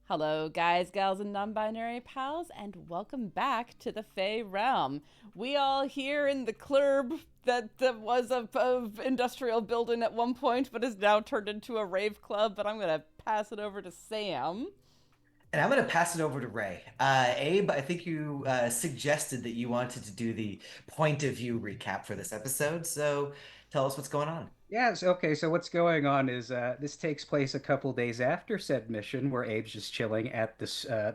Hello, guys, gals, and non binary pals, and welcome back to the Fey Realm. We all here in the club that was a industrial building at one point, but is now turned into a rave club. But I'm going to pass it over to Sam. And I'm going to pass it over to Ray. Abe, I think you suggested that you wanted to do the point of view recap for this episode. So tell us what's going on. Okay, so what's going on is this takes place a couple days after said mission where Abe's just chilling at the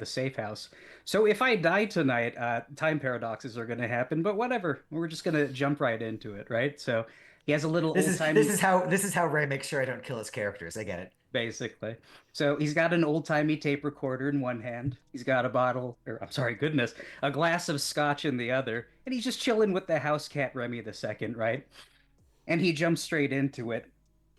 safe house. So if I die tonight, time paradoxes are going to happen, but whatever. We're just going to jump right into it, right? So he has a little This is this old-timey is how this is how Ray makes sure I don't kill his characters. I get it. basically. So he's got an old-timey tape recorder in one hand. He's got a bottle, or I'm sorry, goodness, a glass of scotch in the other, and he's just chilling with the house cat Remy the second, right? And he jumps straight into it.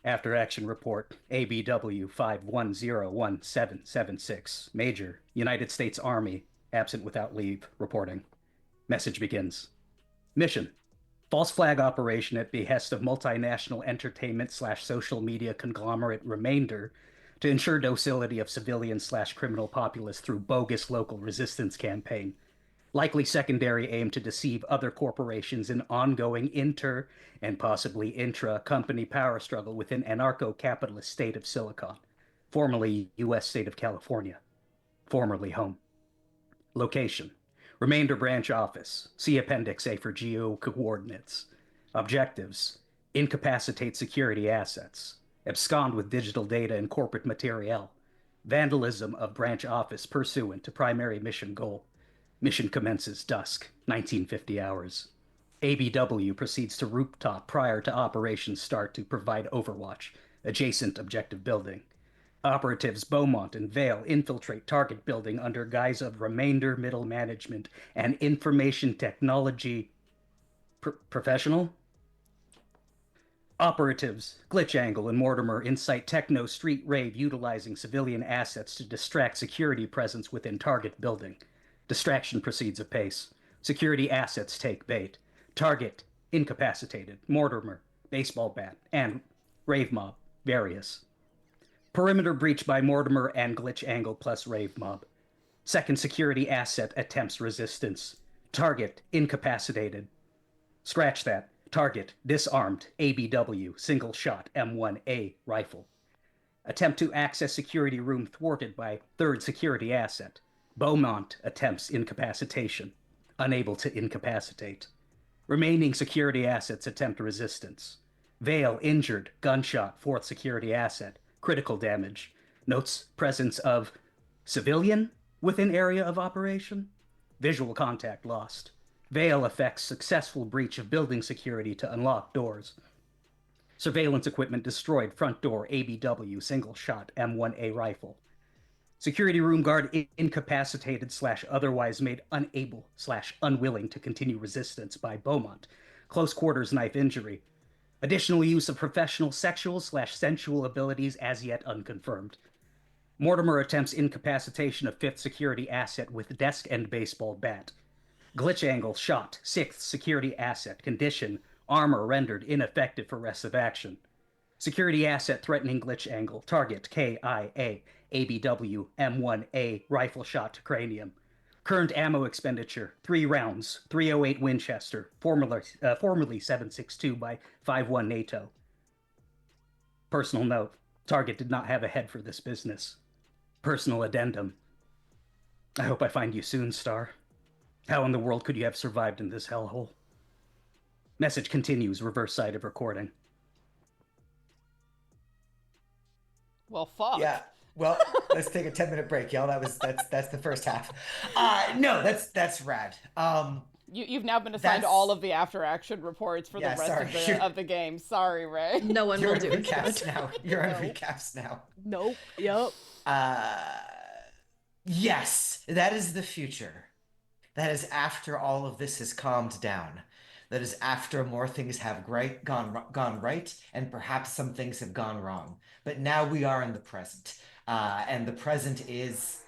After action report ABW 5101776. Major, United States Army, absent without leave, reporting. Message begins. Mission. False flag operation at behest of multinational entertainment slash social media conglomerate Remainder to ensure docility of civilian slash criminal populace through bogus local resistance campaign. Likely secondary aim to deceive other corporations in ongoing inter and possibly intra company power struggle within anarcho-capitalist state of Silicon, formerly U.S. state of California, formerly home. Location. Remainder branch office. See Appendix A for geo coordinates. Objectives. Incapacitate security assets. Abscond with digital data and corporate materiel. Vandalism of branch office pursuant to primary mission goal. Mission commences dusk, 1950 hours. ABW proceeds to rooftop prior to operation start to provide overwatch, adjacent objective building. Operatives Beaumont and Vale infiltrate target building under guise of remainder middle management and information technology professional. Operatives GlitchAngle and Mortimer incite techno street rave utilizing civilian assets to distract security presence within target building. Distraction proceeds apace. Security assets take bait. Target incapacitated. Mortimer, baseball bat, and rave mob, various. Perimeter breach by Mortimer and GlitchAngle plus rave mob. Second security asset attempts resistance. Target incapacitated. Scratch that. Target disarmed. ABW single shot M1A rifle. Attempt to access security room thwarted by third security asset. Beaumont attempts incapacitation. Unable to incapacitate. Remaining security assets attempt resistance. Vale injured. Gunshot. Fourth security asset. Critical damage. Notes presence of civilian within area of operation. Visual contact lost. Vale effects successful breach of building security to unlock doors. Surveillance equipment destroyed. Front door ABW single shot M1A rifle. Security room guard incapacitated slash otherwise made unable slash unwilling to continue resistance by Beaumont. Close quarters knife injury. Additional use of professional sexual slash sensual abilities as yet unconfirmed. Mortimer attempts incapacitation of fifth security asset with desk and baseball bat. GlitchAngle shot sixth security asset condition armor rendered ineffective for rest of action. Security asset threatening GlitchAngle. Target KIA. ABW M1A rifle shot to cranium. Current ammo expenditure 3 rounds. 308 Winchester, formerly 7.62 by 5.1 NATO. Personal note: target did not have a head for this business. Personal addendum: I hope I find you soon, Star. How in the world could you have survived in this hellhole? Message continues, reverse side of recording. Well, fuck. Yeah. Well, let's take a 10-minute break, y'all. That's the first half. No, that's rad. You've now been assigned all That's of the after action reports for the yeah, rest sorry. of the game. Sorry, Ray. No one You're will on do it. recaps now. You're on Nope. recaps now. Nope. Yep. Uh yes, that is the future. That is after all of this has calmed down. That is after more things have gone right, and perhaps some things have gone wrong. But now we are in the present, and the present is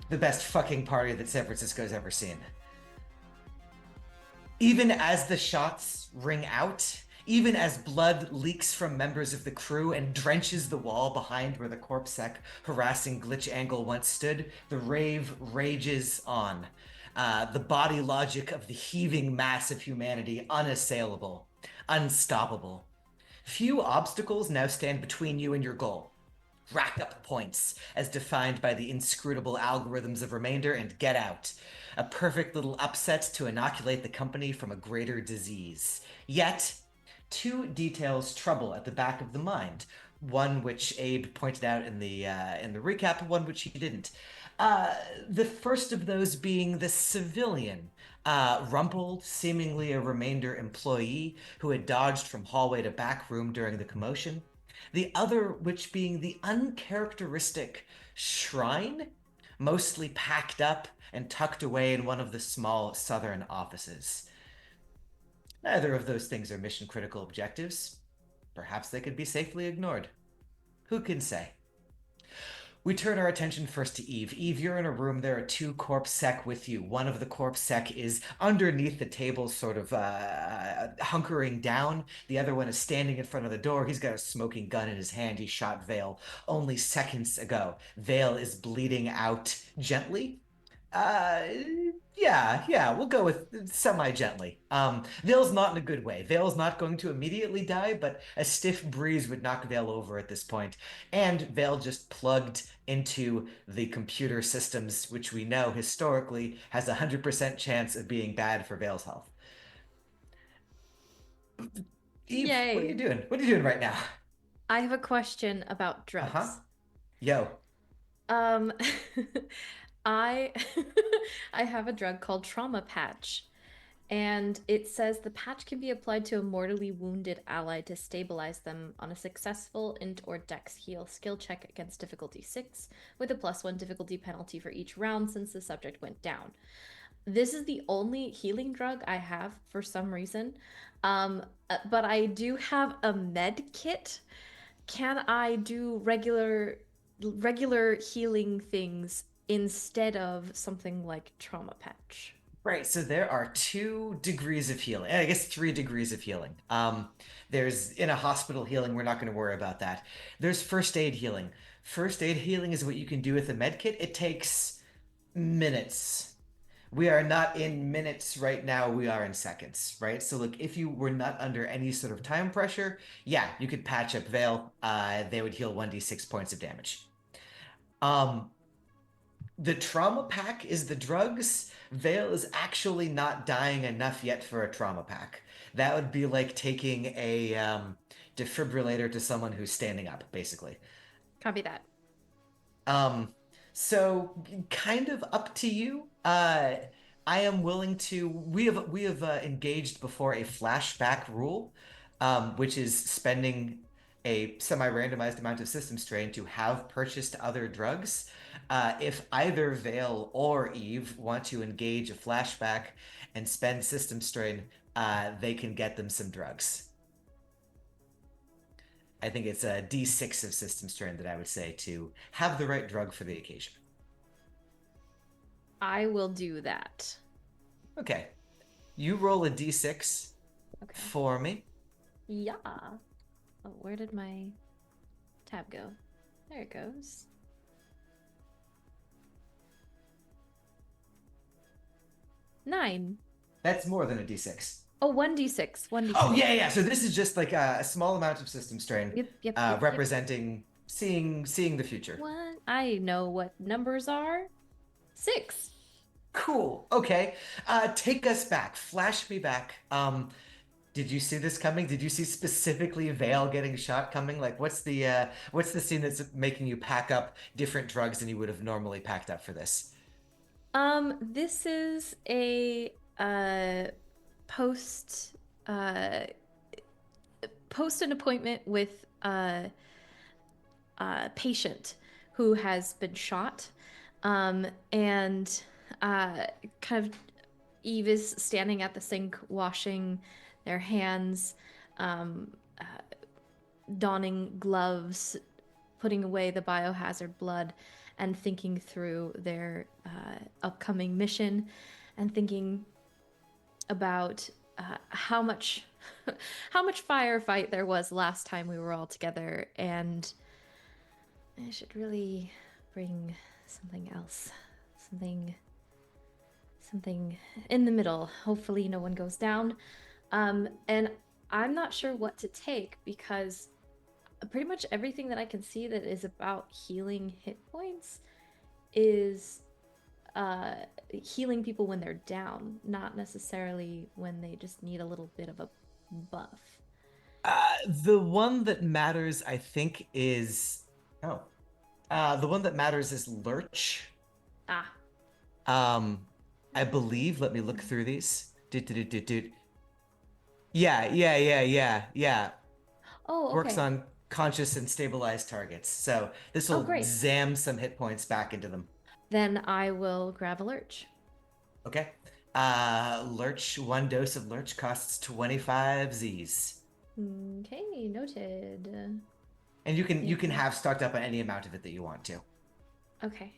the best fucking party that San Francisco's ever seen. Even as the shots ring out, Even as blood leaks from members of the crew and drenches the wall behind where the corpsec harassing GlitchAngle once stood, the rave rages on. The body logic of the heaving mass of humanity unassailable, unstoppable. Few obstacles now stand between you and your goal. Rack up points as defined by the inscrutable algorithms of remainder and get out. A perfect little upset to inoculate the company from a greater disease. Yet, two details trouble at the back of the mind. One which Abe pointed out in the recap, one which he didn't. The first of those being the civilian, rumpled, seemingly a remainder employee who had dodged from hallway to back room during the commotion. The other which being the uncharacteristic shrine, mostly packed up and tucked away in one of the small southern offices. Neither of those things are mission critical objectives. Perhaps they could be safely ignored. Who can say? We turn our attention first to Eve. Eve, you're in a room. There are two corpse sec with you. One of the corpse sec is underneath the table, sort of hunkering down. The other one is standing in front of the door. He's got a smoking gun in his hand. He shot Vale only seconds ago. Vale is bleeding out gently. Uh, yeah, we'll go with semi-gently. Vale's not in a good way. Vale's not going to immediately die, but a stiff breeze would knock Vale over at this point. And Vale just plugged into the computer systems, which we know historically has a 100% chance of being bad for Vale's health. Eve, Yay. what are you doing? What are you doing right now? I have a question about drugs. Uh-huh. Yo. Um, I I have a drug called Trauma Patch, and it says the patch can be applied to a mortally wounded ally to stabilize them on a successful int or dex heal skill check against difficulty 6, with a +1 difficulty penalty for each round since the subject went down. This is the only healing drug I have for some reason, but I do have a med kit. Can I do regular healing things instead of something like Trauma Patch? Right, so there are 2 degrees of healing. I guess 3 degrees of healing. There's in a hospital healing, we're not going to worry about that. There's first aid healing. First aid healing is what you can do with a med kit. It takes minutes. We are not in minutes right now, we are in seconds, right? So look, if you were not under any sort of time pressure, yeah, you could patch up Vale. They would heal 1d6 points of damage. The trauma pack is the drugs. Vale is actually not dying enough yet for a trauma pack. That would be like taking a defibrillator to someone who's standing up, basically. Copy that. So kind of up to you. I am willing to. We have engaged before a flashback rule, which is spending a semi-randomized amount of system strain to have purchased other drugs. If either Vale or Eve want to engage a flashback and spend system strain, they can get them some drugs. I think it's a D6 of system strain that I would say to have the right drug for the occasion. I will do that. Okay. You roll a D6 Okay. for me. Yeah. Oh, where did my tab go? There it goes. 9. That's more than a D6. Oh, 1d6. 1d6. Oh, yeah. So this is just like a small amount of system strain, Yep. representing seeing the future. What? I know what numbers are. 6. Cool. Okay. Take us back. Flash me back. Did you see this coming? Did you see specifically Vale getting shot coming? Like, what's the scene that's making you pack up different drugs than you would have normally packed up for this? This is a post an appointment with a patient who has been shot, and kind of Eve is standing at the sink washing their hands, donning gloves, putting away the biohazard blood, and thinking through their upcoming mission, and thinking about how much how much firefight there was last time we were all together, and I should really bring something else. Something in the middle. Hopefully no one goes down. And I'm not sure what to take because pretty much everything that I can see that is about healing hit points is healing people when they're down, not necessarily when they just need a little bit of a buff. The one that matters, I think, is the one that matters is Lurch. Ah. I believe. Let me look through these. Yeah. Oh, okay. Works on conscious and stabilized targets. So this will great. zam some hit points back into them. Then I will grab a Lurch. Okay. Lurch, one dose of Lurch costs 25 Z's. Okay, noted. And you can have stocked up on any amount of it that you want to. Okay.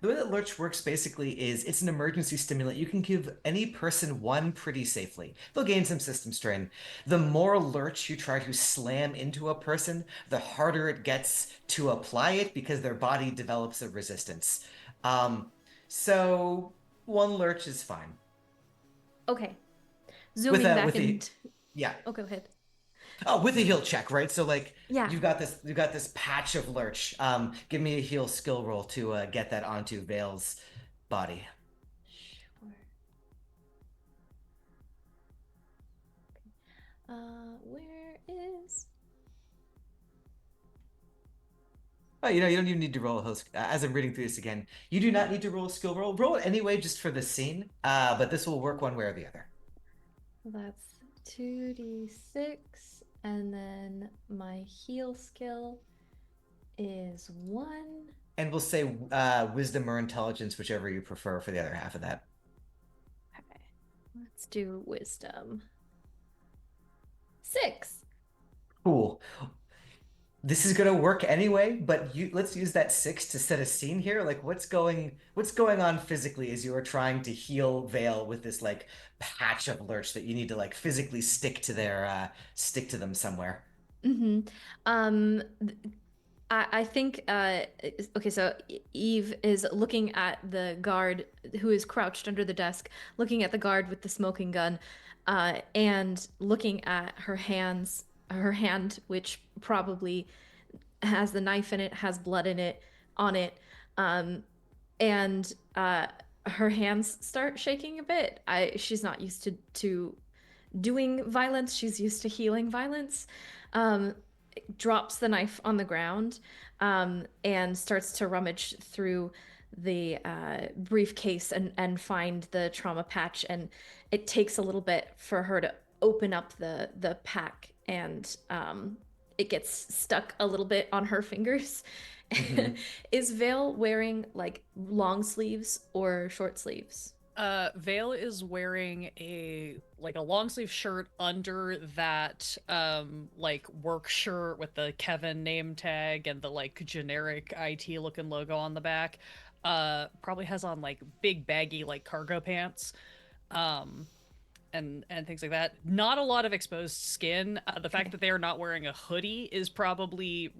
The way that Lurch works basically is it's an emergency stimulant. You can give any person one pretty safely. They'll gain some system strain. The more Lurch you try to slam into a person, the harder it gets to apply it because their body develops a resistance. So one Lurch is fine. Okay. Zooming back yeah. Oh, go ahead. Oh, with a heal check, right? So like yeah. you've got this patch of Lurch. Give me a heal skill roll to get that onto Vale's body. Sure. Where is? Oh, you don't even need to roll a host. As I'm reading through this again, you do not need to roll a skill roll. Roll it anyway, just for the scene. But this will work one way or the other. That's 2d6, and then my heal skill is 1. And we'll say wisdom or intelligence, whichever you prefer for the other half of that. Okay, let's do wisdom. 6. Cool. This is gonna work anyway, but let's use that 6 to set a scene here. Like what's going on physically as you are trying to heal Vale with this like patch of Lurch that you need to like physically stick to them somewhere. I think okay, so Eve is looking at the guard who is crouched under the desk, looking at the guard with the smoking gun, and looking at her hand, which probably has the knife in it, has blood in it, on it, and her hands start shaking a bit. She's not used to doing violence. She's used to healing violence. Drops the knife on the ground, and starts to rummage through the briefcase and find the trauma patch. And it takes a little bit for her to open up the pack, and it gets stuck a little bit on her fingers. Mm-hmm. Is Vale wearing like long sleeves or short sleeves? Vale is wearing a long sleeve shirt under that like work shirt with the Kevin name tag and the like generic IT looking logo on the back. Probably has on like big baggy like cargo pants. And things like that. Not a lot of exposed skin. The fact that they are not wearing a hoodie is probably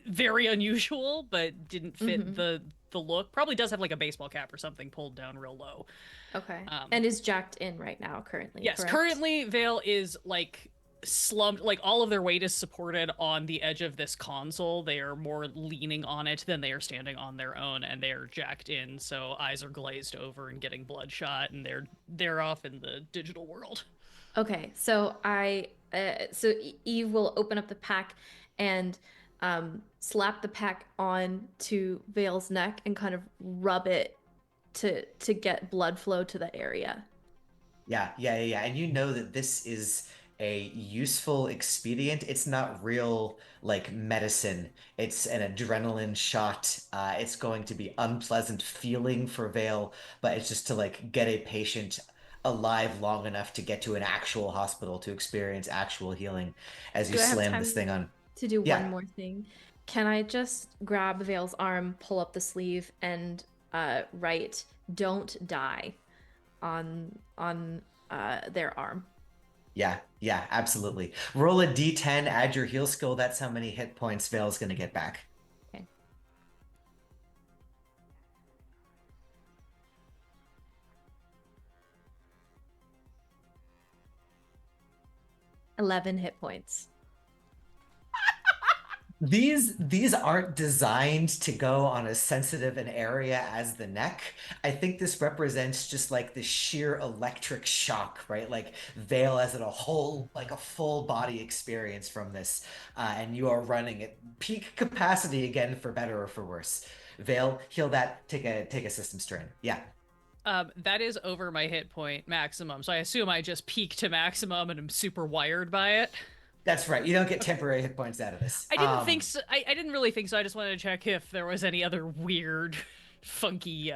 very unusual, but didn't fit the look. Probably does have like a baseball cap or something pulled down real low. Okay. And is jacked in right now currently, yes, correct? Currently Vale is like slumped, like all of their weight is supported on the edge of this console. They are more leaning on it than they are standing on their own, and they are jacked in, so eyes are glazed over and getting bloodshot, and they're off in the digital world. Okay, so so Eve will open up the pack and slap the pack on to Vale's neck and kind of rub it to get blood flow to the area. Yeah. And you know that this is a useful expedient. It's not real like medicine. It's an adrenaline shot. It's going to be unpleasant feeling for Vale, but it's just to like get a patient alive long enough to get to an actual hospital to experience actual healing as you slam this thing on. To do one more thing. Can I just grab Vale's arm, pull up the sleeve, and right don't die on their arm. Yeah, yeah, absolutely. Roll a d10, add your heal skill. That's how many hit points Vale's going to get back. Okay. 11 hit points. These aren't designed to go on as sensitive an area as the neck. I think this represents just like the sheer electric shock, right? Like Vale has a whole, like a full body experience from this, and you are running at peak capacity again, for better or for worse. Vale, heal that. Take a system strain. Yeah. That is over my hit point maximum, so I assume I just peak to maximum and I'm super wired by it. That's right. You don't get temporary hit points out of this. I didn't think so. I didn't really think so. I just wanted to check if there was any other weird, funky.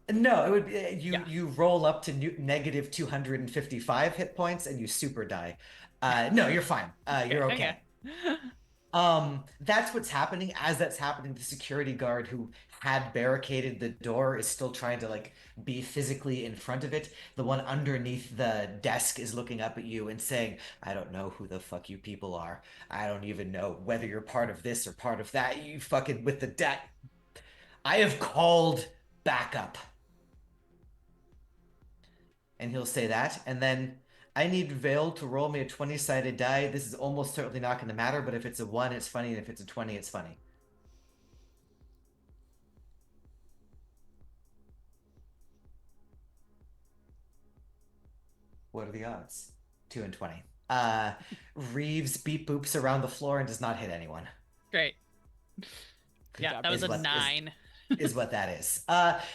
No, it would be Yeah. you roll up to negative 255 hit points and you super die. No, you're fine. You're okay. That's what's happening. As that's happening, the security guard who had barricaded the door is still trying to like be physically in front of it. The one underneath the desk is looking up at you and saying, I don't know who the fuck you people are. I don't even know whether you're part of this or part of that. You fucking with the debt. I have called backup. And he'll say that, and then I need Vale to roll me a 20-sided die. This is almost certainly not going to matter, but if it's a 1, it's funny, and if it's a 20, it's funny. What are the odds? 2 and 20. Reeves beep boops around the floor and does not hit anyone. Great. Good Yeah, job. that was Is a what- 9. Is what that is.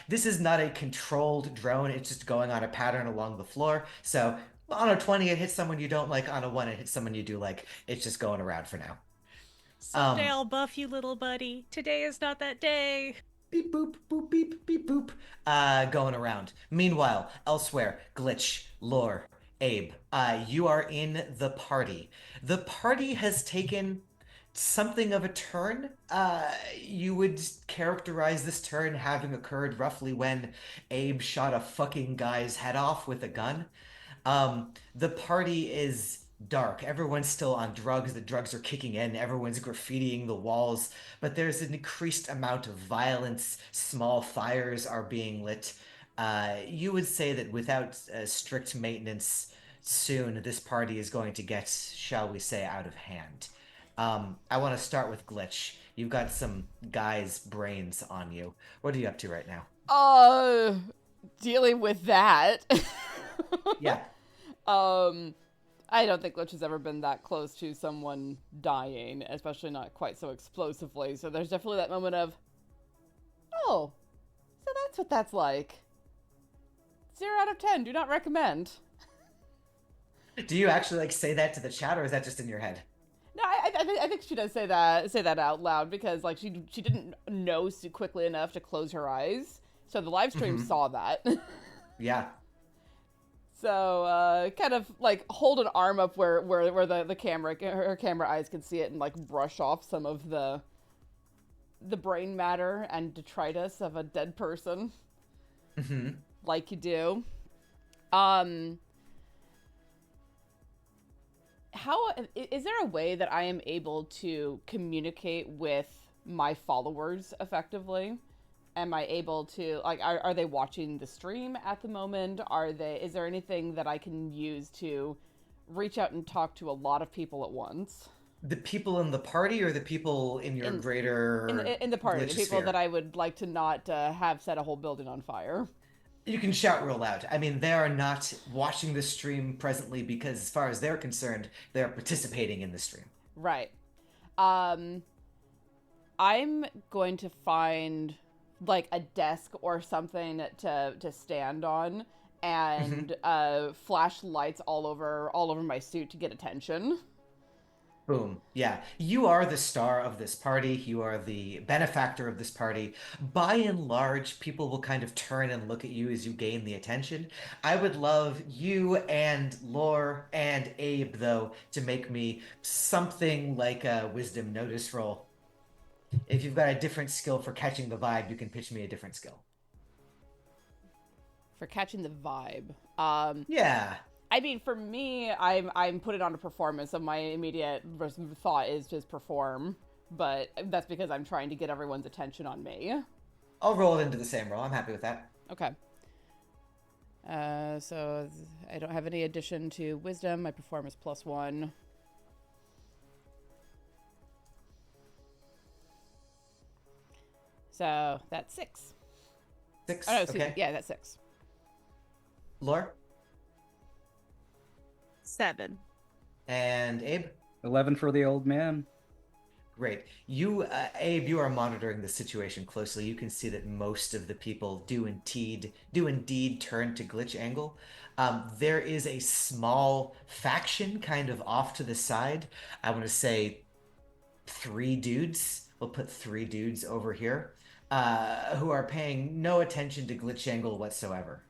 This is not a controlled drone. It's just going on a pattern along the floor. So on a 20, it hits someone you don't like. On a 1, it hits someone you do like. It's just going around for now. Someday I'll buff you, little buddy. Today is not that day. Beep boop boop beep beep boop. Going around. Meanwhile, elsewhere, Glitch, Lore, Abe, you are in the party. The party has taken something of a turn. You would characterize this turn having occurred roughly when Abe shot a fucking guy's head off with a gun. The party is dark. Everyone's still on drugs. The drugs are kicking in. Everyone's graffitiing the walls, but there's an increased amount of violence. Small fires are being lit. You would say that without strict maintenance, soon this party is going to get, shall we say, out of hand. I want to start with Glitch. You've got some guy's brains on you. What are you up to right now? Dealing with that. Yeah. I don't think Glitch has ever been that close to someone dying, especially not quite so explosively. So there's definitely that moment of, oh, so that's what that's like. 0 out of 10. Do not recommend. Do you actually like say that to the chat, or is that just in your head? No, I think she does say that out loud because like she didn't know quickly enough to close her eyes, so the live stream saw that. Yeah. So kind of like hold an arm up where the camera, her camera eyes can see it, and like brush off some of the brain matter and detritus of a dead person, like you do. How is there a way that I am able to communicate with my followers effectively? Am I able to like are they watching the stream at the moment? Is there anything that I can use to reach out and talk to a lot of people at once? The people in the party or the people in your greater in the party, the people glitchosphere? that I would like to not have set a whole building on fire. You can shout real loud. I mean, they are not watching the stream presently because, as far as they're concerned, they're participating in the stream. Right. I'm going to find like a desk or something to stand on and flash lights all over my suit to get attention. Boom. Yeah. You are the star of this party. You are the benefactor of this party. By and large, people will kind of turn and look at you as you gain the attention. I would love you and Lore and Abe, though, to make me something like a wisdom notice roll. If you've got a different skill for catching the vibe, you can pitch me a different skill. For catching the vibe. Yeah. I mean, for me, I'm put it on a performance, so my immediate thought is just perform. But that's because I'm trying to get everyone's attention on me. I'll roll it into the same roll. I'm happy with that. Okay. So I don't have any addition to wisdom. My perform is +1. So that's 6. 6. Oh, no, excuse me. Okay. Yeah, that's 6. Lore 7. and Abe. 11 for the old man. Great. You, Abe, you are monitoring the situation closely. You can see that most of the people do indeed turn to GlitchAngle. There is a small faction kind of off to the side. I want to say 3 dudes. We'll put 3 dudes over here who are paying no attention to GlitchAngle whatsoever.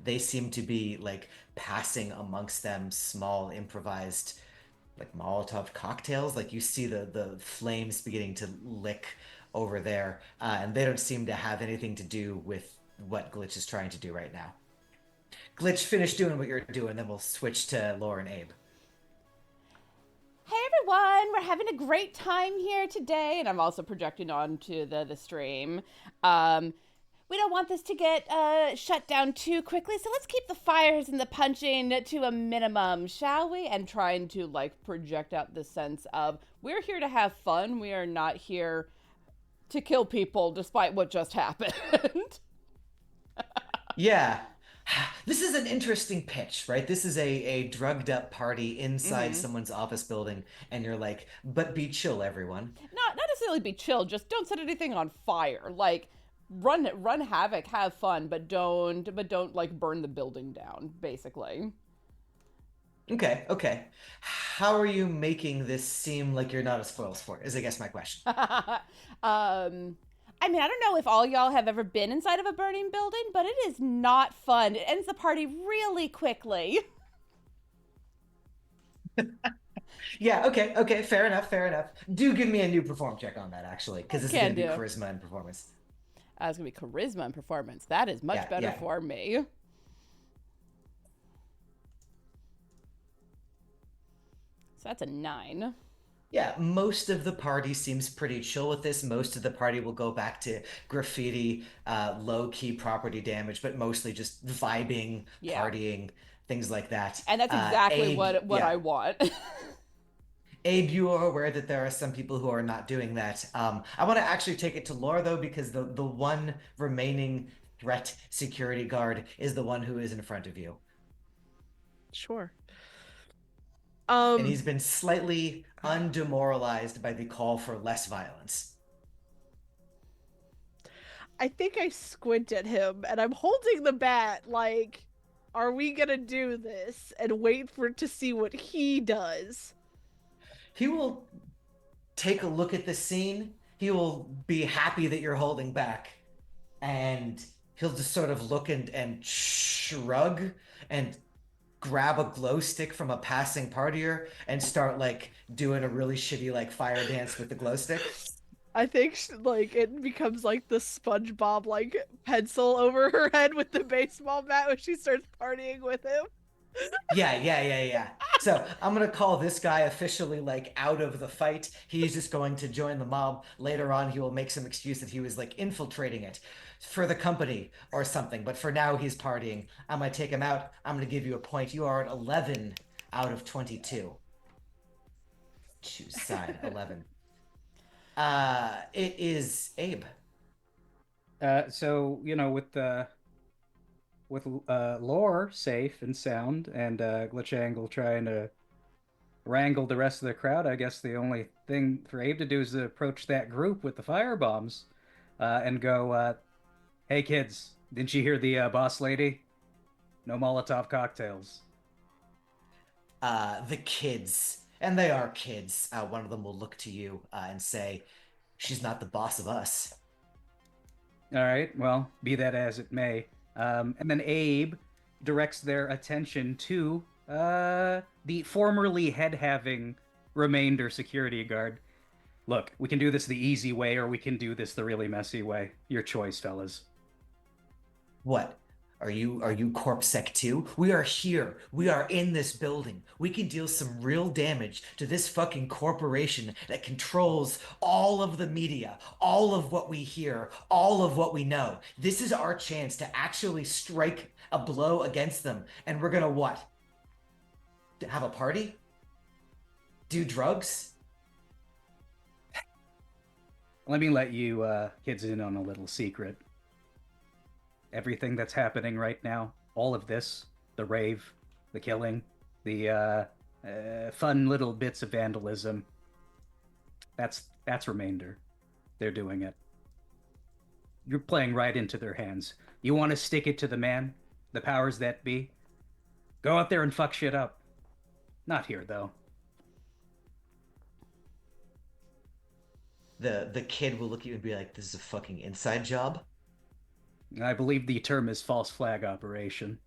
They seem to be like passing amongst them small improvised like Molotov cocktails. Like you see the flames beginning to lick over there, and they don't seem to have anything to do with what Glitch is trying to do right now. Glitch, finish doing what you're doing, then we'll switch to Laura and Abe. Hey everyone, we're having a great time here today, and I'm also projecting onto the stream. We don't want this to get shut down too quickly, so let's keep the fires and the punching to a minimum, shall we? And trying to like project out the sense of we're here to have fun. We are not here to kill people, despite what just happened. Yeah. This is an interesting pitch, right? This is a drugged up party inside someone's office building, and you're like, but be chill, everyone. Not necessarily be chill, just don't set anything on fire. Like run havoc, have fun, but don't like burn the building down, basically. Okay. How are you making this seem like you're not a spoilsport, is I guess my question. I mean, I don't know if all y'all have ever been inside of a burning building, but it is not fun. It ends the party really quickly. Yeah, okay, fair enough. Do give me a new perform check on that, actually, because this is going to be Can do. charisma and performance. It's going to be charisma and performance. That is much better for me. So that's a 9. Yeah, most of the party seems pretty chill with this. Most of the party will go back to graffiti, low-key property damage, but mostly just vibing, partying, things like that. And that's exactly Abe, what I want. Abe, you are aware that there are some people who are not doing that. I want to actually take it to Laura, though, because the one remaining threat security guard is the one who is in front of you. Sure. And he's been slightly undemoralized by the call for less violence. I think I squint at him, and I'm holding the bat, like, are we gonna do this? And wait to see what he does. He will take a look at the scene. He will be happy that you're holding back. And he'll just sort of look and shrug and grab a glow stick from a passing partier and start like doing a really shitty like fire dance with the glow stick. I think like it becomes like the SpongeBob like pencil over her head with the baseball bat when she starts partying with him. Yeah. So I'm gonna call this guy officially like out of the fight. He's just going to join the mob. Later on, he will make some excuse that he was like infiltrating it for the company or something. But for now, he's partying. I'm gonna take him out. I'm gonna give you a point. You are at 11 out of 22. Choose side 11. It is Abe. So with Lore safe and sound, and GlitchAngle trying to wrangle the rest of the crowd, I guess the only thing for Abe to do is to approach that group with the firebombs and go, hey kids, didn't you hear the boss lady? No Molotov cocktails. The kids, and they are kids, one of them will look to you and say, she's not the boss of us. All right, well, be that as it may. And then Abe directs their attention to the formerly head-having remainder security guard. Look, we can do this the easy way, or we can do this the really messy way. Your choice, fellas. What? Are you CorpSec 2? We are here. We are in this building. We can deal some real damage to this fucking corporation that controls all of the media, all of what we hear, all of what we know. This is our chance to actually strike a blow against them. And we're gonna what? Have a party? Do drugs? Let me let you kids in on a little secret. Everything that's happening right now, all of this, the rave, the killing, the fun little bits of vandalism, that's remainder. They're doing it. You're playing right into their hands. You want to stick it to the man, the powers that be? Go out there and fuck shit up. Not here, though. The kid will look at you and be like, "This is a fucking inside job." I believe the term is false flag operation.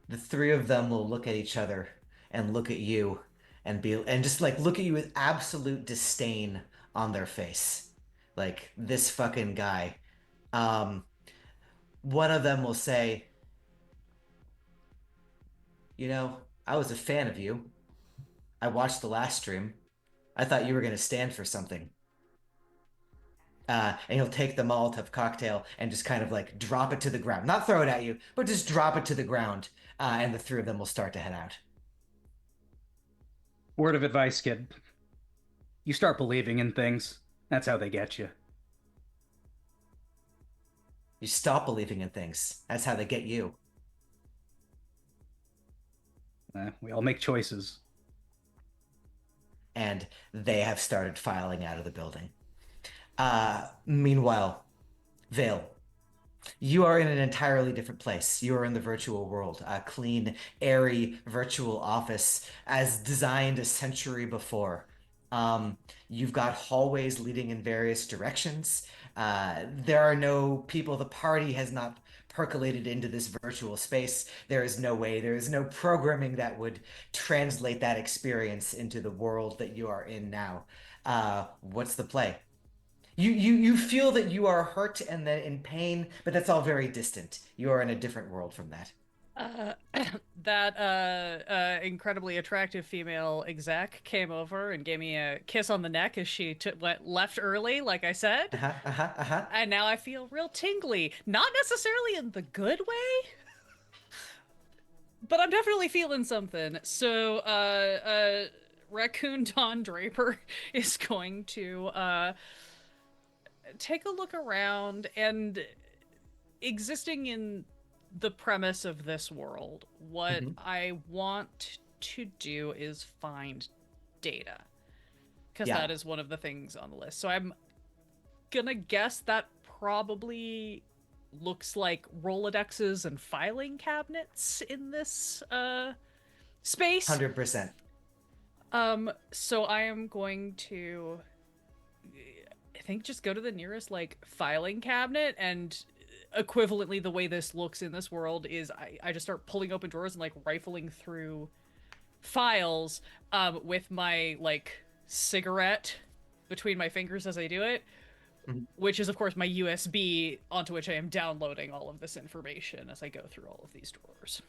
The three of them will look at each other and look at you and just like look at you with absolute disdain on their face. Like this fucking guy. Um, one of them will say, "You know, I was a fan of you. I watched the last stream. I thought you were gonna stand for something." And he'll take the Molotov cocktail and just kind of like drop it to the ground. Not throw it at you, but just drop it to the ground. And the three of them will start to head out. Word of advice, kid. You start believing in things, that's how they get you. You stop believing in things. That's how they get you. We all make choices. And they have started filing out of the building. Meanwhile, Vale, you are in an entirely different place. You are in the virtual world, a clean, airy virtual office as designed a century before. You've got hallways leading in various directions. There are no people. The party has not percolated into this virtual space. There is no way, there is no programming that would translate that experience into the world that you are in now. What's the play? You feel that you are hurt and that in pain, but that's all very distant. You are in a different world from that. That incredibly attractive female exec came over and gave me a kiss on the neck as she went left early, like I said. And now I feel real tingly. Not necessarily in the good way, but I'm definitely feeling something. So, Raccoon Don Draper is going to take a look around, and existing in the premise of this world, what I want to do is find data, because that is one of the things on the list. So I'm gonna guess that probably looks like Rolodexes and filing cabinets in this space. 100%. So I am going to, I think, just go to the nearest like filing cabinet, and equivalently the way this looks in this world is I just start pulling open drawers and like rifling through files with my like cigarette between my fingers as I do it, which is of course my USB onto which I am downloading all of this information as I go through all of these drawers.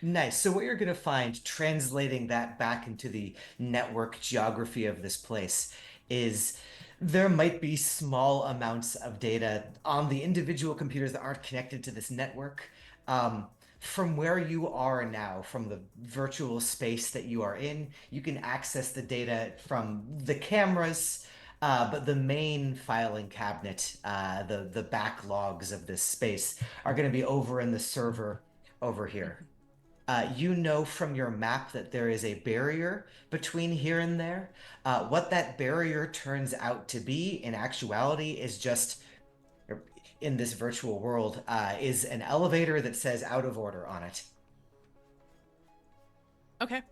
Nice. So what you're going to find, translating that back into the network geography of this place, is there might be small amounts of data on the individual computers that aren't connected to this network. From where you are now, from the virtual space that you are in, you can access the data from the cameras, but the main filing cabinet, the backlogs of this space, are going to be over in the server over here. You know from your map that there is a barrier between here and there. What that barrier turns out to be in actuality is just, in this virtual world, is an elevator that says out of order on it. Okay.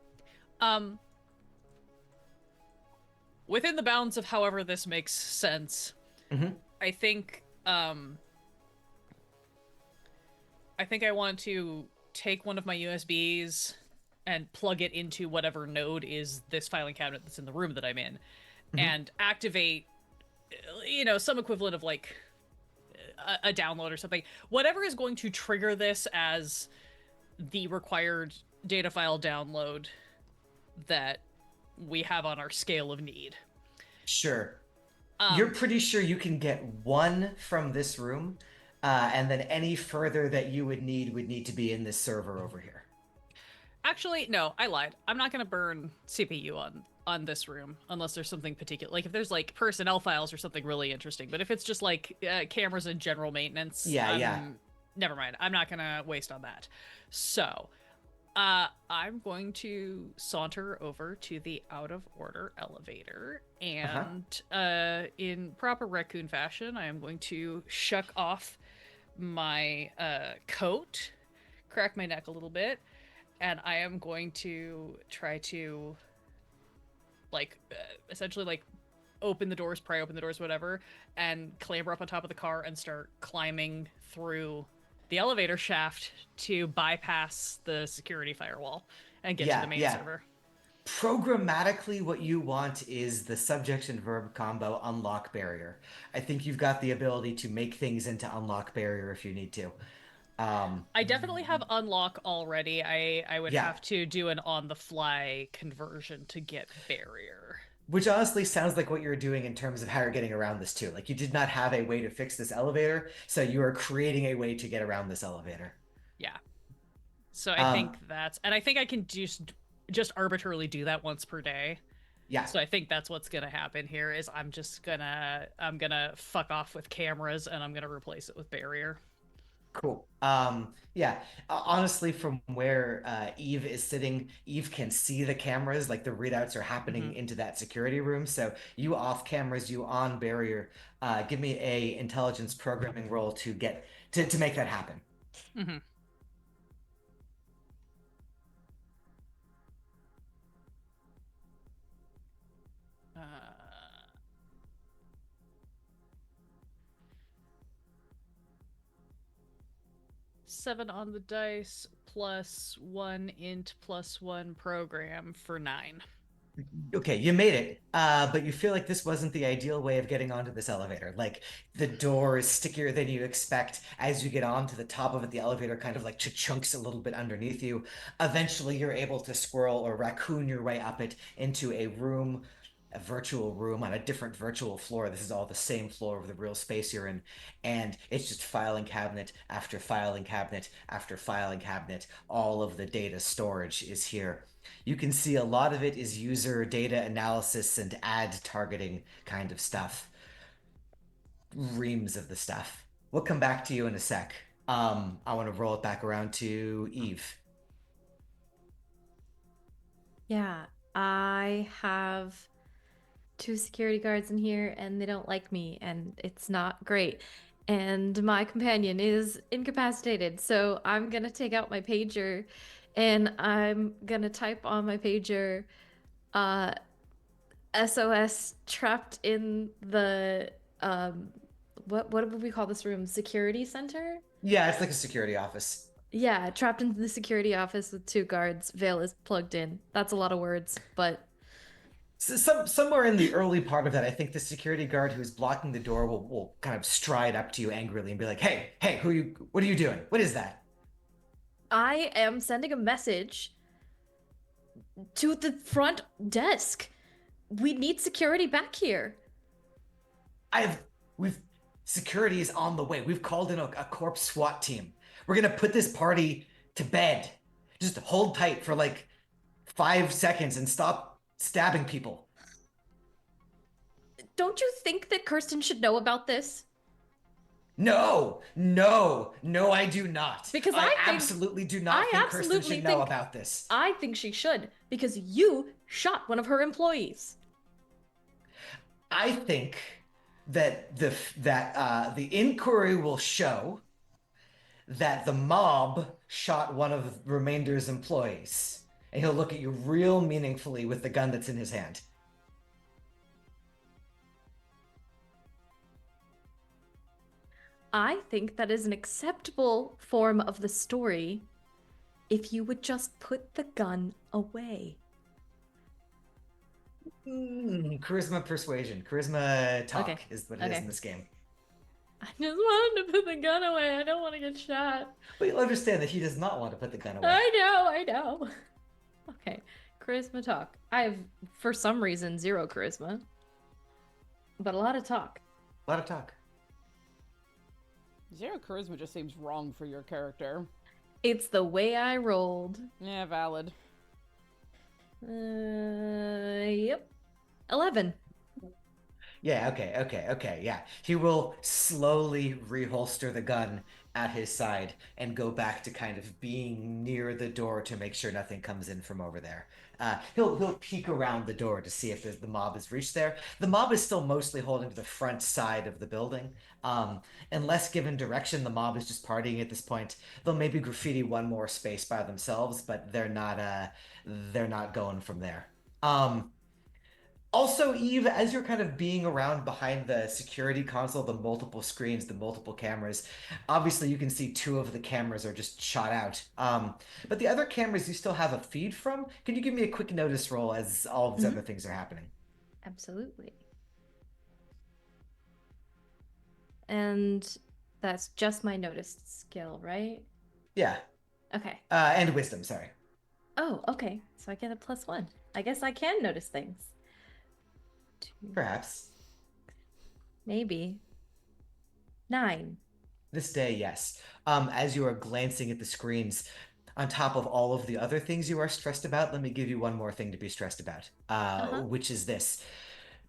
Within the bounds of however this makes sense, I think I want to take one of my USBs and plug it into whatever node is this filing cabinet that's in the room that I'm in, and activate, some equivalent of like a download or something. Whatever is going to trigger this as the required data file download that we have on our scale of need. Sure. You're pretty sure you can get one from this room, and then any further that you would need to be in this server over here. Actually, no, I lied. I'm not going to burn CPU on this room unless there's something particular. Like if there's like personnel files or something really interesting. But if it's just like cameras and general maintenance, Yeah. Never mind. I'm not going to waste on that. So, I'm going to saunter over to the out of order elevator and in proper raccoon fashion, I am going to shuck off my coat, crack my neck a little bit, and I am going to try to essentially open the doors, pry open the doors, whatever, and clamber up on top of the car and start climbing through the elevator shaft to bypass the security firewall and get to the main server. Programmatically, what you want is the subject and verb combo unlock barrier. I think you've got the ability to make things into unlock barrier if you need to. I definitely have unlock already. I would have to do an on-the-fly conversion to get barrier. Which honestly sounds like what you're doing in terms of how you're getting around this too. Like you did not have a way to fix this elevator, so you are creating a way to get around this elevator. Yeah. So I think that's, and I think I can just arbitrarily do that once per day. Yeah. So I think that's what's gonna happen here is I'm gonna fuck off with cameras and I'm gonna replace it with barrier. Cool. Yeah. Honestly, from where Eve is sitting, Eve can see the cameras, like the readouts are happening into that security room. So you off cameras, you on barrier. Give me a intelligence programming roll to get to make that happen. 7 on the dice plus 1 int plus 1 program for 9. Okay, you made it, but you feel like this wasn't the ideal way of getting onto this elevator. Like the door is stickier than you expect. As you get on to the top of it, the elevator kind of like chunks a little bit underneath you. Eventually, you're able to squirrel or raccoon your way up it into a room, a virtual room on a different virtual floor. This is all the same floor of the real space you're in, and it's just filing cabinet after filing cabinet after filing cabinet. All of the data storage is here. You can see a lot of it is user data analysis and ad targeting kind of stuff. Reams of the stuff. We'll come back to you in a sec. I want to roll it back around to Eve. Yeah, I have 2 security guards in here and they don't like me and it's not great. And my companion is incapacitated, so I'm gonna take out my pager and I'm gonna type on my pager SOS trapped in the what would we call this room? Security center? Yeah, it's like a security office. Yeah, trapped in the security office with 2 guards. Veil is plugged in. That's a lot of words, but So somewhere in the early part of that, I think the security guard who's blocking the door will kind of stride up to you angrily and be like, "Hey, what are you doing? What is that?" I am sending a message to the front desk. We need security back here. Security is on the way. We've called in a corpse SWAT team. We're gonna put this party to bed. Just hold tight for like 5 seconds and stop stabbing people. Don't you think that Kirsten should know about this? No, I do not. Because I absolutely do not think Kirsten should know about this. I think she should, because you shot one of her employees. I think that the inquiry will show that the mob shot one of Remainder's employees, and he'll look at you real meaningfully with the gun that's in his hand. I think that is an acceptable form of the story if you would just put the gun away. Charisma persuasion. Charisma talk is what it is in this game. I just want him to put the gun away. I don't want to get shot. But you'll understand that he does not want to put the gun away. I know. Okay, charisma talk. I have, for some reason, 0 charisma. But a lot of talk. A lot of talk. 0 charisma just seems wrong for your character. It's the way I rolled. Yeah, valid. Yep. 11. Yeah, okay, yeah. He will slowly reholster the gun at his side and go back to kind of being near the door to make sure nothing comes in from over there. He'll peek around the door to see if the mob has reached there. The mob is still mostly holding to the front side of the building. Unless given direction, the mob is just partying at this point. They'll maybe graffiti one more space by themselves, but they're not going from there. Also, Eve, as you're kind of being around behind the security console, the multiple screens, the multiple cameras, obviously you can see 2 of the cameras are just shot out. But the other cameras you still have a feed from. Can you give me a quick notice roll as all of these other things are happening? Absolutely. And that's just my notice skill, right? Yeah. Okay. And wisdom, sorry. Oh, okay. So I get a +1. I guess I can notice things. 2, Perhaps. maybe 9. This day, yes. As you are glancing at the screens, on top of all of the other things you are stressed about, let me give you one more thing to be stressed about, which is this.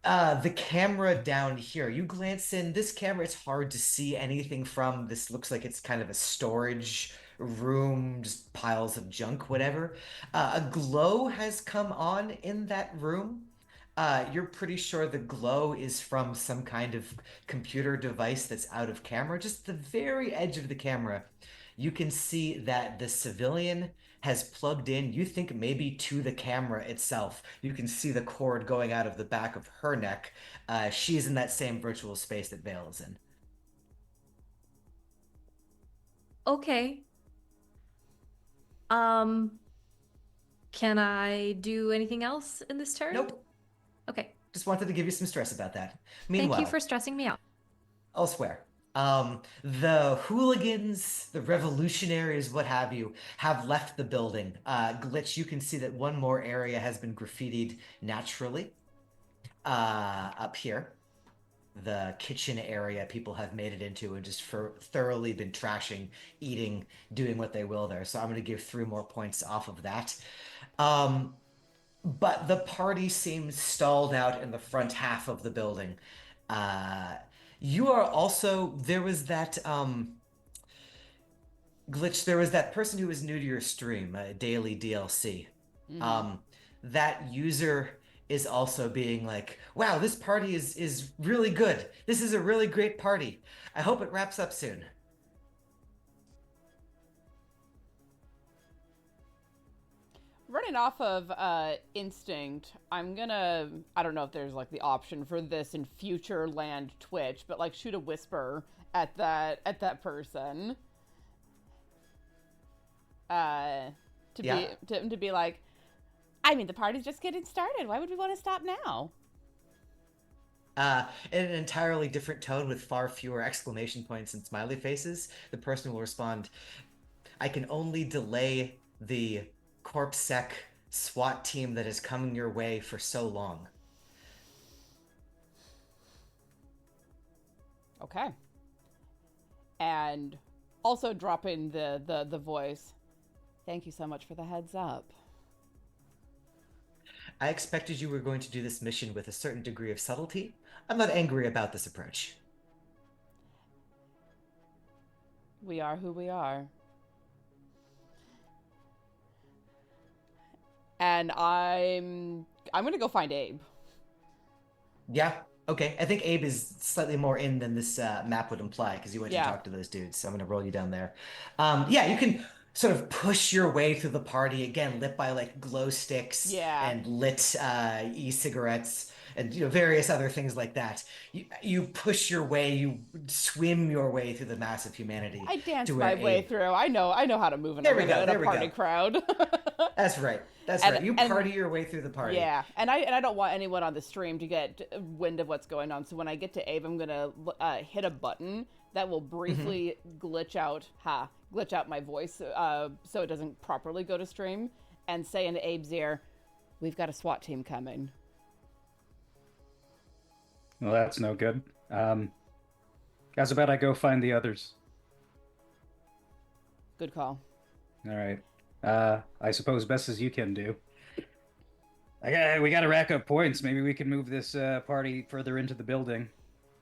The camera down here, you glance in, this camera, it's hard to see anything from. This looks like it's kind of a storage room, just piles of junk, whatever. A glow has come on in that room. You're pretty sure the glow is from some kind of computer device that's out of camera. Just the very edge of the camera, you can see that the civilian has plugged in, you think maybe to the camera itself. You can see the cord going out of the back of her neck. She's in that same virtual space that Vale is in. Okay. Can I do anything else in this turn? Nope. Okay. Just wanted to give you some stress about that. Thank Meanwhile, you for stressing me out. elsewhere, the hooligans, the revolutionaries, what have you, have left the building. Glitch, you can see that one more area has been graffitied naturally. Up here, the kitchen area, people have made it into and just thoroughly been trashing, eating, doing what they will there. So I'm going to give 3 more points off of that. But the party seems stalled out in the front half of the building. You are also, there was that, Glitch, there was that person who was new to your stream, Daily DLC. That user is also being like, wow, this party is really good. This is a really great party. I hope it wraps up soon. Running off of instinct, I'm gonna, I don't know if there's like the option for this in future land Twitch, but like shoot a whisper at that person. To be like, I mean, the party's just getting started. Why would we want to stop now? In an entirely different tone with far fewer exclamation points and smiley faces, the person will respond, I can only delay the CorpSec SWAT team that is coming your way for so long. Okay. And also dropping the voice. Thank you so much for the heads up. I expected you were going to do this mission with a certain degree of subtlety. I'm not angry about this approach. We are who we are. And I'm gonna go find Abe. Yeah, okay. I think Abe is slightly more in than this map would imply, because you went to talk to those dudes, so I'm gonna roll you down there. Yeah, you can sort of push your way through the party, again, lit by like glow sticks and lit e-cigarettes. and various other things like that. You push your way, you swim your way through the mass of humanity I danced to my where way Abe. through. I know how to move in There we in go. a There we party go. crowd. That's right. That's And- right. You and- party your way through the party. Yeah, and I don't want anyone on the stream to get wind of what's going on. So when I get to Abe, I'm gonna hit a button that will briefly glitch out my voice, so it doesn't properly go to stream, and say into Abe's ear, "We've got a SWAT team coming." Well, that's no good. How's about I go find the others? Good call. All right. I suppose best as you can do. We got to rack up points. Maybe we can move this party further into the building.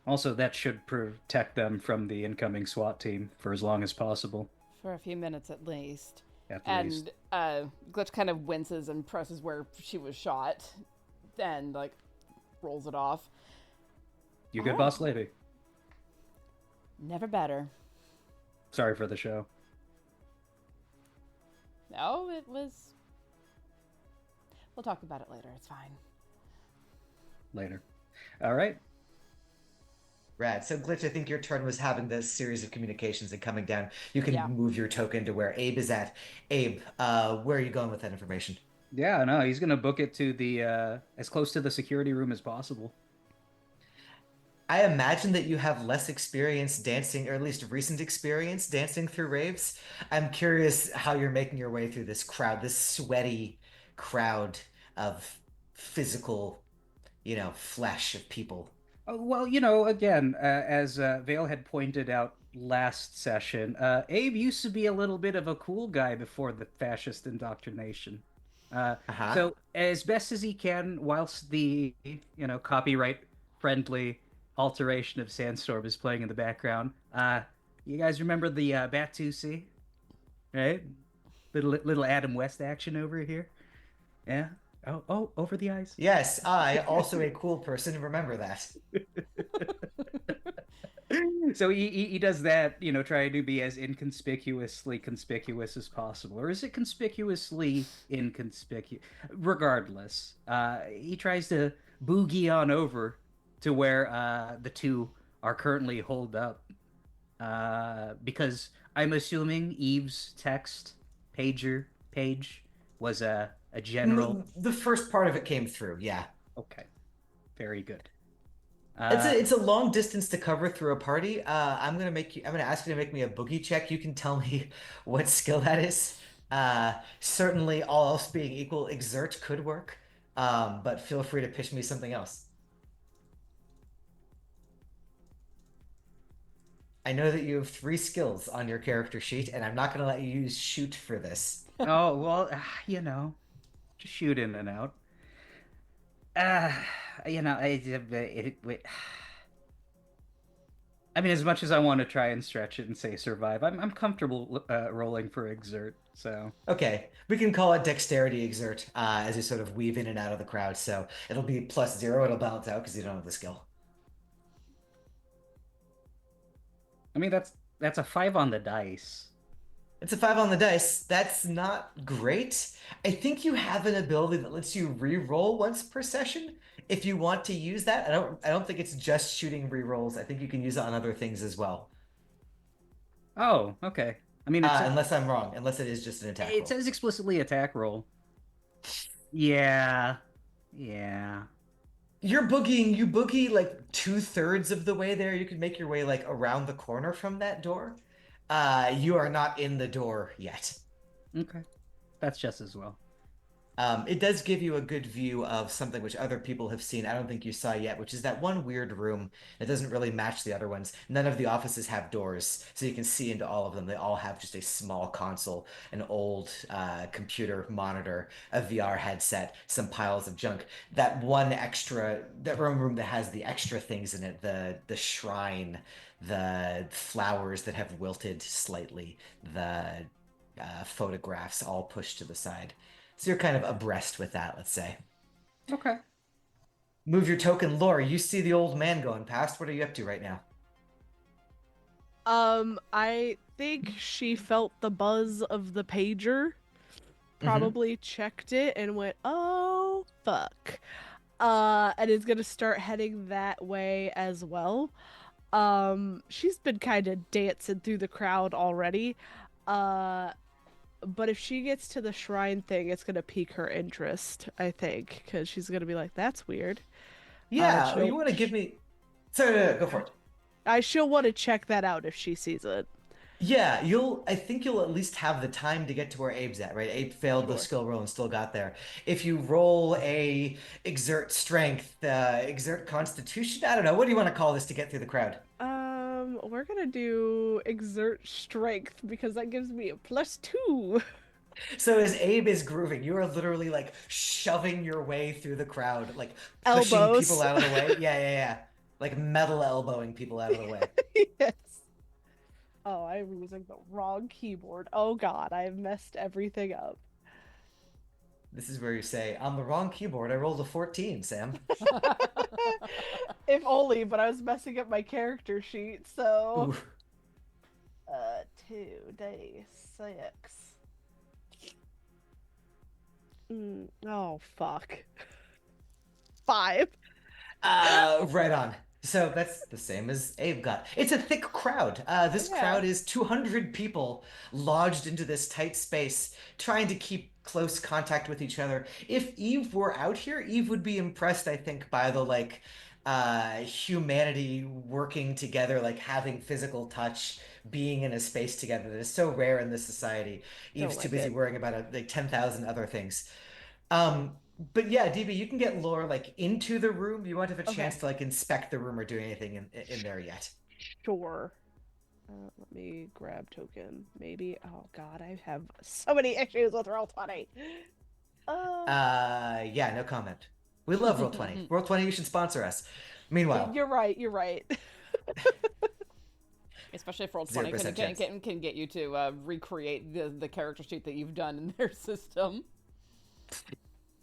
Also, that should protect them from the incoming SWAT team for as long as possible. For a few minutes at least. At least. And Glitch kind of winces and presses where she was shot, and like rolls it off. You good, Oh. boss lady? Never better. Sorry for the show. No, it was. We'll talk about it later. It's fine. Later. All right. Rad. So, Glitch, I think your turn was having this series of communications and coming down. You can Yeah. move your token to where Abe is at. Abe, where are you going with that information? Yeah, no, he's gonna book it to the as close to the security room as possible. I imagine that you have less experience dancing, or at least recent experience dancing through raves. I'm curious how you're making your way through this crowd, this sweaty crowd of physical, flesh of people. Well, again, as Vale had pointed out last session, Abe used to be a little bit of a cool guy before the fascist indoctrination. Uh-huh. So, as best as he can, whilst the, copyright-friendly alteration of Sandstorm is playing in the background, you guys remember the Batusi? Right? Little Adam West action over here? Yeah? Oh, over the eyes? Yes, I, also a cool person, remember that. So he does that, trying to be as inconspicuously conspicuous as possible. Or is it conspicuously inconspicuous? Regardless, he tries to boogie on over to where the two are currently holed up. Because I'm assuming Eve's text page was a general. The first part of it came through, yeah. Okay, very good. It's a long distance to cover through a party. I'm gonna ask you to make me a boogie check. You can tell me what skill that is. Certainly, all else being equal, exert could work. But feel free to pitch me something else. I know that you have 3 skills on your character sheet, and I'm not gonna let you use shoot for this. Oh, well, just shoot in and out. I mean, as much as I want to try and stretch it and say survive, I'm comfortable rolling for exert. So Okay, we can call it dexterity exert as you sort of weave in and out of the crowd. So it'll be +0. It'll balance out because you don't have the skill. I mean, that's a 5 on the dice. It's a 5 on the dice. That's not great. I think you have an ability that lets you re-roll once per session. If you want to use that, I don't think it's just shooting re-rolls. I think you can use it on other things as well. Oh, okay. I mean, unless I'm wrong, unless it is just an attack roll. It says explicitly attack roll. Yeah. You boogie like 2/3 of the way there. You can make your way like around the corner from that door. You are not in the door yet. Okay. That's just as well. It does give you a good view of something which other people have seen. I don't think you saw yet, which is that one weird room that doesn't really match the other ones. None of the offices have doors, so you can see into all of them. They all have just a small console, an old computer monitor, a VR headset, some piles of junk. That one room that has the extra things in it, the shrine, the flowers that have wilted slightly, the photographs all pushed to the side. So you're kind of abreast with that, let's say. Okay. Move your token, Laura. You see the old man going past. What are you up to right now? I think she felt the buzz of the pager, probably checked it and went, "Oh, fuck." and is gonna start heading that way as well. She's been kind of dancing through the crowd already. But if she gets to the shrine thing, it's gonna pique her interest, I think, because she's gonna be like, "That's weird." Yeah, She'll you want to give me... Sorry, no, go for it. she'll want to check that out if she sees it. Yeah, I think you'll at least have the time to get to where Abe's at, right? Abe failed the Sure. skill roll and still got there. If you roll a exert strength, exert constitution, I don't know. What do you want to call this to get through the crowd? We're gonna do exert strength because that gives me a +2. So as Abe is grooving, you are literally like shoving your way through the crowd, like pushing Elbows. people out of the way. Yeah, yeah, yeah. Like metal elbowing people out of the way. Yes. Oh, I'm using the wrong keyboard. Oh god, I've messed everything up. This is where you say, on the wrong keyboard, I rolled a 14, Sam. If only, but I was messing up my character sheet, so... Ooh. 2d6. Oh, fuck. 5. Right on. So that's the same as Abe got. It's a thick crowd. This Yeah. crowd is 200 people lodged into this tight space, trying to keep close contact with each other. If Eve were out here, Eve would be impressed, I think, by the humanity working together, like having physical touch, being in a space together that is so rare in this society. Eve's too busy worrying about like 10,000 other things. But yeah, DB, you can get lore like into the room. You won't have a chance to like inspect the room or do anything in there yet. Sure. Let me grab token. Maybe. Oh god, I have so many issues with Roll20. Yeah, no comment. We love Roll20. Roll20, you should sponsor us. Meanwhile, You're right. You're right. Especially if Roll20 can get you to recreate the character sheet that you've done in their system.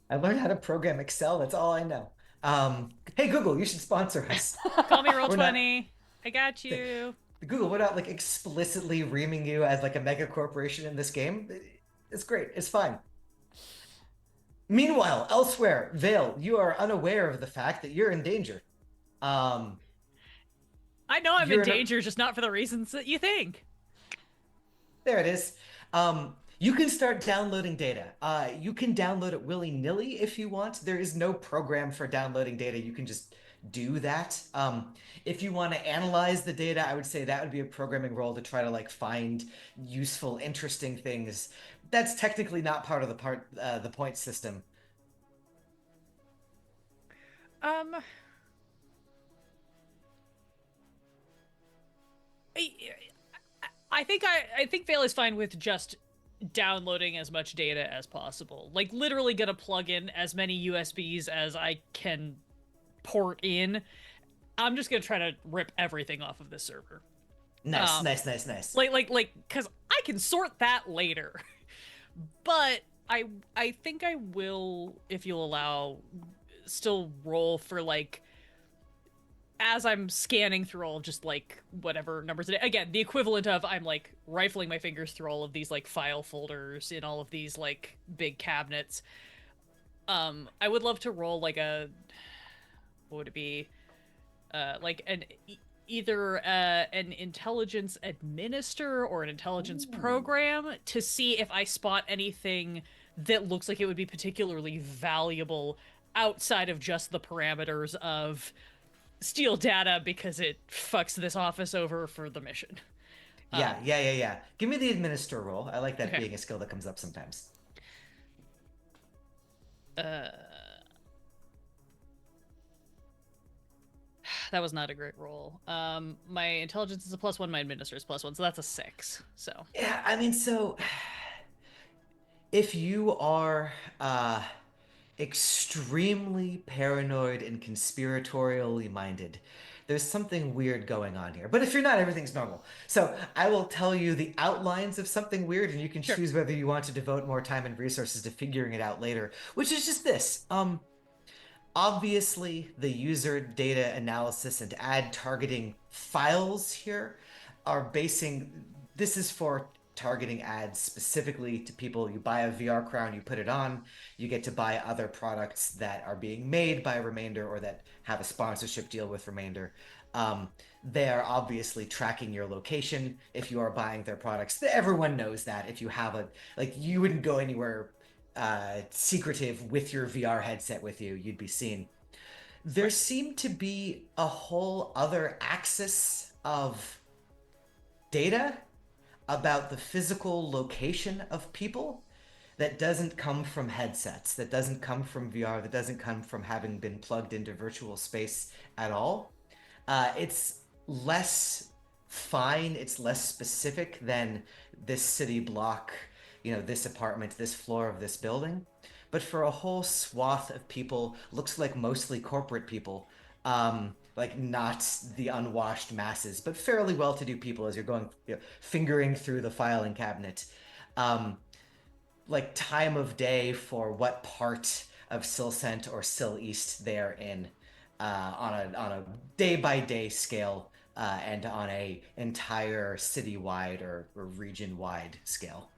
I learned how to program Excel. That's all I know. Hey Google, you should sponsor us. Call me Roll20. I got you. Google, we're not like explicitly reaming you as like a mega corporation in this game. It's great. It's fine. Meanwhile, elsewhere, Vale, you are unaware of the fact that you're in danger. I know I'm in danger, just not for the reasons that you think. There it is. You can start downloading data. You can download it willy-nilly if you want. There is no program for downloading data. You can just do that. If you want to analyze the data, I would say that would be a programming role to try to like find useful, interesting things. That's technically not part of the point system. I think Vale is fine with just downloading as much data as possible. Like literally gonna plug in as many USBs as I can port in. I'm just gonna try to rip everything off of this server. Nice, nice. Like, cause I can sort that later. But I think I will, if you'll allow, still roll for like, as I'm scanning through all just like whatever numbers it, again, the equivalent of I'm like rifling my fingers through all of these like file folders in all of these like big cabinets. I would love to roll like what would it be? Like either an intelligence administer or an intelligence program to see if I spot anything that looks like it would be particularly valuable outside of just the parameters of steal data because it fucks this office over for the mission. Yeah. Give me the administer roll. I like that being a skill that comes up sometimes. That was not a great roll. My intelligence is a +1, my administer is +1, so that's a 6. So yeah, I mean, so if you are extremely paranoid and conspiratorially minded, there's something weird going on here. But if you're not, everything's normal. So I will tell you the outlines of something weird, and you can choose whether you want to devote more time and resources to figuring it out later, which is just this. Obviously, the user data analysis and ad targeting files here are this is for targeting ads specifically to people. You buy a VR crown, you put it on, you get to buy other products that are being made by Remainder or that have a sponsorship deal with Remainder. They are obviously tracking your location if you are buying their products. Everyone knows that. If you have you wouldn't go anywhere secretive with your VR headset with you, you'd be seen. There seemed to be a whole other axis of data about the physical location of people that doesn't come from headsets, that doesn't come from VR, that doesn't come from having been plugged into virtual space at all. It's less fine, it's less specific than this city block, this apartment, this floor of this building. But for a whole swath of people, looks like mostly corporate people, like not the unwashed masses, but fairly well-to-do people as you're going, fingering through the filing cabinet. Like time of day for what part of Silcent or Sil East they're in, on a day-by-day scale, and on a entire city-wide or region-wide scale.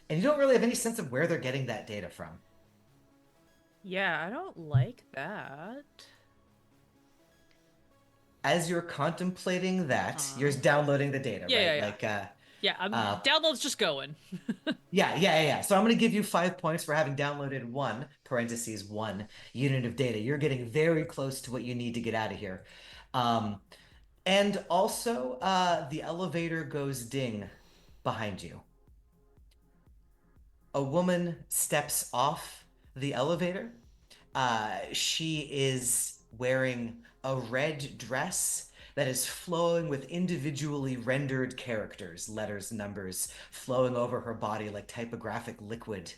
And you don't really have any sense of where they're getting that data from. Yeah, I don't like that. As you're contemplating that, you're downloading the data, Yeah, right? yeah. Download's just going. Yeah. So I'm going to give you 5 points for having downloaded one unit of data. You're getting very close to what you need to get out of here. And also, the elevator goes ding behind you. A woman steps off the elevator. She is wearing a red dress that is flowing with individually rendered characters, letters, numbers, flowing over her body like typographic liquid.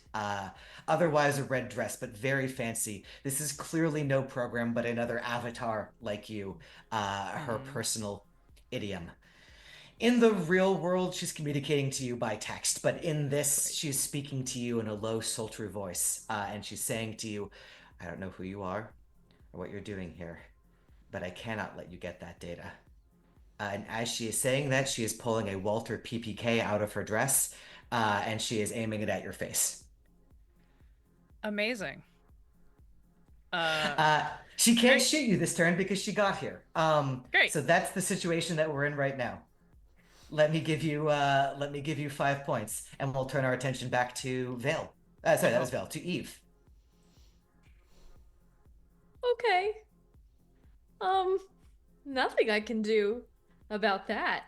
Otherwise a red dress, but very fancy. This is clearly no program, but another avatar like you, her personal idiom. In the real world, she's communicating to you by text, but in this, she's speaking to you in a low, sultry voice, and she's saying to you, I don't know who you are or what you're doing here, but I cannot let you get that data. And as she is saying that, she is pulling a Walter PPK out of her dress, and she is aiming it at your face. Amazing. She can't shoot you this turn because she got here. Great. So that's the situation that we're in right now. Let me give you 5 points, and we'll turn our attention back to Vale. Sorry, that was Vale. To Eve. Okay. Nothing I can do about that.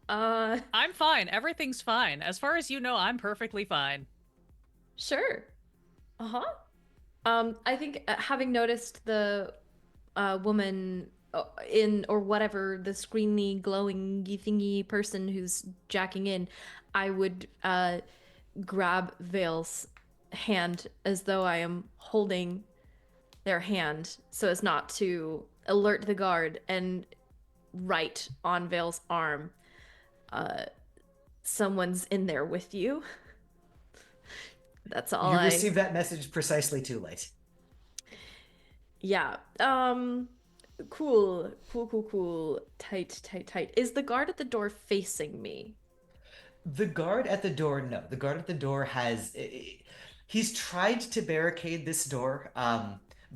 I'm fine. Everything's fine. As far as you know, I'm perfectly fine. Sure. I think having noticed the woman in or whatever the screeny glowing thingy person who's jacking in, I would grab Vale's hand as though I am holding their hand so as not to alert the guard, and write on Vale's arm, someone's in there with you. That's all. You received that message precisely too late. Yeah. Cool. Tight. Is the guard at the door facing me? The guard at the door, no. The guard at the door he's tried to barricade this door,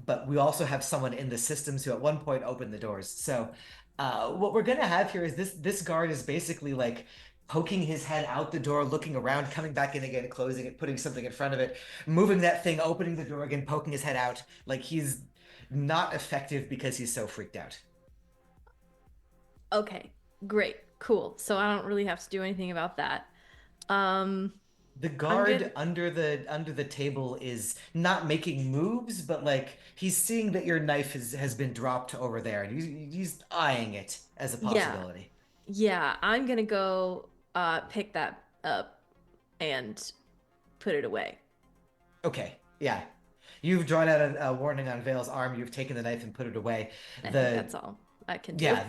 but we also have someone in the systems who at one point opened the doors. So what we're gonna have here is this guard is basically like poking his head out the door, looking around, coming back in again, closing it, putting something in front of it, moving that thing, opening the door again, poking his head out. Like he's not effective because he's so freaked out. Okay, great, cool. So I don't really have to do anything about that. The guard under the table is not making moves, but like he's seeing that your knife has been dropped over there, and he's eyeing it as a possibility. Yeah, I'm gonna go pick that up and put it away. Okay, yeah. You've drawn out a warning on Vale's arm. You've taken the knife and put it away. I think that's all I can do. Yeah.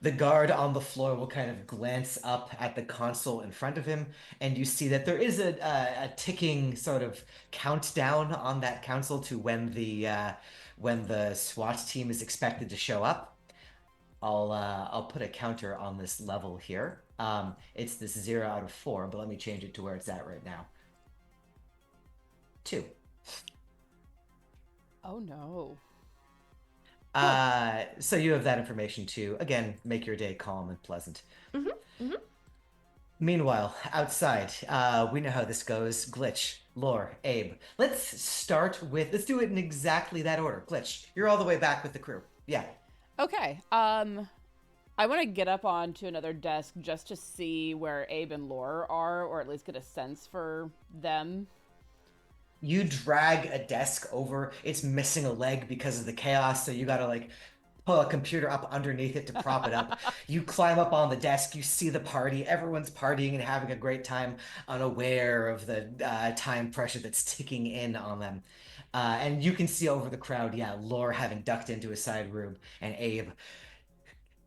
The guard on the floor will kind of glance up at the console in front of him, and you see that there is a ticking sort of countdown on that console to when the SWAT team is expected to show up. I'll put a counter on this level here. It's this 0 out of 4, but let me change it to where it's at right now. 2. Oh no. So you have that information to, again, make your day calm and pleasant. Meanwhile, outside, we know how this goes. Glitch, Lore, Abe. Let's do it in exactly that order. Glitch, you're all the way back with the crew. Yeah. Okay. I want to get up onto another desk just to see where Abe and Lore are, or at least get a sense for them. You drag a desk over. It's missing a leg because of the chaos, so you gotta like pull a computer up underneath it to prop it up. You climb up on the desk. You see the party. Everyone's partying and having a great time, unaware of the time pressure that's ticking in on them. And you can see over the crowd, yeah, Lore having ducked into a side room, and Abe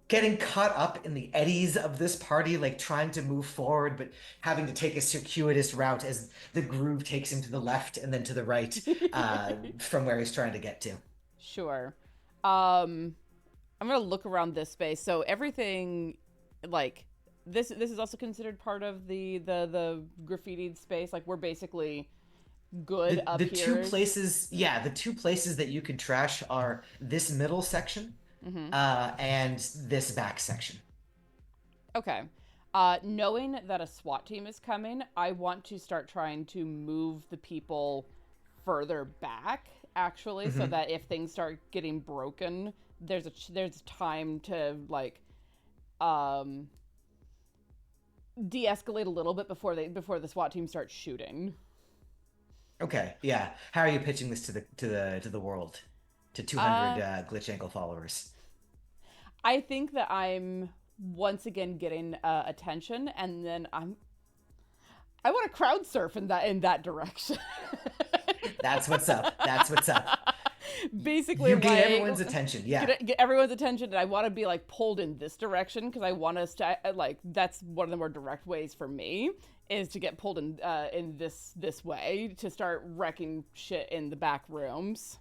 getting caught up in the eddies of this party, like trying to move forward, but having to take a circuitous route as the groove takes him to the left and then to the right from where he's trying to get to. Sure. I'm gonna look around this space. So everything, like this is also considered part of the graffitied space. Like we're basically good up The here. the 2 places that you can trash are this middle section and this back section. Okay. Knowing that a SWAT team is coming, I want to start trying to move the people further back, actually, so that if things start getting broken, there's time to like de-escalate a little bit before the SWAT team starts shooting. Okay, yeah. How are you pitching this to the world, to 200 GlitchAngle followers? I think that I'm once again getting attention, and then I want to crowd surf in that direction. That's what's up. That's what's up. Basically, you get like, everyone's attention. Yeah, get everyone's attention, and I want to be like pulled in this direction because I want to like that's one of the more direct ways for me is to get pulled in this way to start wrecking shit in the back rooms.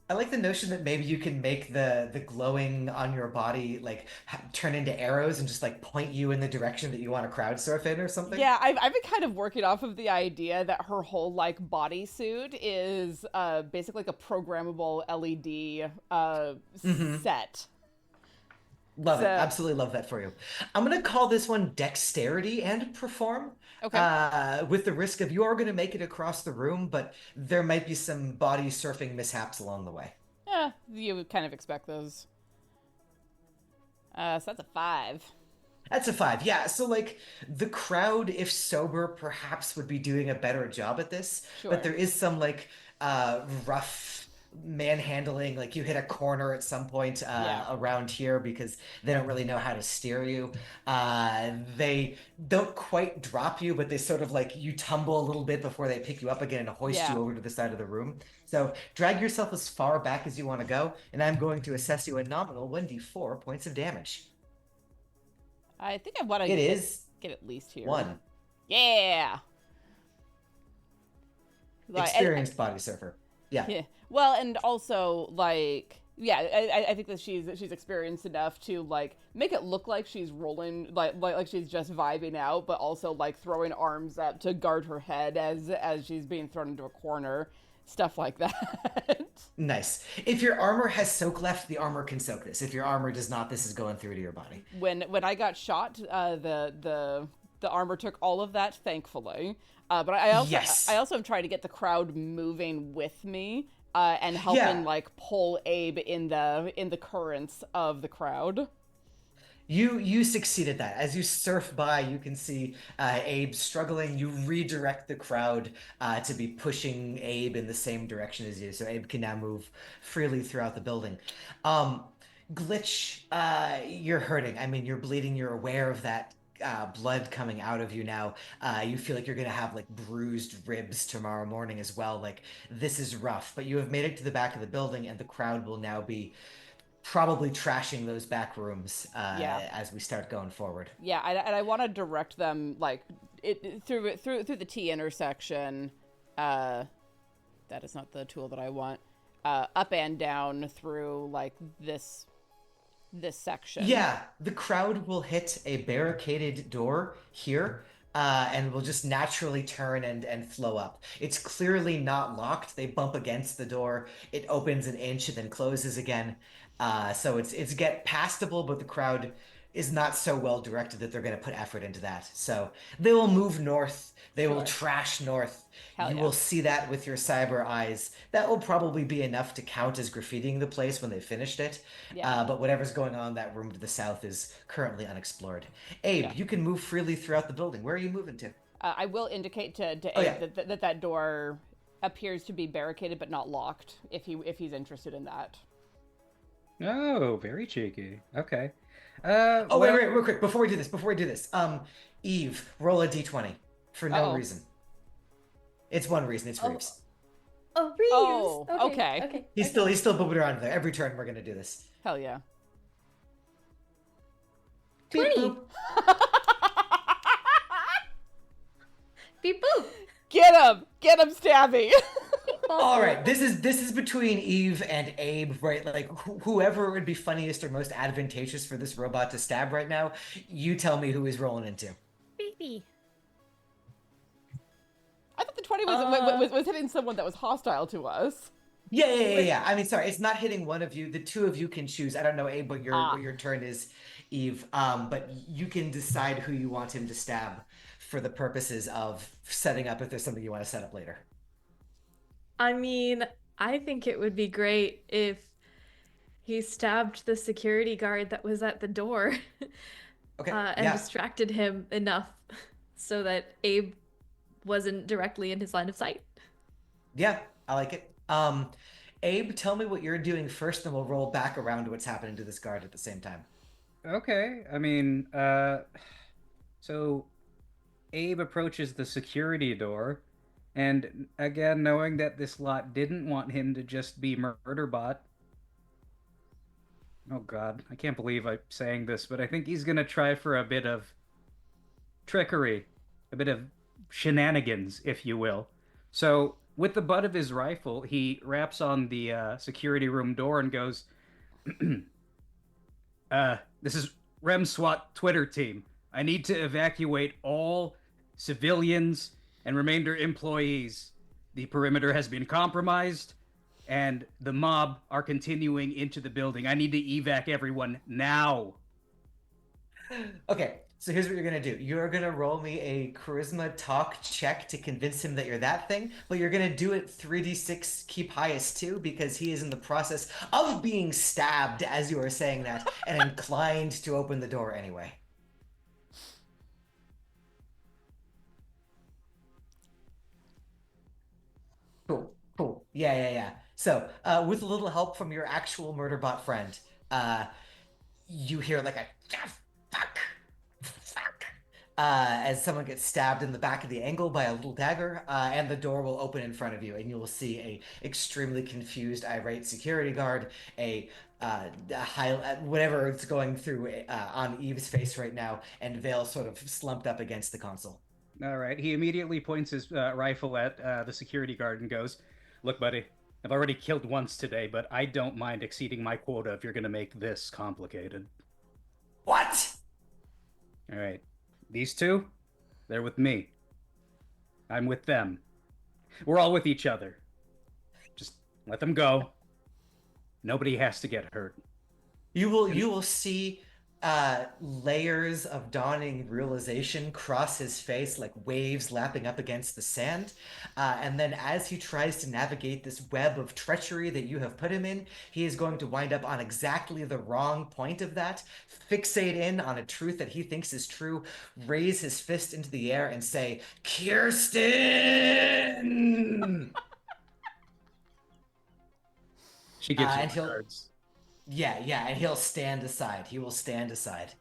I like the notion that maybe you can make the glowing on your body like turn into arrows and just like point you in the direction that you want to crowd surf in or something. Yeah, I've been kind of working off of the idea that her whole like bodysuit is basically like a programmable LED set. Love it. Absolutely love that for you. I'm going to call this one dexterity and perform. Okay. With the risk of you are going to make it across the room, but there might be some body surfing mishaps along the way. Yeah, you would kind of expect those. So that's a 5. That's a 5. Yeah. So like the crowd, if sober, perhaps would be doing a better job at this. Sure. But there is some like rough manhandling, like you hit a corner at some point around here because they don't really know how to steer you. They don't quite drop you, but they sort of like you tumble a little bit before they pick you up again and hoist you over to the side of the room. So drag yourself as far back as you want to go, and I'm going to assess you a nominal 1d4 points of damage. I think I want to get at least here. 1. Yeah. Experienced body surfer. Yeah. Well, and also like I think that she's experienced enough to like make it look like she's rolling like she's just vibing out, but also like throwing arms up to guard her head as she's being thrown into a corner, stuff like that. Nice. If your armor has soak left, the armor can soak this. If your armor does not, this is going through to your body. When I got shot, the armor took all of that, thankfully. But I also am trying to get the crowd moving with me and helping like pull Abe in the currents of the crowd. You succeeded that. As you surf by, you can see Abe struggling. You redirect the crowd to be pushing Abe in the same direction as you, so Abe can now move freely throughout the building. Glitch, you're hurting. I mean, you're bleeding. You're aware of that blood coming out of you now. You feel like you're gonna have like bruised ribs tomorrow morning as well. Like this is rough, but you have made it to the back of the building, and the crowd will now be probably trashing those back rooms as we start going forward. Yeah, and I want to direct them like through the T intersection. That is not the tool that I want. Up and down through like this this section. Yeah, the crowd will hit a barricaded door here, and will just naturally turn and flow up. It's clearly not locked. They bump against the door. It opens an inch and then closes again. So it's get passable, but the crowd is not so well directed that they're going to put effort into that. So they will move north. They will Sure. trash north. Hell You yeah. will see that with your cyber eyes. That will probably be enough to count as graffitiing the place when they finished it. Yeah. But whatever's going on in that room to the south is currently unexplored. Abe, Yeah. you can move freely throughout the building. Where are you moving to? I will indicate to Oh, Abe yeah. that door appears to be barricaded but not locked. If he's interested in that. Oh, very cheeky. Okay. Oh, well, wait, real quick, before we do this, Eve, roll a d20 for no Uh-oh. reason. It's one reason, it's Oh. Reeves. Oh, Reeves. Oh, okay. Okay. He's still booping around there. Every turn we're gonna do this. Hell yeah. 20. Beep, boop. Beep boop. Get him, Stabby. All right, this is between Eve and Abe, right? Like whoever would be funniest or most advantageous for this robot to stab right now. You tell me who he's rolling into. Baby. I thought the 20 was hitting someone that was hostile to us. Yeah. I mean, sorry, it's not hitting one of you. The two of you can choose. I don't know, Abe, what your turn is, Eve. But you can decide who you want him to stab for the purposes of setting up if there's something you want to set up later. I mean, I think it would be great if he stabbed the security guard that was at the door Okay. and yeah. distracted him enough so that Abe wasn't directly in his line of sight. Yeah, I like it. Abe, tell me what you're doing first, and we'll roll back around to what's happening to this guard at the same time. okay. I mean, so Abe approaches the security door, and again, knowing that this lot didn't want him to just be Murderbot. Oh God, I can't believe I'm saying this, but I think he's gonna try for a bit of trickery, a bit of shenanigans, if you will. So, with the butt of his rifle, he raps on the security room door and goes, this is Rem SWAT Twitter team. I need to evacuate all civilians and remainder employees. The perimeter has been compromised, and the mob are continuing into the building. I need to evac everyone now. Okay, so here's what you're gonna do. You're gonna roll me a charisma talk check to convince him that you're that thing, but you're gonna do it 3d6 keep highest too, because he is in the process of being stabbed as you are saying that and inclined to open the door anyway. Cool. Yeah. So, with a little help from your actual Murderbot friend, you hear like a fuck, as someone gets stabbed in the back of the angle by a little dagger, and the door will open in front of you, and you will see a extremely confused, irate security guard, a high, whatever it's going through on Eve's face right now, and Vale sort of slumped up against the console. All right. He immediately points his rifle at the security guard and goes, "Look, buddy, I've already killed once today, but I don't mind exceeding my quota if you're going to make this complicated." What? All right. These two, they're with me. I'm with them. We're all with each other. Just let them go. Nobody has to get hurt. You will see layers of dawning realization cross his face like waves lapping up against the sand. And then as he tries to navigate this web of treachery that you have put him in, he is going to wind up on exactly the wrong point of that, fixate in on a truth that he thinks is true, raise his fist into the air and say, "Kirsten!" She gives you and the he'll cards. Yeah, and he'll stand aside. He will stand aside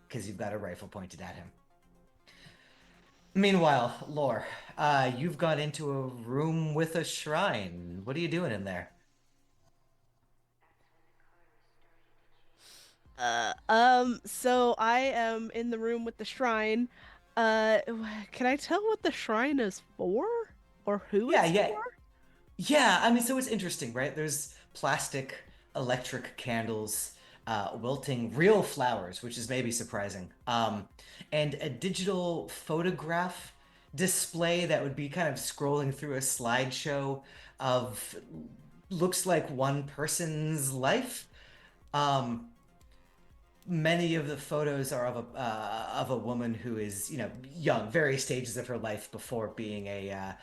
because you've got a rifle pointed at him. Meanwhile, Lore, you've gone into a room with a shrine. What are you doing in there? So I am in the room with the shrine. Can I tell what the shrine is for? Or who it's for? Yeah, I mean, so it's interesting, right? There's plastic electric candles wilting real flowers, which is maybe surprising, and a digital photograph display that would be kind of scrolling through a slideshow of looks like one person's life. Many of the photos are of a woman who is, you know, young, various stages of her life before being an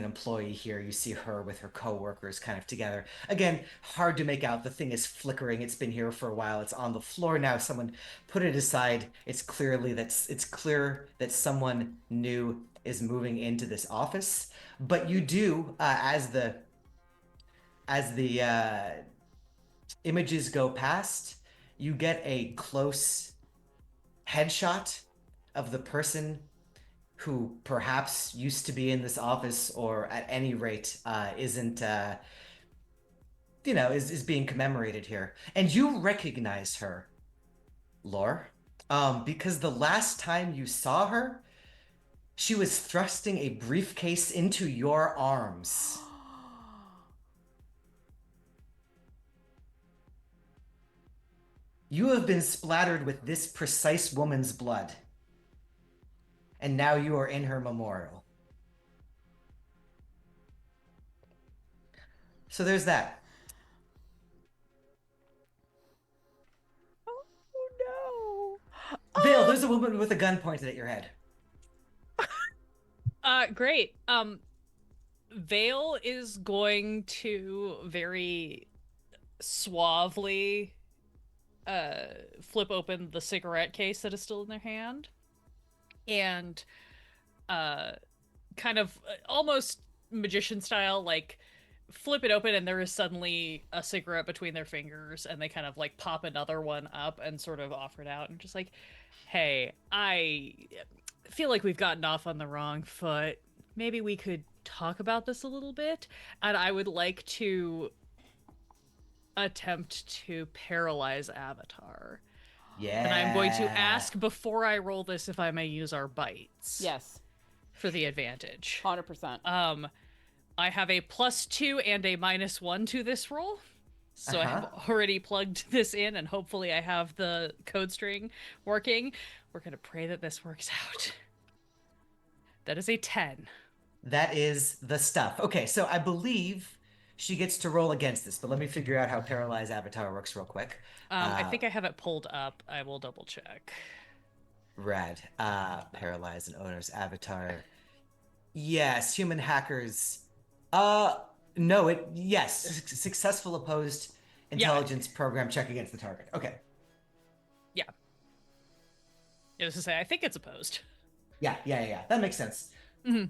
employee here. You see her with her coworkers kind of together. Again, hard to make out. The thing is flickering. It's been here for a while. It's on the floor now. Someone put it aside. It's clear that someone new is moving into this office. But you do, as the images go past, you get a close headshot of the person who perhaps used to be in this office, or at any rate isn't is being commemorated here. And you recognize her, Lore, because the last time you saw her, she was thrusting a briefcase into your arms. You have been splattered with this precise woman's blood, and now you are in her memorial. So there's that. Oh Vale, there's a woman with a gun pointed at your head. Great. Vale is going to very suavely flip open the cigarette case that is still in their hand, and kind of almost magician style, like flip it open, and there is suddenly a cigarette between their fingers, and they kind of like pop another one up and sort of offer it out, and just like, hey, I feel like we've gotten off on the wrong foot. Maybe we could talk about this a little bit, and I would like to attempt to paralyze Avatar. Yeah. And I'm going to ask before I roll this if I may use our bites. Yes. For the advantage. 100%. I have a +2 and a -1 to this roll. So I have already plugged this in, and hopefully I have the code string working. We're going to pray that this works out. That is a 10. That is the stuff. Okay, so I believe she gets to roll against this, but let me figure out how Paralyze Avatar works real quick. I think I have it pulled up. I will double check. Rad. Paralyze an owner's avatar. Yes, human hackers. Yes. Successful opposed intelligence program check against the target. Okay. Yeah. I was to say, I think it's opposed. Yeah. That makes sense. Mm-hmm.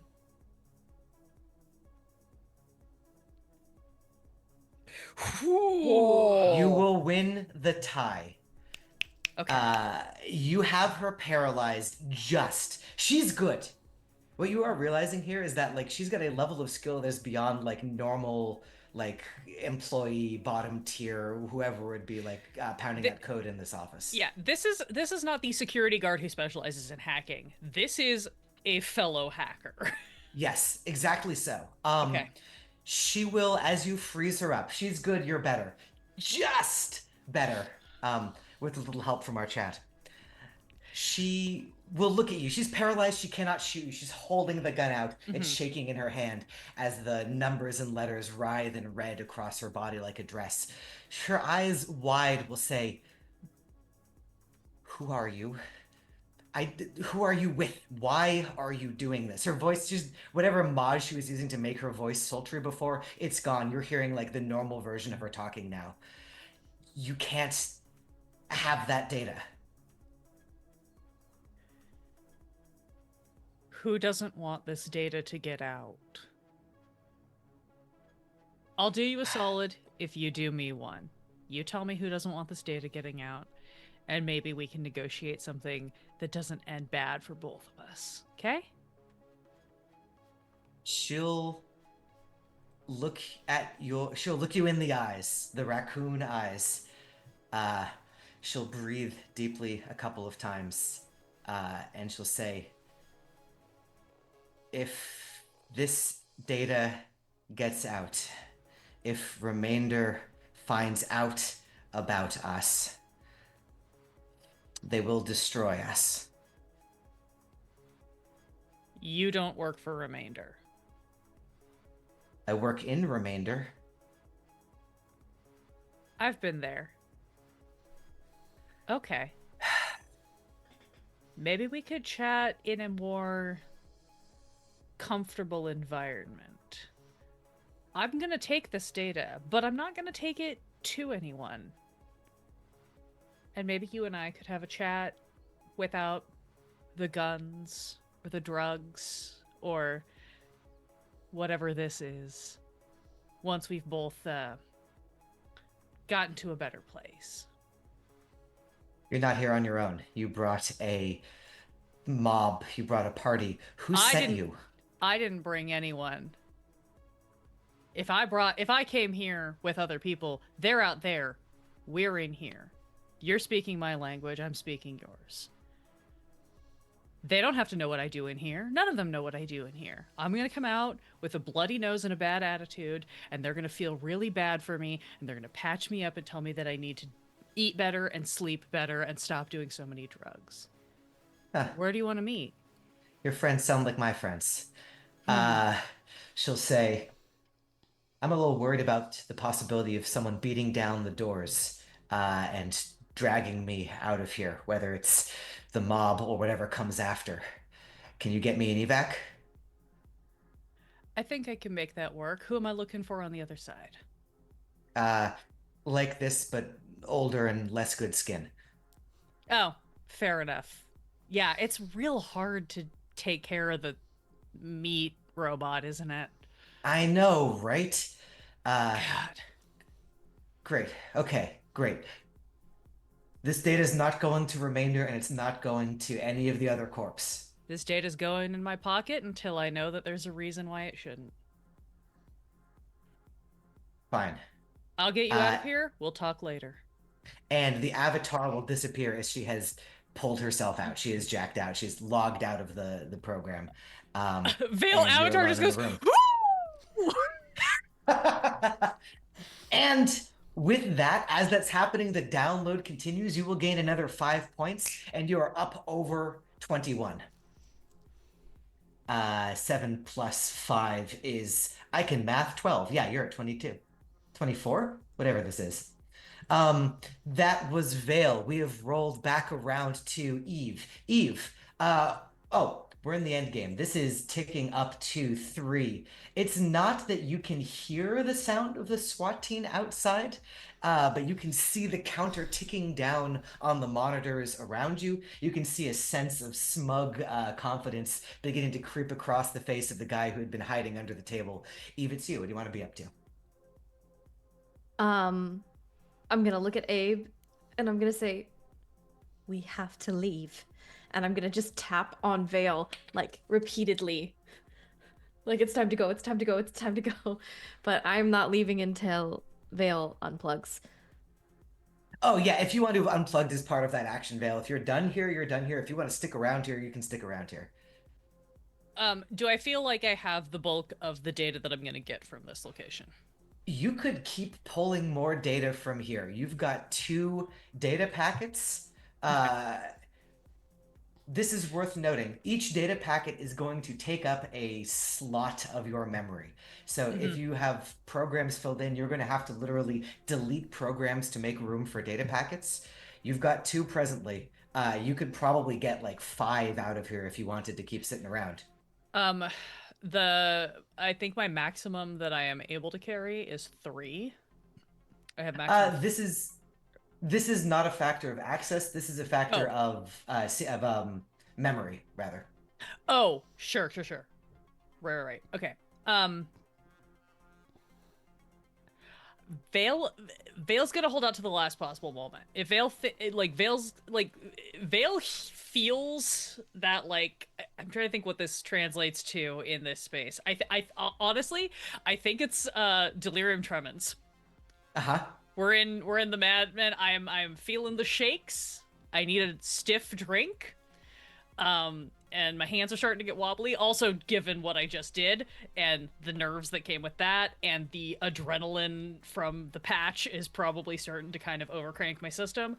You will win the tie. Okay. You have her paralyzed just. She's good. What you are realizing here is that, like, she's got a level of skill that's beyond, like, normal, like, employee, bottom tier, whoever would be, like, pounding that code in this office. Yeah, this is not the security guard who specializes in hacking. This is a fellow hacker. Yes, exactly so. Okay. She will, as you freeze her up, she's good, you're better. Just better. With a little help from our chat. She will look at you. She's paralyzed. She cannot shoot you. She's holding the gun out. It's shaking in her hand as the numbers and letters writhe in red across her body like a dress. Her eyes wide will say, "Who are you? Who are you with? Why are you doing this?" Her voice, just whatever mod she was using to make her voice sultry before, it's gone. You're hearing like the normal version of her talking now. You can't have that data. Who doesn't want this data to get out? I'll do you a solid if you do me one. You tell me who doesn't want this data getting out, and maybe we can negotiate something that doesn't end bad for both of us. Okay? She'll look you in the eyes, the raccoon eyes. She'll breathe deeply a couple of times, and she'll say, "If this data gets out, if Remainder finds out about us. They will destroy us. You don't work for Remainder. I work in Remainder. I've been there. Okay. Maybe we could chat in a more comfortable environment. I'm gonna take this data, but I'm not gonna take it to anyone. And maybe you and I could have a chat without the guns or the drugs or whatever this is once we've both gotten to a better place. You're not here on your own. You brought a mob. You brought a party. Who sent you? I didn't bring anyone. If I came here with other people, they're out there. We're in here. You're speaking my language, I'm speaking yours. They don't have to know what I do in here. None of them know what I do in here. I'm going to come out with a bloody nose and a bad attitude, and they're going to feel really bad for me, and they're going to patch me up and tell me that I need to eat better and sleep better and stop doing so many drugs. Huh. Where do you want to meet? Your friends sound like my friends. She'll say, I'm a little worried about the possibility of someone beating down the doors and dragging me out of here, whether it's the mob or whatever comes after. Can you get me an evac? I think I can make that work. Who am I looking for on the other side? Like this, but older and less good skin. Oh, fair enough. Yeah, it's real hard to take care of the meat robot, isn't it? I know, right? God. Great. Okay, great. This data's not going to Remainder, and it's not going to any of the other corps. This data's going in my pocket until I know that there's a reason why it shouldn't. Fine. I'll get you out of here. We'll talk later. And the avatar will disappear as she has pulled herself out. She is jacked out. She's logged out of the program. Veil avatar just goes, And with that, as that's happening, the download continues. You will gain another 5 points, and you are up over 21. 7 plus 5 is, I can math, 12. Yeah, you're at 22. 24? Whatever this is. That was Vale. We have rolled back around to Eve. Eve, we're in the end game. This is ticking up to 3. It's not that you can hear the sound of the SWAT team outside, but you can see the counter ticking down on the monitors around you. You can see a sense of smug confidence beginning to creep across the face of the guy who had been hiding under the table. Eve, it's you. What do you want to be up to? I'm gonna look at Abe and I'm gonna say, we have to leave. And I'm gonna just tap on Vale, like, repeatedly. Like, it's time to go, it's time to go, it's time to go. But I'm not leaving until Vale unplugs. Oh, yeah, if you want to unplug as part of that action, Vale. If you're done here, you're done here. If you want to stick around here, you can stick around here. Do I feel like I have the bulk of the data that I'm going to get from this location? You could keep pulling more data from here. You've got 2 data packets. This is worth noting. Each data packet is going to take up a slot of your memory. So if you have programs filled in, you're going to have to literally delete programs to make room for data packets. You've got 2 presently. You could probably get like 5 out of here if you wanted to keep sitting around. I think my maximum that I am able to carry is 3. I have maximum. This is not a factor of access. This is a factor of memory, rather. Oh, sure. Right. Okay. Vale's gonna hold out to the last possible moment. If Vale Vale feels that, like, I'm trying to think what this translates to in this space. I honestly, I think it's delirium tremens. We're in the madman. I'm feeling the shakes. I need a stiff drink. And and my hands are starting to get wobbly. Also, given what I just did and the nerves that came with that, and the adrenaline from the patch is probably starting to kind of overcrank my system.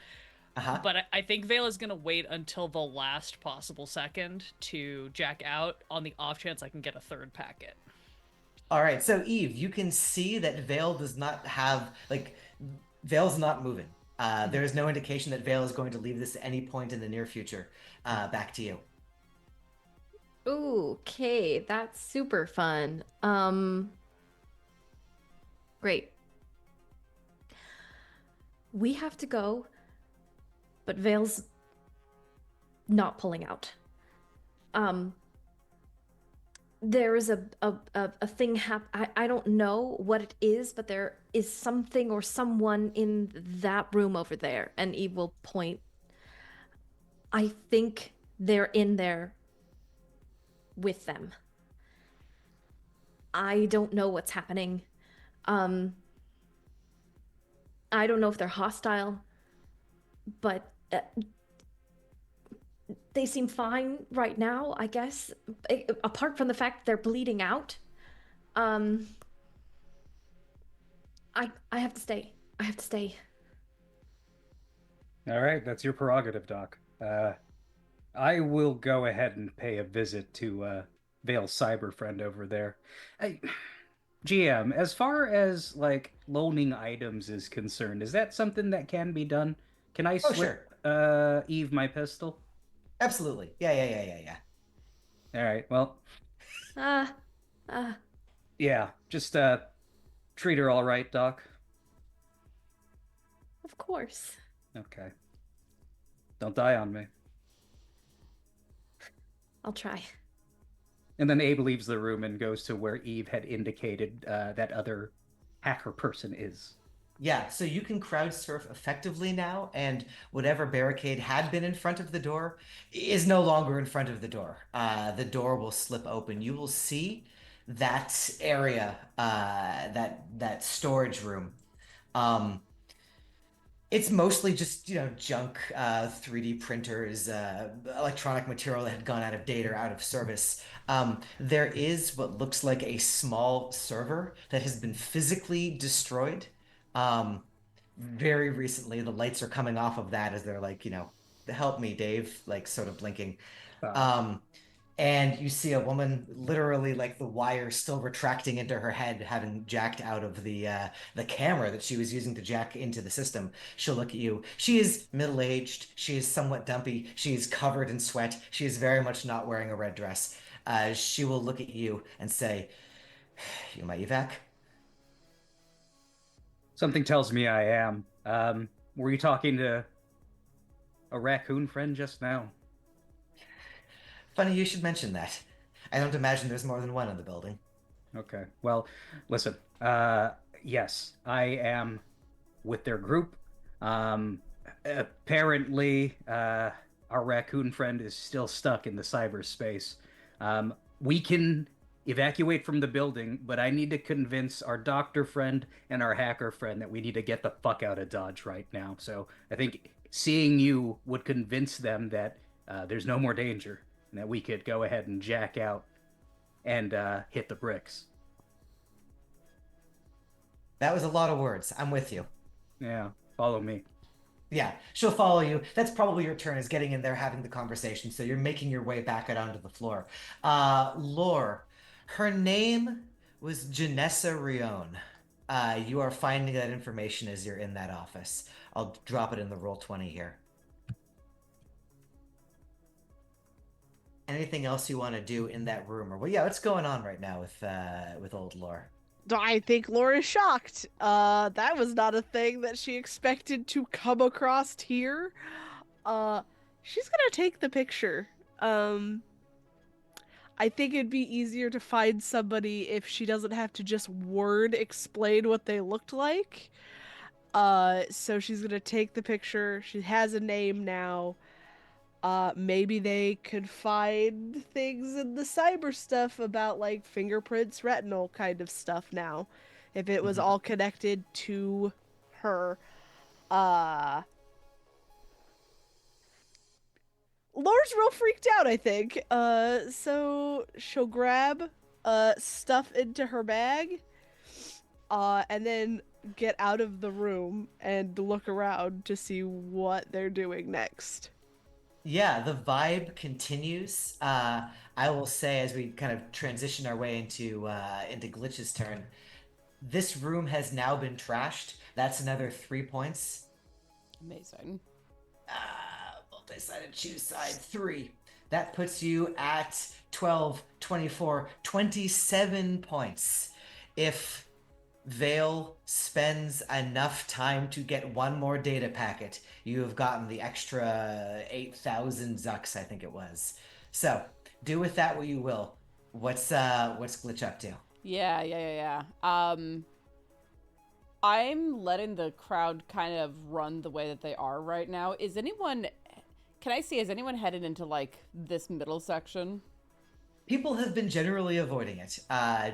Uh-huh. But I think Vale is going to wait until the last possible second to jack out on the off chance I can get a third packet. All right, so Eve, you can see that Vale does not have like Vale's not moving. There is no indication that Vale is going to leave this at any point in the near future. Back to you. Okay, that's super fun. Great. We have to go, but Vale's not pulling out. There is a thing I don't know what it is, but there is something or someone in that room over there, and Eve will point. I think they're in there with them. I don't know what's happening. I don't know if they're hostile, but they seem fine right now, I guess. Apart from the fact they're bleeding out. I have to stay. I have to stay. All right, that's your prerogative, Doc. I will go ahead and pay a visit to Vale's cyber friend over there. GM, as far as like loaning items is concerned, is that something that can be done? Can I Oh, slip Eve my pistol? Absolutely. Yeah. All right, well, Uh, yeah, just treat her all right, Doc. of course. Okay. Don't die on me. I'll try. And then Abe leaves the room and goes to where Eve had indicated that other hacker person is. Yeah, so you can crowd surf effectively now, and whatever barricade had been in front of the door is no longer in front of the door. The door will slip open. You will see that area, that storage room. Um, it's mostly just, junk, 3D printers, electronic material that had gone out of date or out of service. There is what looks like a small server that has been physically destroyed. Um, Very recently, the lights are coming off of that as they're like, help me, Dave, like sort of blinking. Um, and you see a woman literally like the wire still retracting into her head, having jacked out of the camera that she was using to jack into the system. She'll look at you. She is middle-aged. She is somewhat dumpy. She is covered in sweat. She is very much not wearing a red dress. She will look at you and say, "You my evac?" Something tells me I am. Were you talking to a raccoon friend just now? Funny you should mention that. I don't imagine there's more than one in the building. Okay. Well, listen. Yes, I am with their group. Apparently, our raccoon friend is still stuck in the cyberspace. We can evacuate from the building, but I need to convince our doctor friend and our hacker friend that we need to get the fuck out of Dodge right now. So I think seeing you would convince them that there's no more danger and that we could go ahead and jack out and hit the bricks. That was a lot of words. I'm with you. Yeah, follow me. Yeah, she'll follow you. That's probably your turn, is getting in there, having the conversation. So you're making your way back out onto the floor. Lore, her name was Janessa Rion. You are finding that information as you're in that office. I'll drop it in the roll 20 here. Anything else you want to do in that room? Or well, yeah, what's going on right now with old Lore? I think Laura's shocked. That was not a thing that she expected to come across here. She's gonna take the picture. I think it'd be easier to find somebody if she doesn't have to just word explain what they looked like. So she's gonna take the picture. She has a name now. Maybe they could find things in the cyber stuff about like fingerprints, retinal kind of stuff now. If it was all connected to her. Laura's real freaked out, I think. So she'll grab stuff into her bag, and then get out of the room and look around to see what they're doing next. Yeah, the vibe continues. I will say as we kind of transition our way into Glitch's turn, this room has now been trashed. That's another 3 points. Amazing. Multi-sided choose side 3. That puts you at 12, 24, 27 points. If Vale spends enough time to get one more data packet, you have gotten the extra 8,000 zucks, I think it was. So do with that what you will. What's Glitch up to? Yeah. I'm letting the crowd kind of run the way that they are right now. Is anyone headed into like this middle section? People have been generally avoiding it,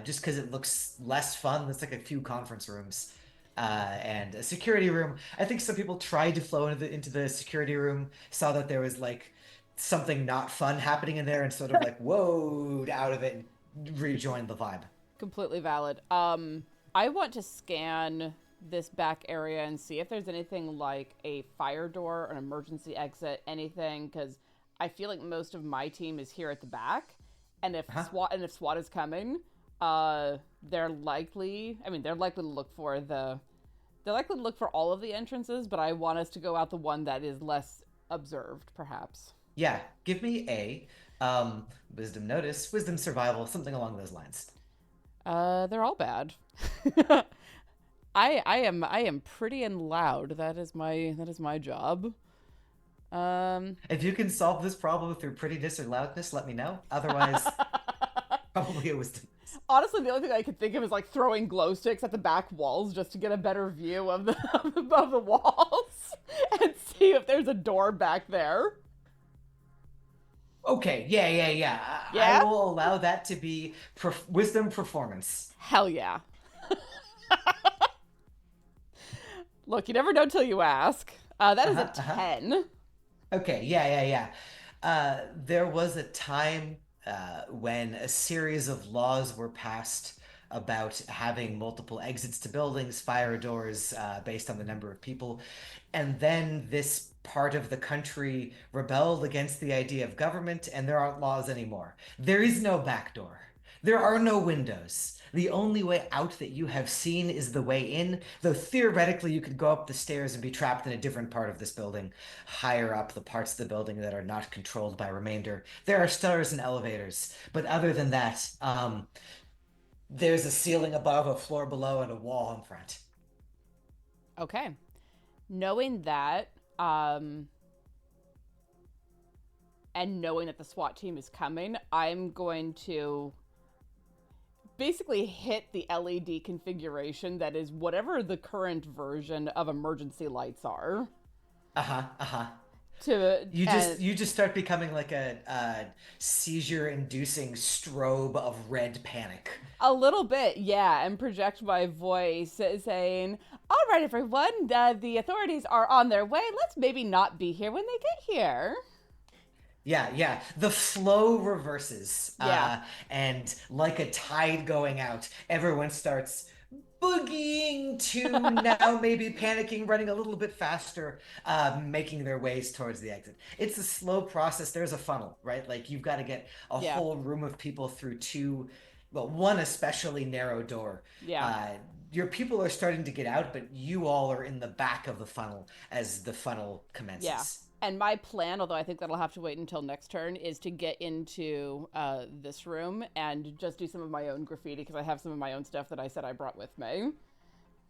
just because it looks less fun. There's like a few conference rooms, and a security room. I think some people tried to flow into the security room, saw that there was like something not fun happening in there, and sort of like whoa out of it and rejoined the vibe. Completely valid. I want to scan this back area and see if there's anything like a fire door, an emergency exit, anything, because I feel like most of my team is here at the back, and if SWAT is coming, they're likely. I mean, they're likely to look for all of the entrances, but I want us to go out the one that is less observed, perhaps. Yeah, give me a wisdom notice, wisdom survival, something along those lines. They're all bad. I am pretty and loud. That is my job. If you can solve this problem through prettiness or loudness, let me know. Otherwise, probably a wisdom. Honestly, the only thing I could think of is like throwing glow sticks at the back walls just to get a better view of of the walls and see if there's a door back there. Okay, yeah. Yeah? I will allow that to be wisdom performance. Hell yeah. Look, you never know till you ask. That is a 10. Okay, yeah. There was a time when a series of laws were passed about having multiple exits to buildings, fire doors, based on the number of people. And then this part of the country rebelled against the idea of government, and there aren't laws anymore. There is no back door. There are no windows. The only way out that you have seen is the way in, though theoretically you could go up the stairs and be trapped in a different part of this building, higher up the parts of the building that are not controlled by remainder. There are stairs and elevators, but other than that, there's a ceiling above, a floor below, and a wall in front. Okay. Knowing that, and knowing that the SWAT team is coming, I'm going to basically hit the LED configuration that is whatever the current version of emergency lights are. You just start becoming like a seizure-inducing strobe of red panic. A little bit, yeah, and project my voice saying, "All right, everyone, the authorities are on their way. Let's maybe not be here when they get here." Yeah. The flow reverses. Yeah. And like a tide going out, everyone starts boogieing to now maybe panicking, running a little bit faster, making their ways towards the exit. It's a slow process. There's a funnel, right? Like you've got to get a whole room of people through one especially narrow door. Yeah. Your people are starting to get out, but you all are in the back of the funnel as the funnel commences. Yeah. And my plan, although I think that'll have to wait until next turn, is to get into this room and just do some of my own graffiti because I have some of my own stuff that I said I brought with me.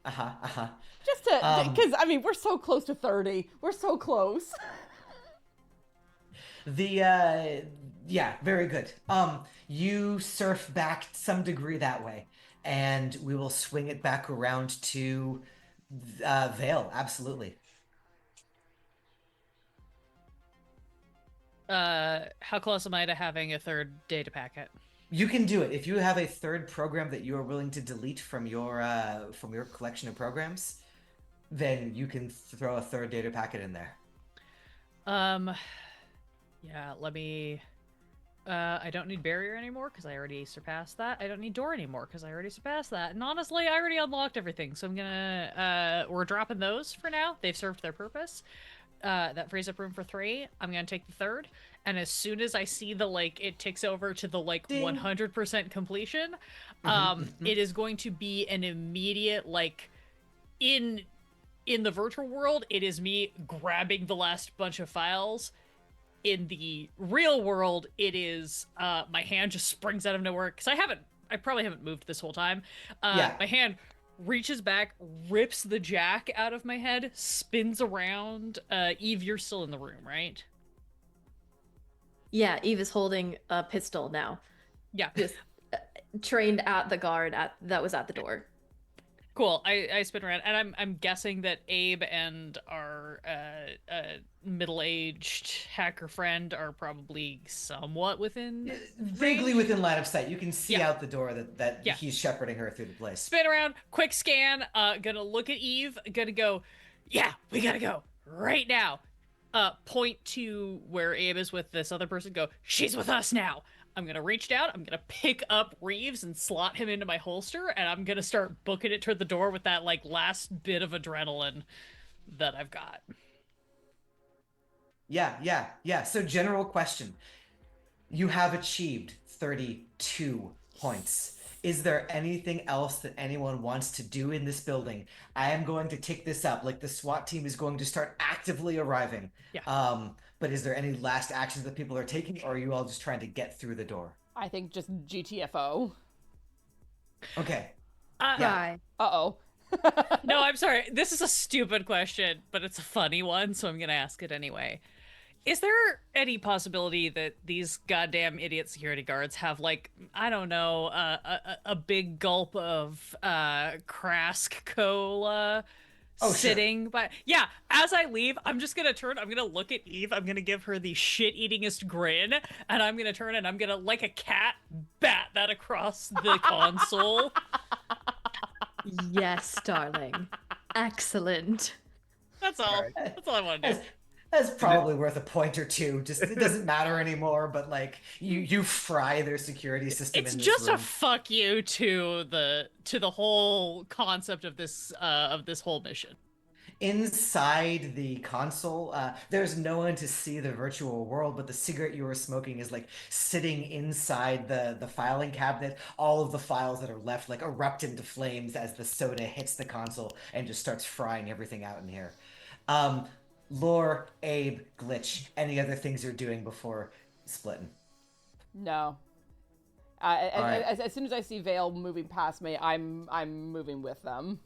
Just to, because I mean, we're so close to 30. We're so close. Yeah, very good. You surf back some degree that way, and we will swing it back around to Vale. Absolutely. How close am I to having a third data packet? You can do it if you have a third program that you are willing to delete from your collection of programs. Then you can throw a third data packet in there. Yeah, let me... I don't need barrier anymore because I already surpassed that. I don't need door anymore because I already surpassed that. And honestly, I already unlocked everything, so I'm gonna... we're dropping those for now. They've served their purpose. That frees up room for 3. I'm gonna take the 3rd, and as soon as I see the, like, it ticks over to the, like, Ding. 100% completion, Mm-hmm. it is going to be an immediate, like, in the virtual world, it is me grabbing the last bunch of files. In the real world, it is my hand just springs out of nowhere because I probably haven't moved this whole time. Yeah. My hand reaches back, rips the jack out of my head, spins around. Eve, you're still in the room, right? Yeah, Eve is holding a pistol now. Yeah. Just trained at the guard that was at the door. Cool. I spin around, and I'm guessing that Abe and our middle-aged hacker friend are probably somewhat within Vaguely within line of sight. You can see Yeah. out the door that Yeah. he's shepherding her through the place. Spin around, quick scan. Gonna look at Eve. Gonna go. Yeah, we gotta go right now. Point to where Abe is with this other person. Go. She's with us now. I'm gonna reach down. I'm gonna pick up Reeves and slot him into my holster, and I'm gonna start booking it toward the door with that like last bit of adrenaline that I've got. Yeah. So general question. You have achieved 32 points. Is there anything else that anyone wants to do in this building? I am going to tick this up. Like the SWAT team is going to start actively arriving. Yeah. But is there any last actions that people are taking, or are you all just trying to get through the door? I think just GTFO. Okay. Hi. Uh-oh. No, I'm sorry. This is a stupid question, but it's a funny one, so I'm gonna ask it anyway. Is there any possibility that these goddamn idiot security guards have, like, I don't know, a big gulp of Krask Cola sitting by? Yeah, as I leave, I'm just gonna turn, I'm gonna look at Eve, I'm gonna give her the shit-eatingest grin, and I'm gonna turn and I'm gonna, like a cat, bat that across the console. Yes, darling. Excellent. That's all. That's all I want to do. That's probably worth a point or two. Just it doesn't matter anymore. But like you fry their security system. It's in this just room. a fuck you to the whole concept of this whole mission. Inside the console, there's no one to see the virtual world, but the cigarette you were smoking is like sitting inside the filing cabinet. All of the files that are left like erupt into flames as the soda hits the console and just starts frying everything out in here. Lore, Abe, Glitch, any other things you're doing before splitting? No. right. As soon as I see Vale moving past me, I'm moving with them.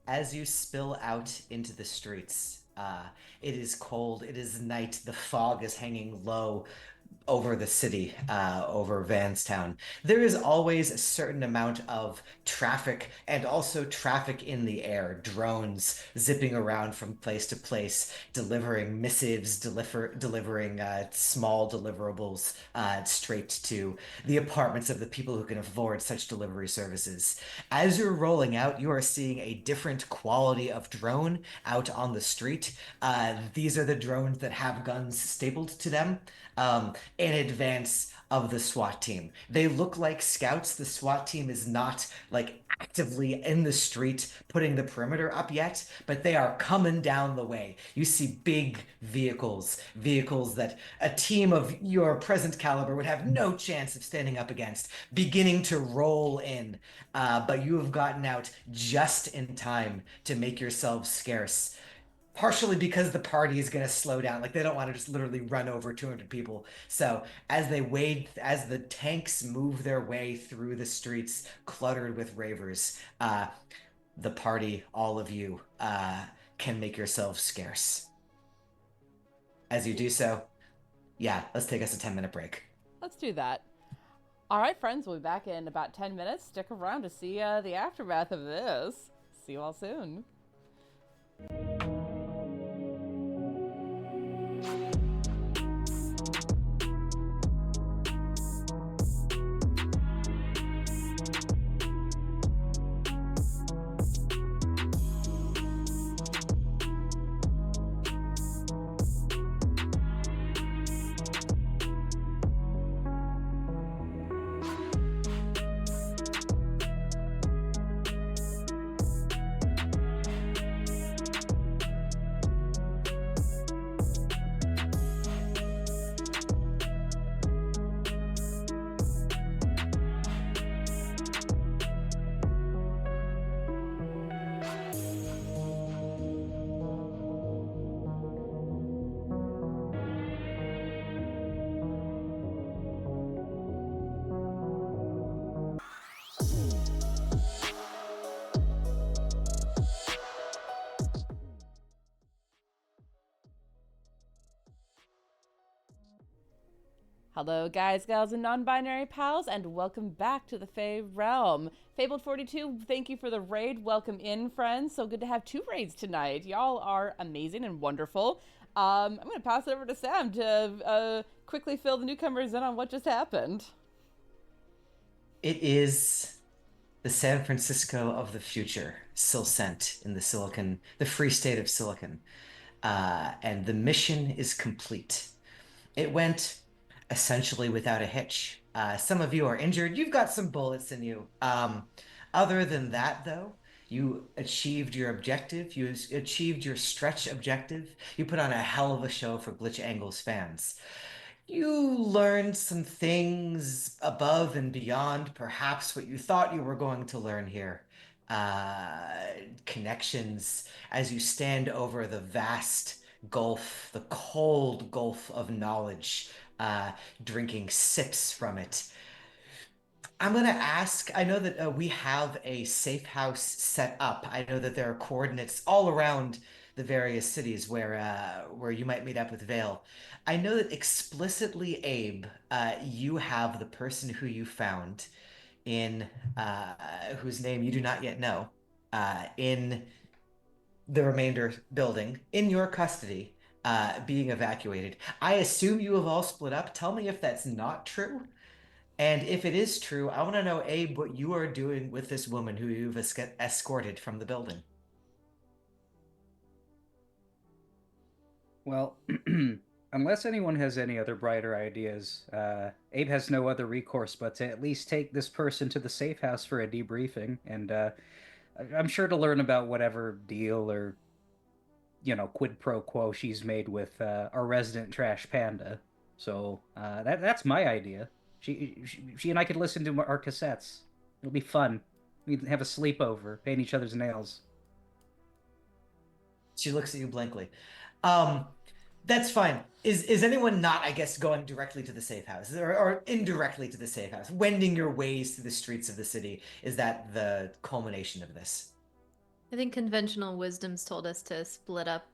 As you spill out into the streets, it is cold, it is night, the fog is hanging low over the city, over Vanstown. There is always a certain amount of traffic and also traffic in the air, drones zipping around from place to place, delivering missives, delivering small deliverables straight to the apartments of the people who can afford such delivery services. As you're rolling out, you are seeing a different quality of drone out on the street. These are the drones that have guns stapled to them. In advance of the SWAT team. They look like scouts. The SWAT team is not like actively in the street putting the perimeter up yet, but they are coming down the way. You see big vehicles that a team of your present caliber would have no chance of standing up against, beginning to roll in. But you have gotten out just in time to make yourselves scarce. Partially because the party is going to slow down. Like they don't want to just literally run over 200 people. So as the tanks move their way through the streets cluttered with ravers, the party, all of you, can make yourselves scarce. As you do so, yeah, let's take us a 10-minute break. Let's do that. All right, friends, we'll be back in about 10 minutes. Stick around to see the aftermath of this. See you all soon. Hello, guys, gals, and non binary pals, and welcome back to the Fae Realm. Fabled 42, thank you for the raid. Welcome in, friends. So good to have two raids tonight. Y'all are amazing and wonderful. I'm going to pass it over to Sam to quickly fill the newcomers in on what just happened. It is the San Francisco of the future, Silcent in the free state of Silicon. And the mission is complete. It went essentially without a hitch. Some of you are injured. You've got some bullets in you. Other than that, though, you achieved your objective. You achieved your stretch objective. You put on a hell of a show for GlitchAngle's fans. You learned some things above and beyond perhaps what you thought you were going to learn here. Uh, Connections as you stand over the vast gulf, the cold gulf of knowledge, uh, drinking sips from it. I'm gonna ask. I know that we have a safe house set up. I know that there are coordinates all around the various cities where you might meet up with Vale. I know that explicitly, Abe, you have the person who you found in whose name you do not yet know in the remainder building in your custody, being evacuated. I assume you have all split up. Tell me if that's not true. And if it is true, I want to know, Abe, what you are doing with this woman who you've escorted from the building. Well, unless anyone has any other brighter ideas, Abe has no other recourse but to at least take this person to the safe house for a debriefing, and I'm sure to learn about whatever deal or, quid pro quo she's made with our resident trash panda. So that's my idea. She and I could listen to our cassettes. It'll be fun. We can have a sleepover, paint each other's nails. She looks at you blankly. Um, that's fine. Is anyone not, I guess, going directly to the safe house or indirectly to the safe house, wending your ways through the streets of the city? Is that the culmination of this? I think conventional wisdom's told us to split up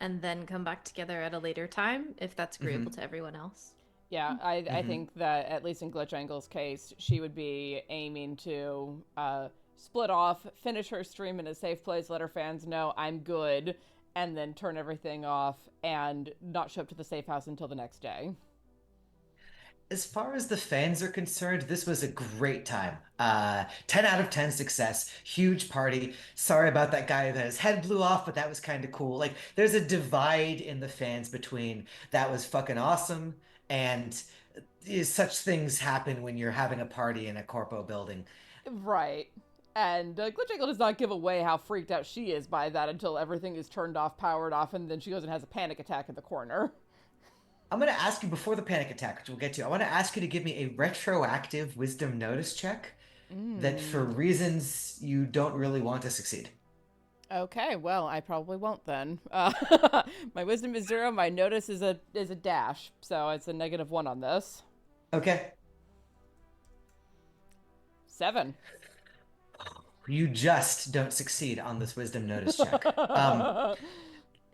and then come back together at a later time, if that's agreeable Mm-hmm. to everyone else. Yeah, I Mm-hmm. think that at least in GlitchAngle's case, she would be aiming to split off, finish her stream in a safe place, let her fans know I'm good, and then turn everything off and not show up to the safe house until the next day. As far as the fans are concerned, this was a great time. 10 out of 10 success. Huge party. Sorry about that guy that his head blew off, but that was kind of cool. Like, there's a divide in the fans between that was fucking awesome and such things happen when you're having a party in a corpo building. Right. And GlitchAngle does not give away how freaked out she is by that until everything is turned off, powered off, and then she goes and has a panic attack in the corner. I'm going to ask you before the panic attack, which we'll get to. I want to ask you to give me a retroactive wisdom notice check that for reasons you don't really want to succeed. Okay, well, I probably won't then. My wisdom is 0. My notice is a dash, so it's a -1 on this. Okay. 7. You just don't succeed on this wisdom notice check.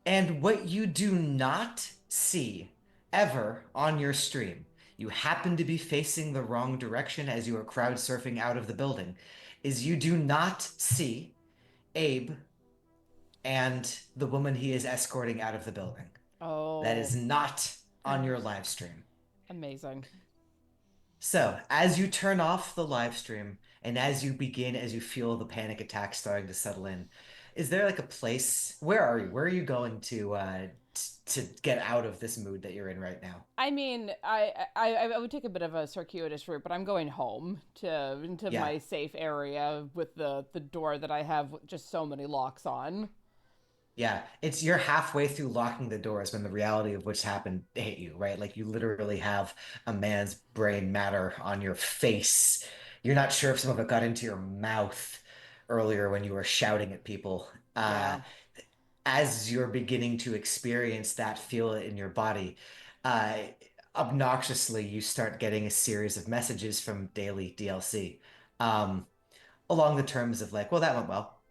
And what you do not see ever on your stream, you happen to be facing the wrong direction as you are crowd surfing out of the building, is you do not see Abe and the woman he is escorting out of the building. That Oh, is not on your live stream. amazing. So, as you turn off the live stream and as you feel the panic attack starting to settle in, is there like a place? Where are you? Where are you going to get out of this mood that you're in right now? I mean, I would take a bit of a circuitous route, but I'm going home to into Yeah. my safe area with the door that I have just so many locks on. Yeah, it's you're halfway through locking the doors when the reality of what's happened hit you, right? Like you literally have a man's brain matter on your face. You're not sure if some of it got into your mouth earlier when you were shouting at people. Yeah. As you're beginning to experience that, feel it in your body, uh, obnoxiously, you start getting a series of messages from daily DLC, um, along the terms of like, well, that went well.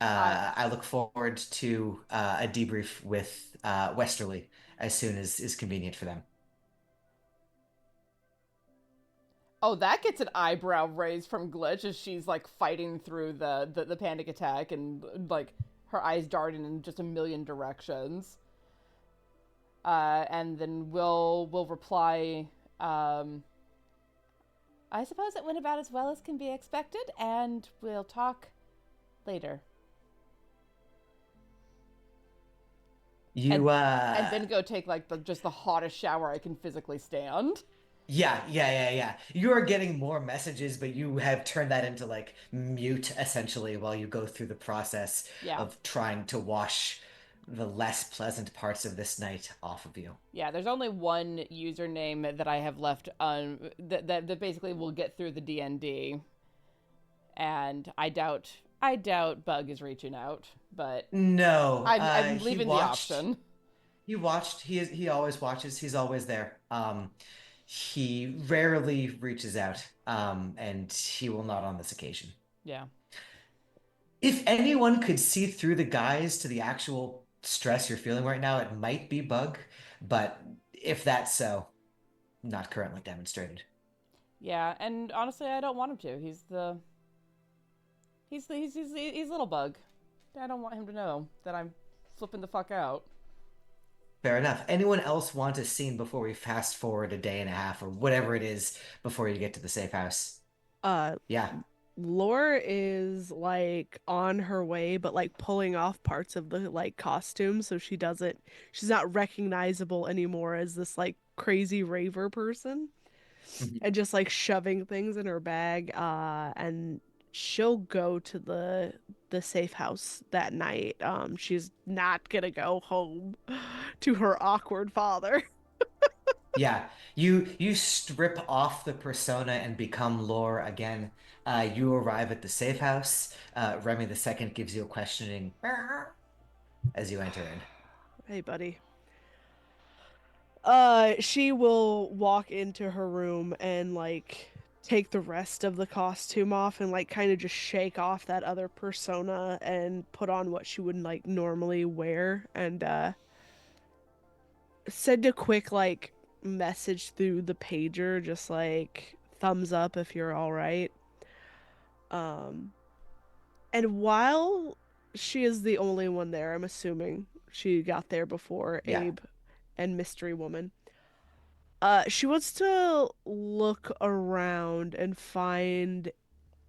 I I look forward to a debrief with Westerly as soon as is convenient for them. Oh, that gets an eyebrow raised from Glitch as she's like fighting through the panic attack and like her eyes darting in just a million directions. And then we'll reply. I suppose it went about as well as can be expected, and we'll talk later. And then go take like just the hottest shower I can physically stand. Yeah. You are getting more messages, but you have turned that into like mute essentially while you go through the process of trying to wash the less pleasant parts of this night off of you. Yeah, there's only one username that I have left that basically will get through the DND, and I doubt Bug is reaching out, but No, I'm he leaving the watched. option. He watched. He always watches. He's always there. He rarely reaches out. And he will not on this occasion. Yeah. If anyone could see through the guise to the actual stress you're feeling right now, it might be Bug, but if that's so, not currently demonstrated. Yeah, and honestly, I don't want him to. He's little Bug. I don't want him to know that I'm flipping the fuck out. Fair enough. Anyone else want a scene before we fast forward a day and a half or whatever it is before you get to the safe house? Yeah. Lore is like on her way, but like pulling off parts of the like costume, so she's not recognizable anymore as this like crazy raver person, and just like shoving things in her bag. And she'll go to the safe house that night. She's not gonna go home to her awkward father. Yeah, you strip off the persona and become Lore again. You arrive at the safe house. Remy the Second gives you a questioning as you enter in. Hey, buddy. She will walk into her room and like take the rest of the costume off and like kind of just shake off that other persona and put on what she would like normally wear, and send a quick like message through the pager, just like thumbs up if you're all right. Um, and while she is the only one there, I'm assuming she got there before Yeah. Abe and Mystery Woman. She wants to look around and find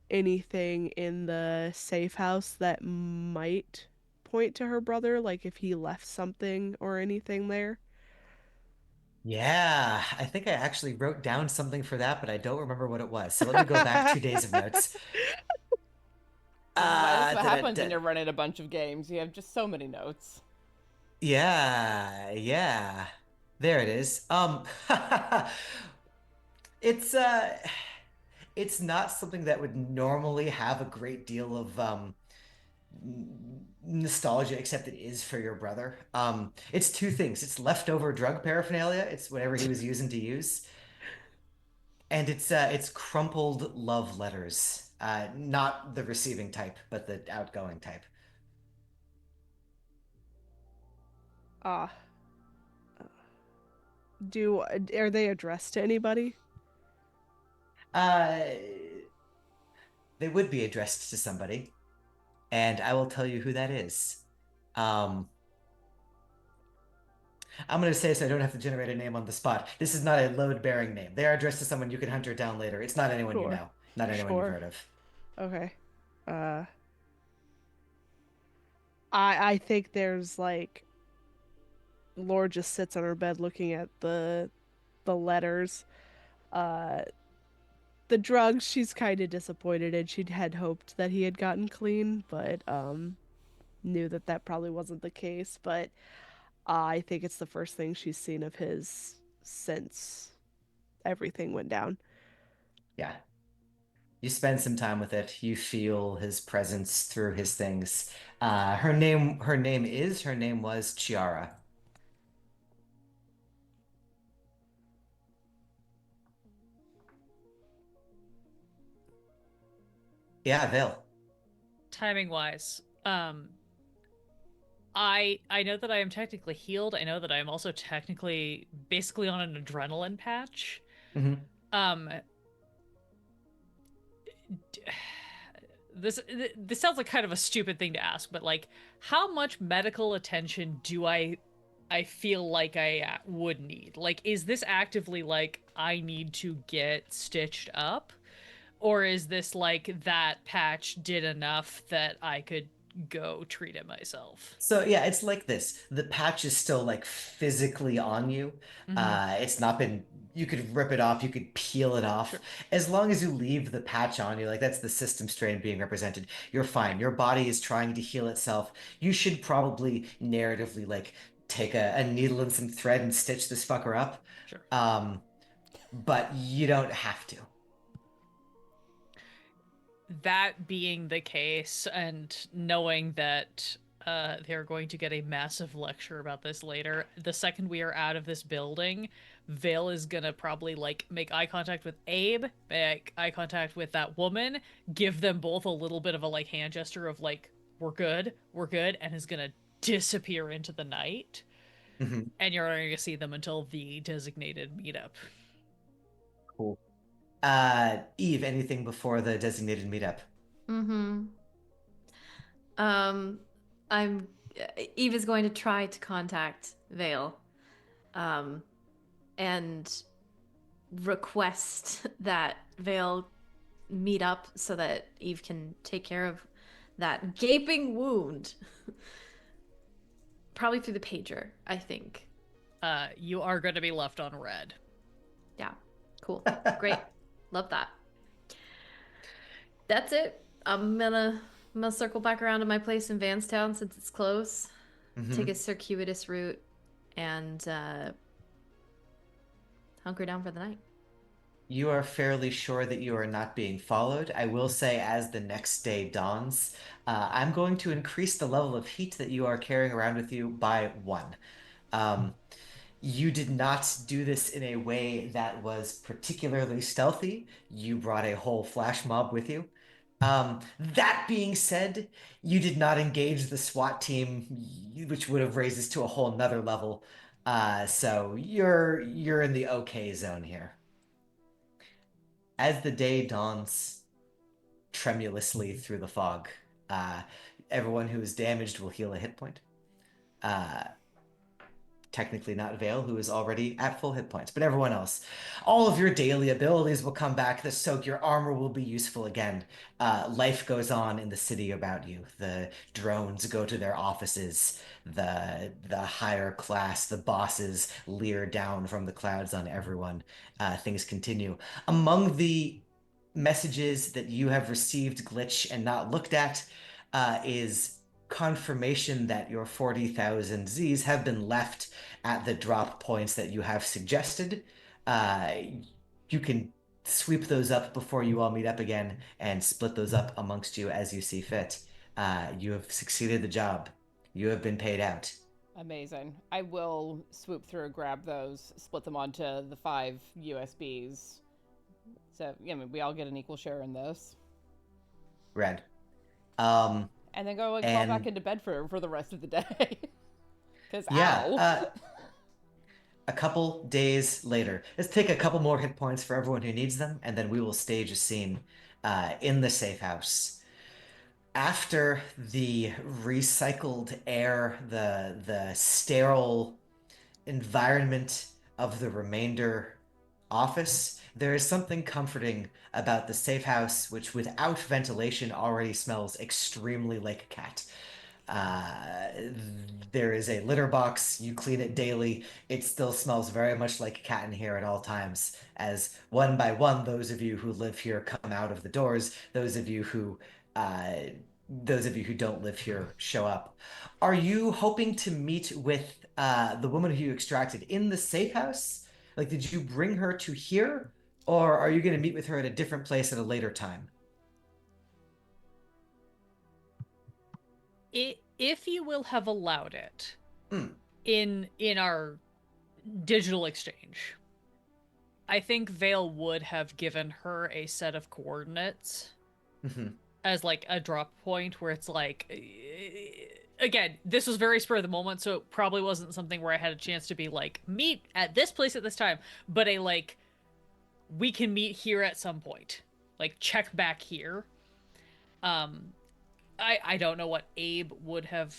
anything in the safe house that might point to her brother, like if he left something or anything there. Yeah, I think I actually wrote down something for that, but I don't remember what it was. So let me go back 2 days of notes. That's what Da, da, happens when da. you're running a bunch of games. You have just so many notes. Yeah. There it is. It's it's not something that would normally have a great deal of nostalgia, except it is for your brother. It's two things. It's leftover drug paraphernalia. It's whatever he was using to use. And it's crumpled love letters. Not the receiving type, but the outgoing type. Ah, do are they addressed to anybody? Uh, they would be addressed to somebody, and I will tell you who that is. Um, I'm going to say so I don't have to generate a name on the spot. This is not a load-bearing name. They are addressed to someone you can hunt her down later. It's not anyone you Sure. know, not anyone you've Sure. heard of. Okay. Uh, I think there's like Laura just sits on her bed looking at the letters. Uh, the drugs she's kind of disappointed in. She had hoped that he had gotten clean, but knew that that probably wasn't the case. But I think it's the first thing she's seen of his since everything went down. Yeah. You spend some time with it. You feel his presence through his things. Her name was Chiara. Yeah, Vale. Timing wise, I know that I am technically healed. I know that I am also technically basically on an adrenaline patch. Mm-hmm. Um, this sounds like kind of a stupid thing to ask, but like, how much medical attention do I feel like I would need? Like, is this actively like I need to get stitched up, or is this like that patch did enough that I could go treat it myself? So yeah, it's like this. The patch is still like physically on you. Mm-hmm. It's not been, you could rip it off, you could peel it off. Sure. As long as you leave the patch on you, like that's the system strain being represented, you're fine. Your body is trying to heal itself. You should probably narratively like take a needle and some thread and stitch this fucker up. Sure. But you don't have to. That being the case, and knowing that they're going to get a massive lecture about this later, the second we are out of this building, Vale is gonna probably like make eye contact with Abe, make eye contact with that woman, give them both a little bit of a like hand gesture of like, we're good, and is gonna disappear into the night. Mhm. And you're not gonna see them until the designated meetup. Cool. Eve, anything before the designated meetup? Mm-hmm. I'm Eve is going to try to contact Vale, and request that Vale meet up so that Eve can take care of that gaping wound. Probably through the pager, I think. You are gonna be left on red. Yeah. Cool. Great. Love that. That's it. I'm gonna circle back around to my place in Vanstown since it's close. Take Mhm. a circuitous route and hunker down for the night. You are fairly sure that you are not being followed. I will say, as the next day dawns, I'm going to increase the level of heat that you are carrying around with you by 1. Um, you did not do this in a way that was particularly stealthy. You brought a whole flash mob with you. That being said, you did not engage the SWAT team, which would have raised this to a whole nother level. So you're in the okay zone here. As the day dawns tremulously through the fog, uh, everyone who is damaged will heal a hit point. Uh, Technically not Vale, who is already at full hit points, but everyone else. All of your daily abilities will come back. The soak, your armor will be useful again. Life goes on in the city about you. The drones go to their offices. The higher class, the bosses leer down from the clouds on everyone. Things continue. Among the messages that you have received, Glitch, and not looked at, is confirmation that your 40,000 Zs have been left at the drop points that you have suggested. Uh, you can sweep those up before you all meet up again and split those up amongst you as you see fit. You have succeeded the job. You have been paid out. Amazing. I will swoop through, grab those, split them onto the 5 USBs. So, yeah, I mean, we all get an equal share in this. Red. Um, And then go and crawl and back into bed for the rest of the day. Because, yeah, ow. a couple days later. Let's take a couple more hit points for everyone who needs them, and then we will stage a scene in the safe house. After the recycled air, the sterile environment of the remainder office, there is something comforting about the safe house, which without ventilation already smells extremely like a cat. Uh, there is a litter box. You clean it daily. It still smells very much like a cat in here at all times. As one by one, those of you who live here come out of the doors. Uh, those of you who don't live here show up. Are you hoping to meet with the woman who you extracted in the safe house? Like, did you bring her to here, or are you going to meet with her at a different place at a later time? If you will have allowed it Mm. in our digital exchange, I think Vale would have given her a set of coordinates Mhm. as like a drop point where it's like, again, this was very spur of the moment, so it probably wasn't something where I had a chance to be like, meet at this place at this time, but a like, we can meet here at some point. like check back here. I don't know what Abe would have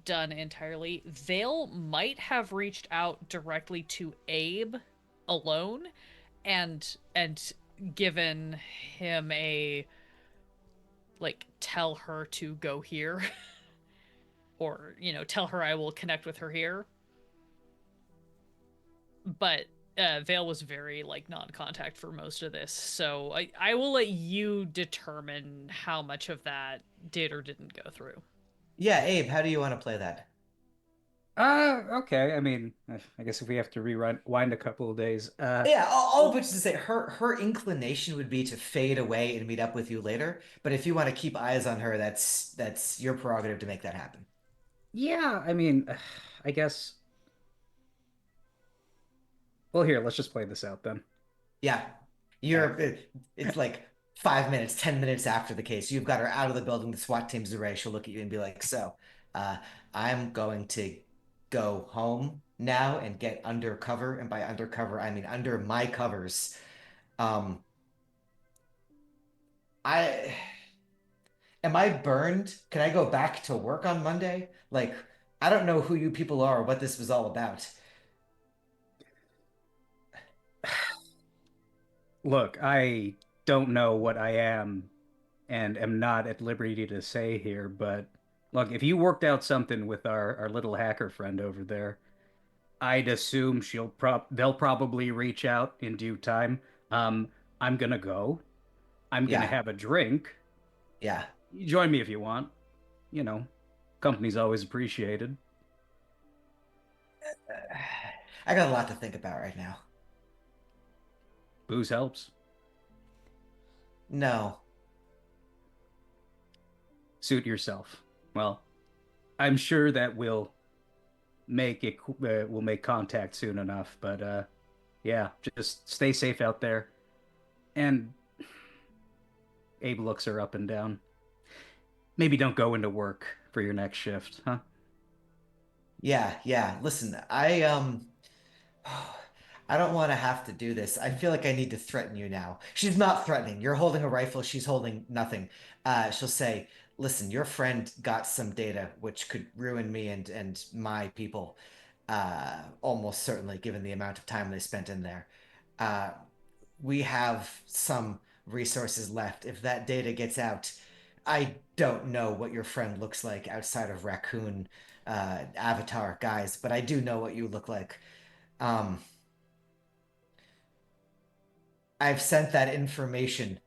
done entirely. Vale might have reached out directly to Abe alone and given him a like tell her to go here or tell her I will connect with her here. But Vale was very like non-contact for most of this, so I will let you determine how much of that did or didn't go through. Yeah, Abe, how do you want to play that? Okay. I mean, I guess if we have to rewind a couple of days, Yeah, all of which is to say, her inclination would be to fade away and meet up with you later. But if you want to keep eyes on her, that's your prerogative to make that happen. yeah, I mean, I guess. Well, here, let's just play this out then. Yeah, Uh, it's like 5 minutes, 10 minutes after the case. You've got her out of the building. The SWAT team's array. She'll look at you and be like, "So, uh, I'm going to go home now and get undercover, and by undercover, I mean under my covers. Um, I am I burned? Can I go back to work on Monday? Like, I don't know who you people are or what this was all about. Look, I don't know what I am and am not at liberty to say here, but look, if you worked out something with our little hacker friend over there, I'd assume they'll probably reach out in due time. Um, I'm gonna go. I'm gonna Yeah, have a drink. yeah. You join me if you want. You know, company's always appreciated. I got a lot to think about right now. Booze helps. No. Suit yourself. Well, I'm sure that we'll make contact soon enough, but yeah, just stay safe out there. And Abe looks her up and down. Maybe don't go into work for your next shift, huh? Yeah, yeah. Listen, I don't want to have to do this. I feel like I need to threaten you now. She's not threatening. You're holding a rifle, she's holding nothing. She'll say, "Listen, your friend got some data which could ruin me and my people. Almost certainly, given the amount of time they spent in there. Uh, we have some resources left. If that data gets out, I don't know what your friend looks like outside of raccoon avatar guys, but I do know what you look like. Um, I've sent that information."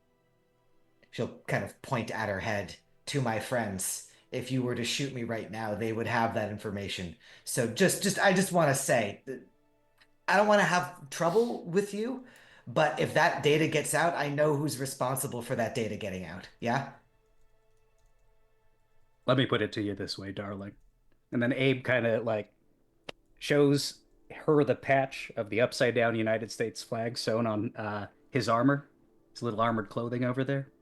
She'll kind of point at her head to my friends. If you were to shoot me right now, they would have that information. So I just want to say, I don't want to have trouble with you, but if that data gets out, I know who's responsible for that data getting out. Yeah? Let me put it to you this way, darling. And then Abe kind of like shows her the patch of the upside down United States flag sewn on his armor, his little armored clothing over there.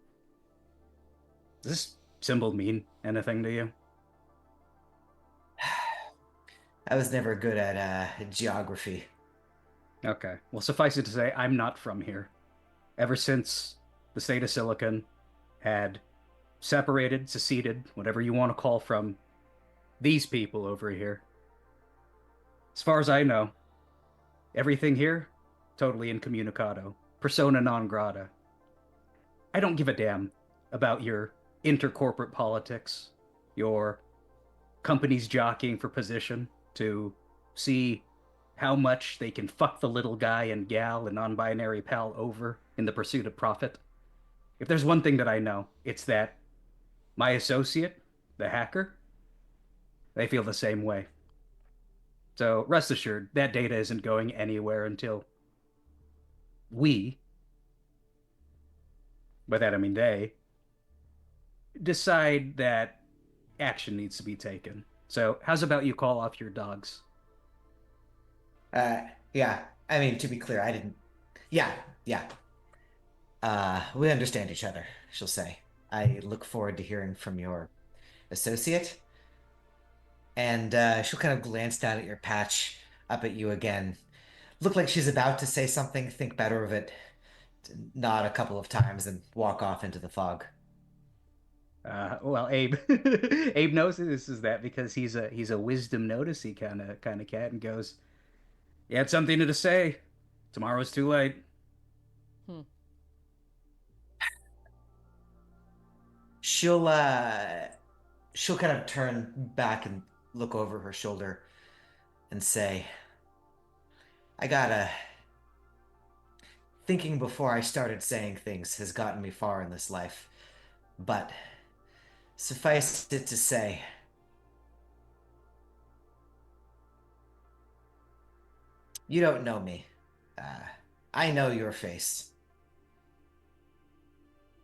Does this symbol mean anything to you? I was never good at geography. Okay. Well, suffice it to say, I'm not from here. Ever since the state of Silicon had separated, seceded, whatever you want to call from these people over here, as far as I know, everything here, totally incommunicado, persona non grata. I don't give a damn about your intercorporate politics, your companies jockeying for position to see how much they can fuck the little guy and gal and non binary pal over in the pursuit of profit. If there's one thing that I know, it's that my associate, the hacker, they feel the same way. So rest assured, that data isn't going anywhere until we, by that I mean they, decide that action needs to be taken. So, how's about you call off your dogs? Uh, yeah. I mean, to be clear, I didn't. Yeah, yeah. We understand each other, she'll say. I look forward to hearing from your associate. And she'll kind of glance down at your patch, up at you again. Look like she's about to say something, think better of it. nod a couple of times and walk off into the fog. Well, Abe, Abe knows this is that because he's a wisdom noticey kind of cat, and goes, "You had something to say. Tomorrow's too late." Hmm. She'll she'll kind of turn back and look over her shoulder and say, I gotta thinking before I started saying things has gotten me far in this life. But suffice it to say, you don't know me. Uh, I know your face.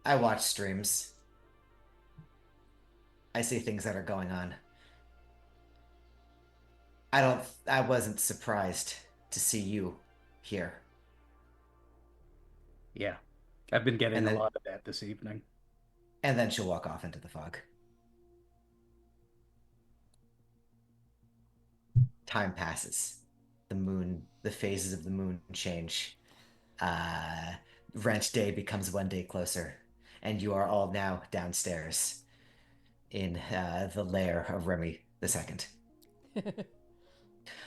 I watch streams. I see things that are going on. I wasn't surprised to see you here. Yeah, I've been getting And a then lot of that this evening. and then she'll walk off into the fog. Time passes. The phases of the moon change. Uh, Rent day becomes one day closer, and you are all now downstairs in the lair of Remy the Second.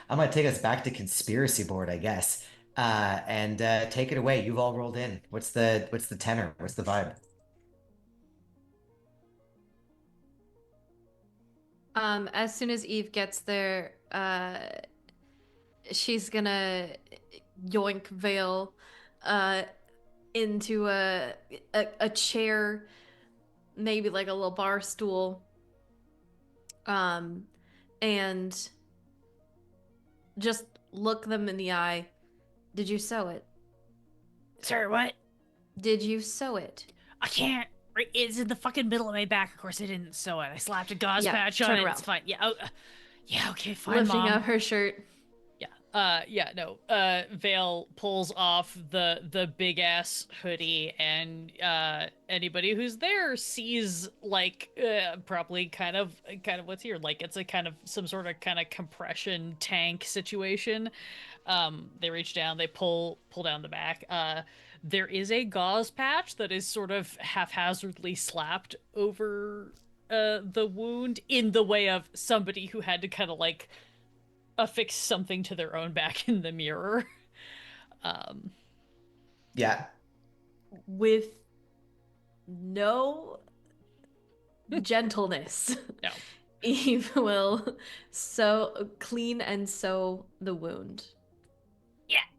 I'm gonna take us back to conspiracy board, I guess, and take it away. You've all rolled in. What's the tenor? What's the vibe? As soon as Eve gets there, she's gonna yoink Vale into a chair, maybe like a little bar stool, and just look them in the eye. Did you sew it? Sorry, what? Did you sew it? I can't. It's in the fucking middle of my back. Of course, I didn't sew it. I slapped a gauze Yeah, patch on turn it. around. It's fine. Yeah. Oh, yeah. Okay. Fine, Lifting Mom. up her shirt. Yeah. Yeah. No. Vale pulls off the big ass hoodie, and anybody who's there sees like probably kind of what's here. Like it's a kind of some sort of kind of compression tank situation. They reach down, they pull down the back. There is a gauze patch that is sort of haphazardly slapped over the wound in the way of somebody who had to kind of like affix something to their own back in the mirror. Yeah. With no gentleness. No. Eve will clean and sew the wound.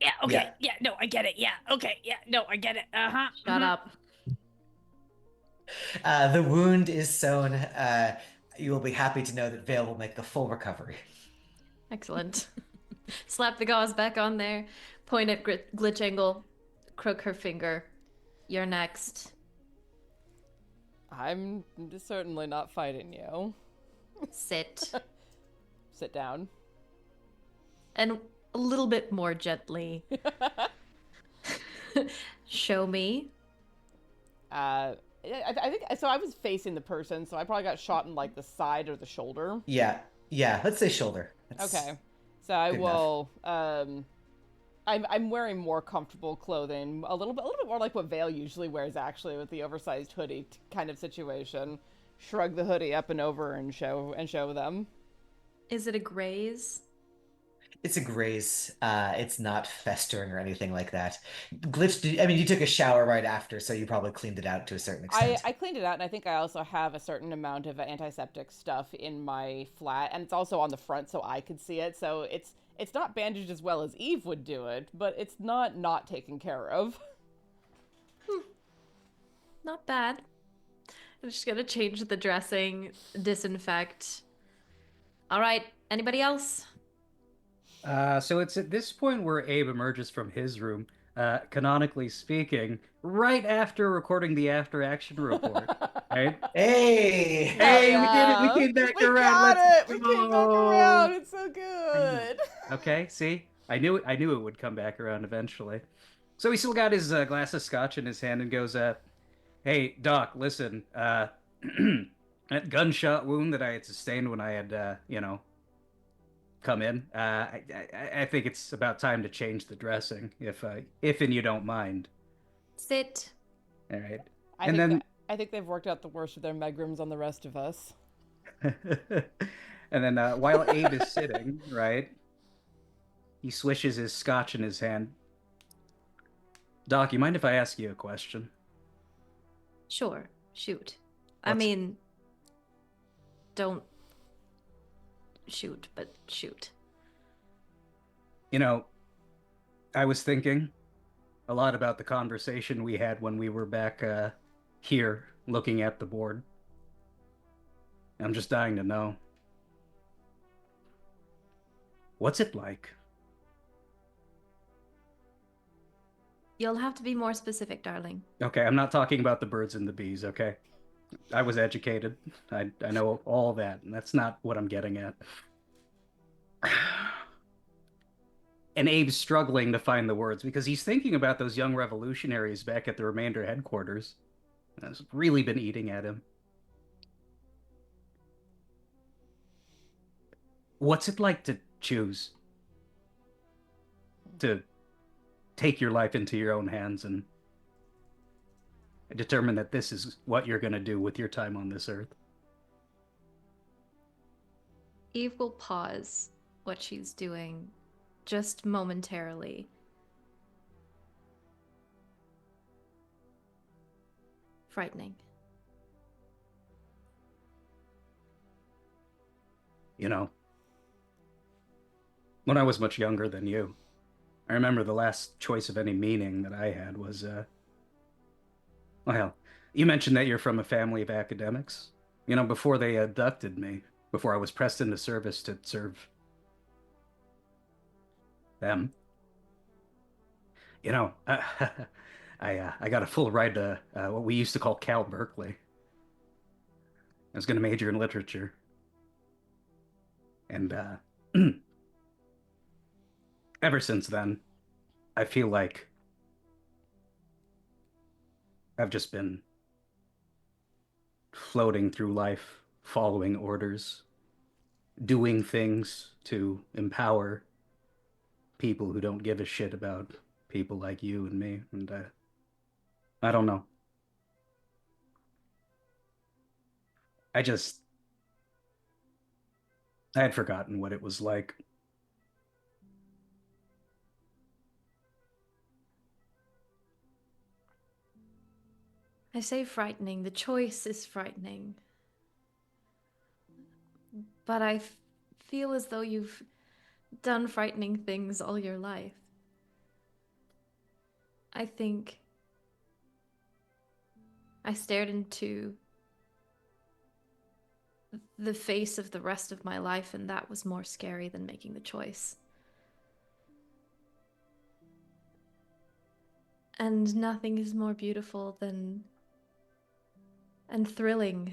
Yeah, okay. Yeah. Yeah, no, I get it. Yeah, okay. Yeah, no, I get it. Uh-huh. Shut up. The wound is sewn. You will be happy to know that Vale will make the full recovery. Excellent. Slap the gauze back on there, point at GlitchAngle, crook her finger. You're next. I'm certainly not fighting you. Sit. Sit down. And a little bit more gently. Show me. I think so. I was facing the person, so I probably got shot in like the side or the shoulder. Yeah. Let's say shoulder. That's Okay, so I good will. I'm wearing more comfortable clothing, a little bit more like what Vale usually wears, actually, with the oversized hoodie kind of situation. Shrug the hoodie up and over and show them. Is it a graze? It's a graze. It's not festering or anything like that. I mean, you took a shower right after, so you probably cleaned it out to a certain extent. I cleaned it out, and I think I also have a certain amount of antiseptic stuff in my flat, and it's also on the front so I could see it. So it's not bandaged as well as Eve would do it, but it's not taken care of. Not bad. I'm just gonna change the dressing, disinfect. All right, anybody else? So it's at this point where Abe emerges from his room, canonically speaking, right after recording the after action report. Right? Hey! Hey, we did it! We came back We around. got Let's it! We came back go! around! It's so good! Okay, see, I knew it would come back around eventually. So he still got his glass of scotch in his hand and goes, "Hey, Doc, listen, that gunshot wound that I had sustained when I had, come in. I think it's about time to change the dressing, if and you don't mind." Sit. All right. I And think then I think they've worked out the worst of their megrims on the rest of us. and then while Abe is sitting, right, he swishes his scotch in his hand. Doc, you mind if I ask you a question? Sure. Shoot. I What's- mean, don't shoot, but shoot. You know, I was thinking a lot about the conversation we had when we were back here looking at the board. I'm just dying to know. What's it like? You'll have to be more specific, darling. Okay, I'm not talking about the birds and the bees, okay? I was educated. I know all that, and that's not what I'm getting at. And Abe's struggling to find the words because he's thinking about those young revolutionaries back at the Remainder headquarters. That's really been eating at him. What's it like to choose? To take your life into your own hands and determine that this is what you're going to do with your time on this earth? Eve will pause what she's doing just momentarily. Frightening. You know, when I was much younger than you, I remember the last choice of any meaning that I had was, well, you mentioned that you're from a family of academics. You know, before they abducted me, before I was pressed into service to serve them, you know, I got a full ride to what we used to call Cal Berkeley. I was going to major in literature. And ever since then, I feel like I've just been floating through life, following orders, doing things to empower people who don't give a shit about people like you and me. And I don't know. I just, I had forgotten what it was like. I say frightening. The choice is frightening. But I feel as though you've done frightening things all your life. I think I stared into the face of the rest of my life, and that was more scary than making the choice. And nothing is more beautiful than and thrilling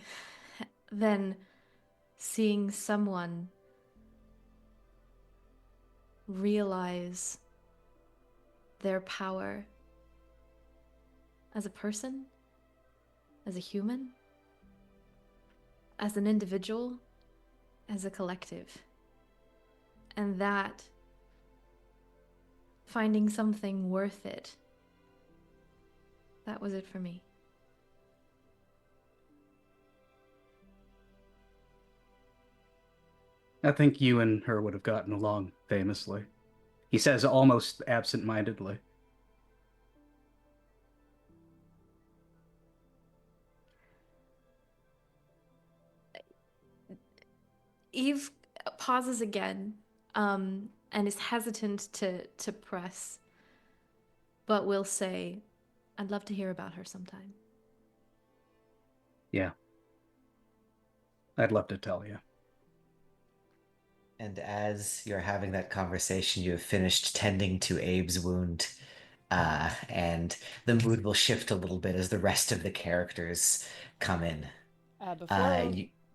than seeing someone realize their power as a person, as a human, as an individual, as a collective. And that finding something worth it, that was it for me. I think you and her would have gotten along famously. He says almost absent-mindedly. Eve pauses again, and is hesitant to press, but will say, I'd love to hear about her sometime. Yeah. I'd love to tell you. And as you're having that conversation, you have finished tending to Abe's wound. And the mood will shift a little bit as the rest of the characters come in.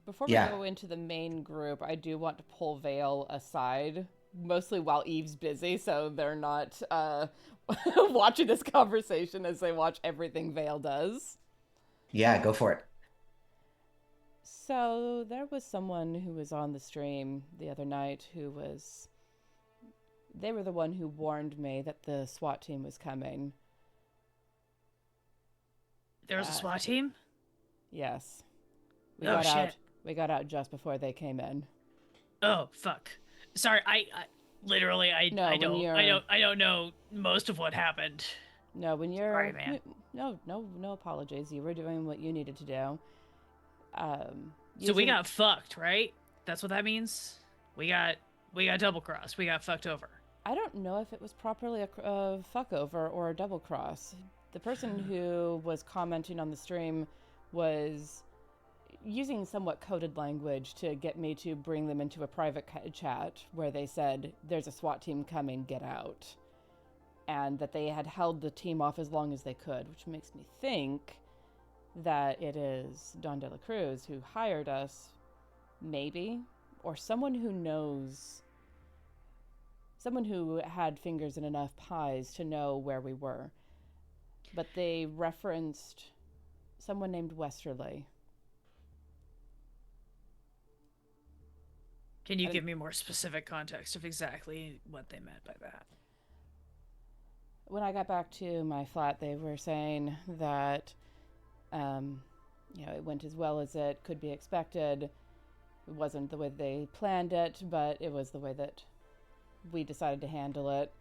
Before we Yeah. go into the main group, I do want to pull Vale aside, mostly while Eve's busy, so they're not watching this conversation as they watch everything Vale does. Yeah, go for it. So there was someone who was on the stream the other night they were the one who warned me that the SWAT team was coming. There was a SWAT team? Yes. We Oh, got out. shit. We got out just before they came in. Oh, fuck. Sorry, I literally, No, I when don't, you're- I don't know most of what happened. No, when you're Sorry, man. No apologies. You were doing what you needed to do. So we using- got fucked, right? That's what that means? We got double crossed. We got fucked over. I don't know if it was properly a fuck over or a double cross. The person who was commenting on the stream was using somewhat coded language to get me to bring them into a private chat where they said, "There's a SWAT team coming, get out." And that they had held the team off as long as they could, which makes me think that it is Don De La Cruz who hired us, maybe, or someone who knows, someone who had fingers in enough pies to know where we were. But they referenced someone named Westerly. Can you give me more specific context of exactly what they meant by that? When I got back to my flat, they were saying that, it went as well as it could be expected. It wasn't the way they planned it, but it was the way that we decided to handle it.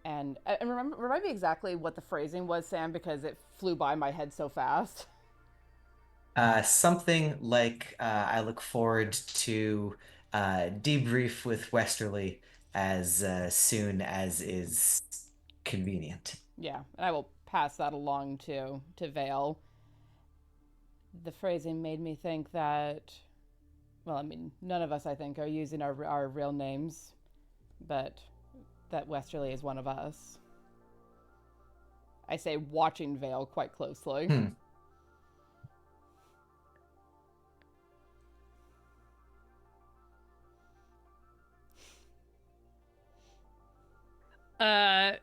And remind me exactly what the phrasing was, Sam, because it flew by my head so fast. Something like I look forward to debrief with Westerly as soon as is convenient. Yeah, and I will pass that along to Vale. The phrasing made me think that, well, I mean, none of us, I think, are using our real names, but that Westerly is one of us. I say watching Vale quite closely.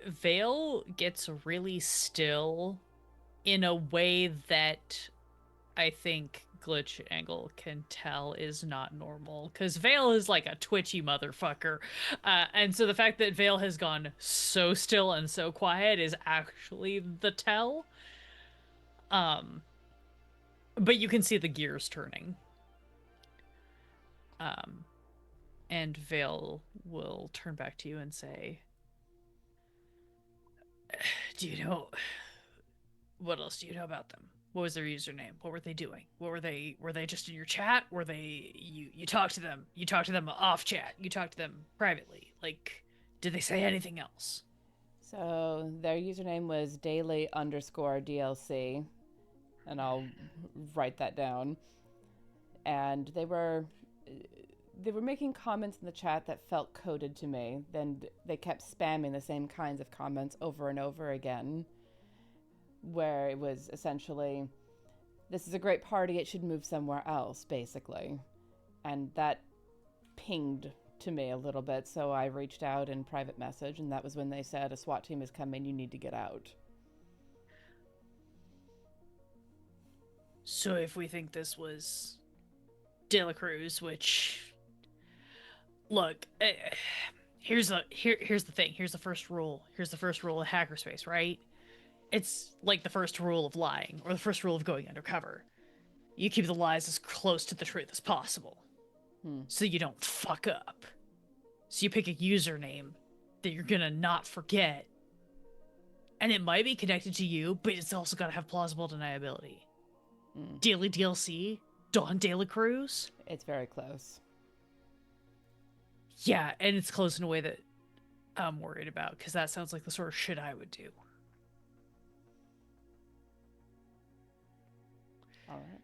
Vale gets really still in a way that I think GlitchAngle can tell is not normal, because Vale is like a twitchy motherfucker, and so the fact that Vale has gone so still and so quiet is actually the tell. But you can see the gears turning. And Vale will turn back to you and say, "Do you know what else do you know about them? What was their username? What were they doing? Were they just in your chat? Were they you talked to them? You talked to them off chat? You talked to them privately? Like, did they say anything else?" So their username was daily_DLC, and I'll write that down. And they were making comments in the chat that felt coded to me. Then they kept spamming the same kinds of comments over and over again, where it was essentially, "This is a great party, it should move somewhere else," basically. And that pinged to me a little bit, so I reached out in private message, and that was when they said, "A SWAT team is coming, you need to get out." So if we think this was De La Cruz, which, look, here's the thing. Here's the first rule. Here's the first rule of hackerspace, right? It's like the first rule of lying, or the first rule of going undercover. You keep the lies as close to the truth as possible, so you don't fuck up. So you pick a username that you're gonna not forget, and it might be connected to you, but it's also gotta have plausible deniability. Daily DLC, Don De La Cruz. It's very close. Yeah, and it's close in a way that I'm worried about, because that sounds like the sort of shit I would do. All right.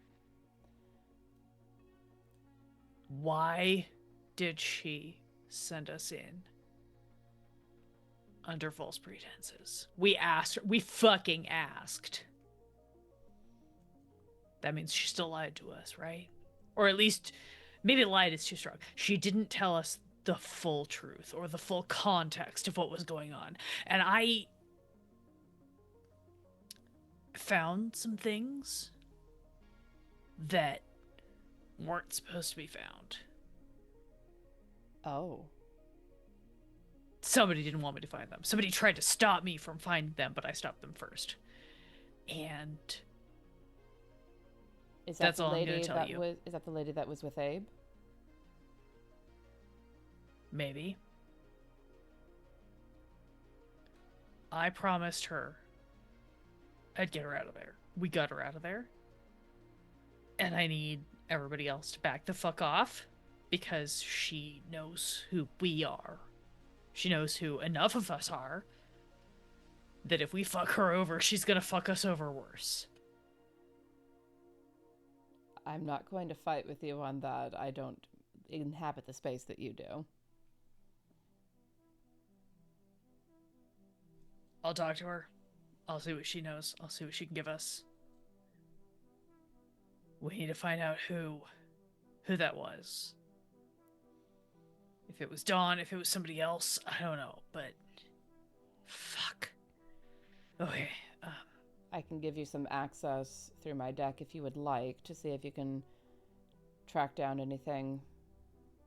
Why did she send us in under false pretenses? We fucking asked. That means she still lied to us, right? Or at least, maybe lied is too strong. She didn't tell us the full truth or the full context of what was going on. And I found some things that weren't supposed to be found. Oh. Somebody didn't want me to find them. Somebody tried to stop me from finding them, but I stopped them first. And Is that That's the all I'm lady gonna tell that you. was? Is that the lady that was with Abe? Maybe. I promised her I'd get her out of there. We got her out of there. And I need everybody else to back the fuck off because she knows who we are. She knows who enough of us are that if we fuck her over, she's gonna fuck us over worse. I'm not going to fight with you on that. I don't inhabit the space that you do. I'll talk to her. I'll see what she knows. I'll see what she can give us. We need to find out who that was. If it was Dawn, if it was somebody else, I don't know, but fuck. Okay. I can give you some access through my deck if you would like to see if you can track down anything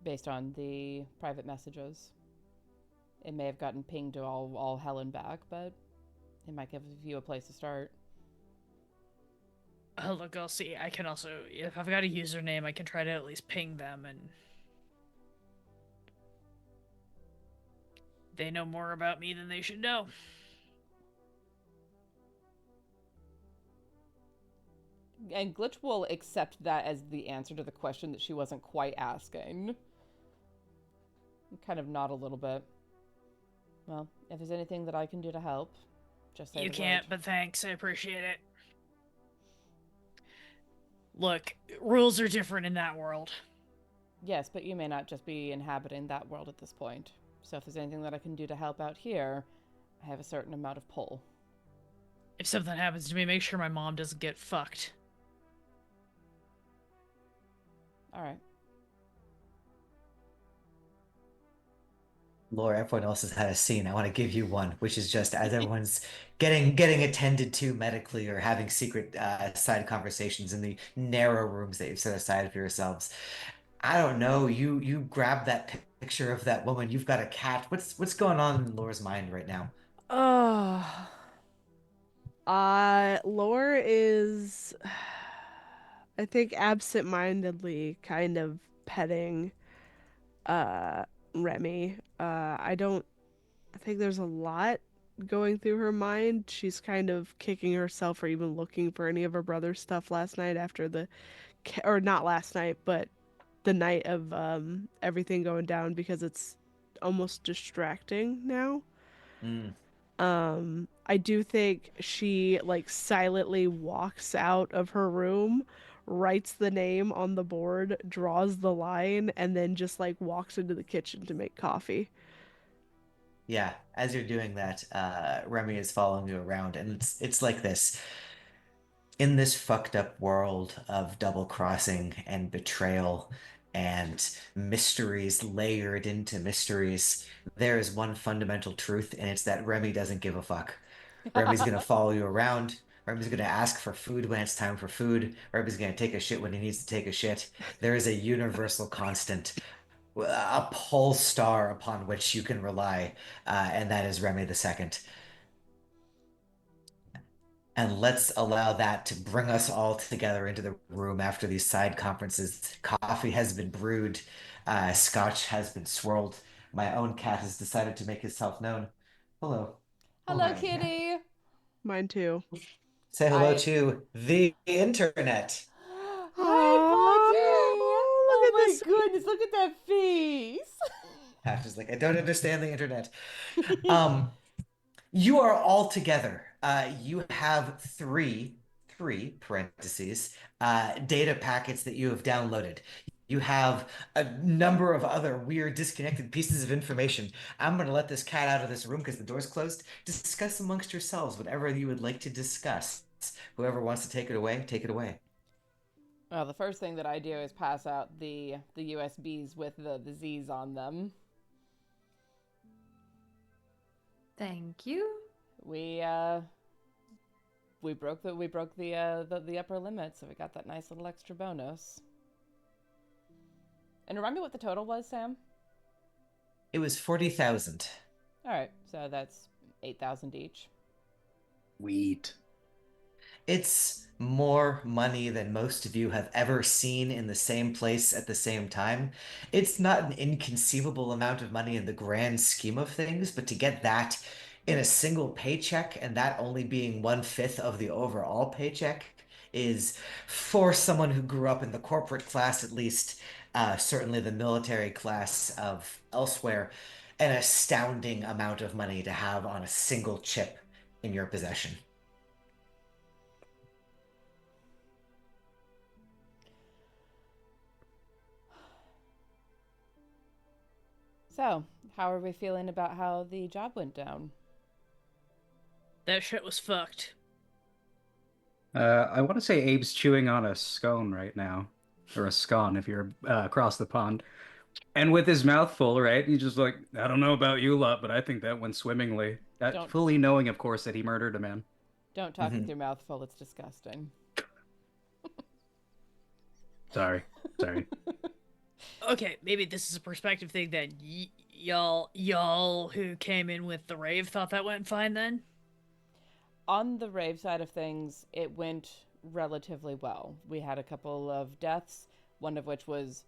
based on the private messages. It may have gotten pinged to all hell and back, but it might give you a place to start. Look, I'll see. I can also, if I've got a username, I can try to at least ping them, and they know more about me than they should know. And Glitch will accept that as the answer to the question that she wasn't quite asking. Kind of nod a little bit. Well, if there's anything that I can do to help, just say You the can't, word. but thanks. I appreciate it. Look, rules are different in that world. Yes, but you may not just be inhabiting that world at this point. So if there's anything that I can do to help out here, I have a certain amount of pull. If something happens to me, make sure my mom doesn't get fucked. All right. Laura, everyone else has had a scene. I want to give you one, which is just as everyone's getting attended to medically or having secret side conversations in the narrow rooms that you've set aside for yourselves. I don't know. You grab that picture of that woman. You've got a cat. What's going on in Laura's mind right now? Oh, Lore is, I think, absent-mindedly kind of petting, uh, Remy. I think there's a lot going through her mind. She's kind of kicking herself for even looking for any of her brother's stuff last night after or not last night, but the night of everything going down because it's almost distracting now. Mm. I do think she like silently walks out of her room, writes the name on the board, draws the line, and then just like walks into the kitchen to make coffee. Yeah, as you're doing that, Remy is following you around, and it's like this. In this fucked up world of double crossing and betrayal and mysteries layered into mysteries, there is one fundamental truth, and it's that Remy doesn't give a fuck. Remy's gonna follow you around. Remy's gonna ask for food when it's time for food. Remy's gonna take a shit when he needs to take a shit. There is a universal constant, a pole star upon which you can rely, and that is Remy the Second. And let's allow that to bring us all together into the room after these side conferences. Coffee has been brewed, scotch has been swirled. My own cat has decided to make himself known. Hello. Oh, Hello, hi, cat. kitty. Mine too. Say hello I. to the internet. Hi, buddy. Oh, Oh look at my this sweet. goodness! Look at that face. Half is like, I don't understand the internet. Um, You are all together. You have three parentheses, data packets that you have downloaded. You have a number of other weird disconnected pieces of information. I'm going to let this cat out of this room because the door's closed. Discuss amongst yourselves whatever you would like to discuss. Whoever wants to take it away, take it away. Well, the first thing that I do is pass out the USBs with the Z's on them. Thank you. We broke the upper limit, so we got that nice little extra bonus. And remind me what the total was, Sam? It was 40,000. All right, so that's 8,000 each. Sweet. It's more money than most of you have ever seen in the same place at the same time. It's not an inconceivable amount of money in the grand scheme of things, but to get that in a single paycheck, and that only being 1/5 of the overall paycheck, is, for someone who grew up in the corporate class, at least, certainly the military class of elsewhere, an astounding amount of money to have on a single chip in your possession. So, how are we feeling about how the job went down? That shit was fucked. I want to say Abe's chewing on a scone right now, or a scone if you're across the pond. And with his mouth full, right? He's just like, I don't know about you lot, but I think that went swimmingly. Don't Fully knowing, of course, that he murdered a man. don't talk with your mouth full. It's disgusting. Sorry. Okay, maybe this is a perspective thing then. Y'all who came in with the rave thought that went fine then? On the rave side of things, it went relatively well. We had a couple of deaths, one of which was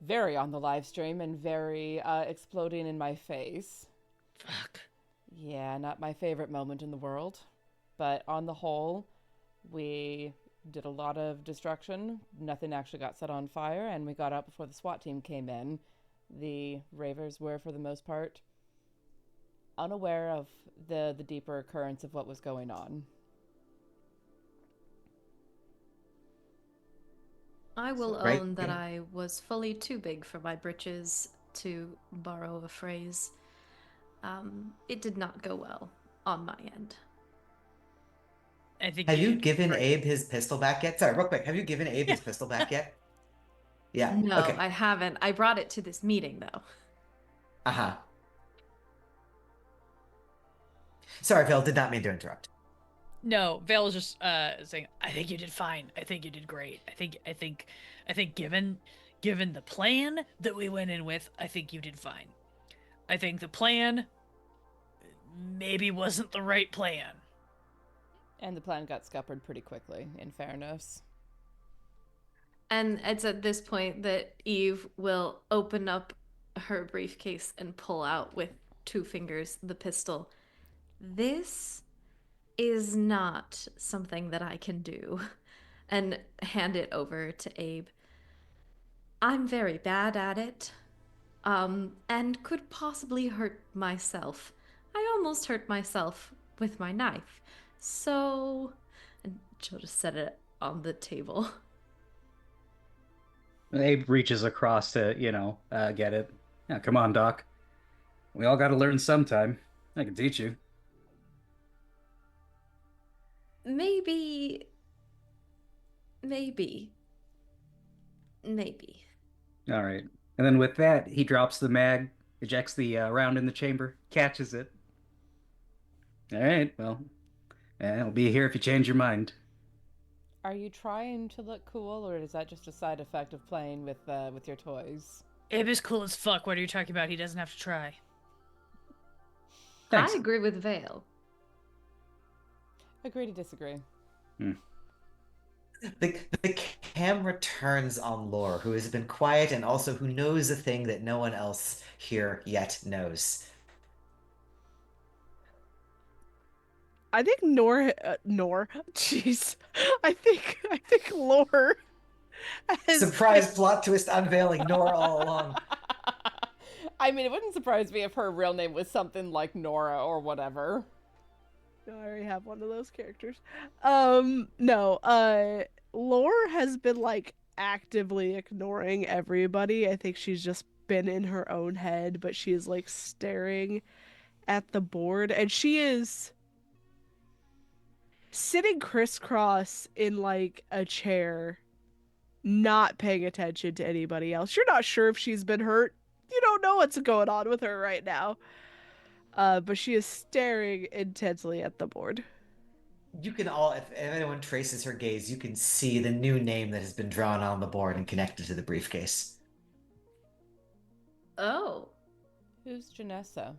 very on the live stream and very exploding in my face. Fuck. Yeah, not my favorite moment in the world. But on the whole, we did a lot of destruction. Nothing actually got set on fire, and we got out before the SWAT team came in. The ravers were, for the most part, unaware of the deeper currents of what was going on. I will Right. own that I was fully too big for my britches, to borrow a phrase. It did not go well on my end. I think Have you did given great. Abe his pistol back yet? Sorry, real quick. Have you given Abe his pistol back yet? Yeah. No, Okay. I haven't. I brought it to this meeting, though. Uh-huh. Sorry, Phil, did not mean to interrupt. No, Vale was just saying, I think you did fine. I think you did great. I think given the plan that we went in with, I think you did fine. I think the plan maybe wasn't the right plan. And the plan got scuppered pretty quickly, in fairness. And it's at this point that Eve will open up her briefcase and pull out with 2 fingers the pistol. This is not something that I can do. And hand it over to Abe. I'm very bad at it. And could possibly hurt myself. I almost hurt myself with my knife. So, and she'll just set it on the table. Abe reaches across to, get it. Yeah, come on, Doc. We all got to learn sometime. I can teach you. Maybe. All right. And then with that, he drops the mag, ejects the round in the chamber, catches it. All right, well, I'll be here if you change your mind. Are you trying to look cool, or is that just a side effect of playing with your toys? Abe is cool as fuck. What are you talking about? He doesn't have to try. Thanks. I agree with Vale. Agree to disagree. The camera turns on Lore, who has been quiet and also who knows a thing that no one else here yet knows. I think jeez. I think Lore has Surprise plot twist unveiling Nora all along. I mean, it wouldn't surprise me if her real name was something like Nora or whatever. I already have one of those characters. Lore has been like actively ignoring everybody. I think she's just been in her own head, but she is like staring at the board, and she is sitting crisscross in like a chair, not paying attention to anybody else. You're not sure if she's been hurt. You don't know what's going on with her right now. But she is staring intensely at the board. You can all, if anyone traces her gaze, you can see the new name that has been drawn on the board and connected to the briefcase. Oh. Who's Janessa?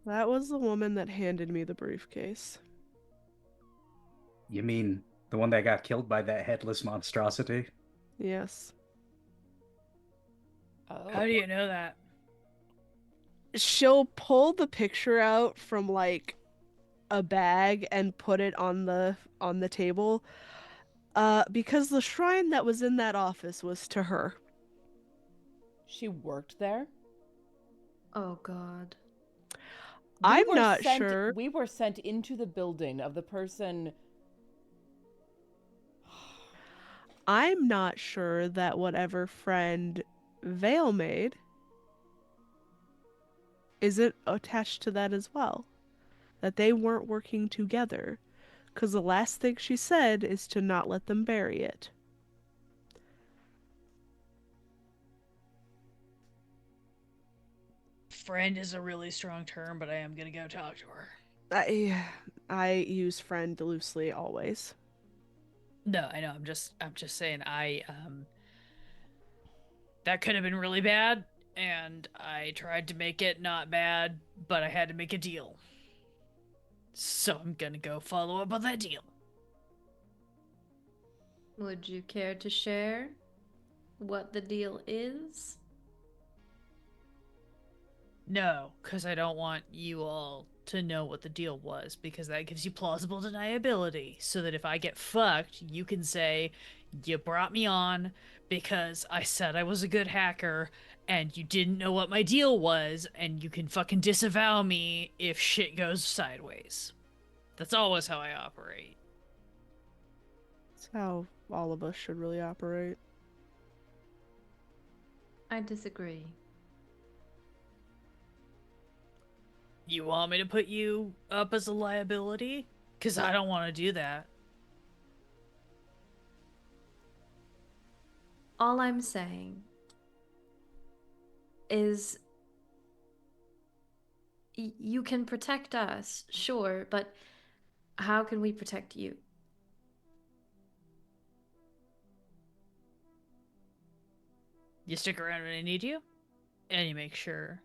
That was the woman that handed me the briefcase. You mean the one that got killed by that headless monstrosity? Yes. Oh. How do you know that? She'll pull the picture out from like a bag and put it on the table. Because the shrine that was in that office was to her. She worked there? Oh God. I'm not sure. We were sent into the building of the person. I'm not sure that whatever friend Vale made isn't attached to that as well. That they weren't working together. Because the last thing she said is to not let them bury it. Friend is a really strong term, but I am gonna go talk to her. I use friend loosely always. No, I know. I'm just saying. That could have been really bad, and I tried to make it not bad, but I had to make a deal. So I'm gonna go follow up on that deal. Would you care to share what the deal is? No, because I don't want you all to know what the deal was, because that gives you plausible deniability, so that if I get fucked, you can say, you brought me on because I said I was a good hacker, and you didn't know what my deal was, and you can fucking disavow me if shit goes sideways. That's always how I operate. That's how all of us should really operate. I disagree. You want me to put you up as a liability? Because I don't want to do that. All I'm saying is you can protect us, sure, but how can we protect you? You stick around when I need you, and you make sure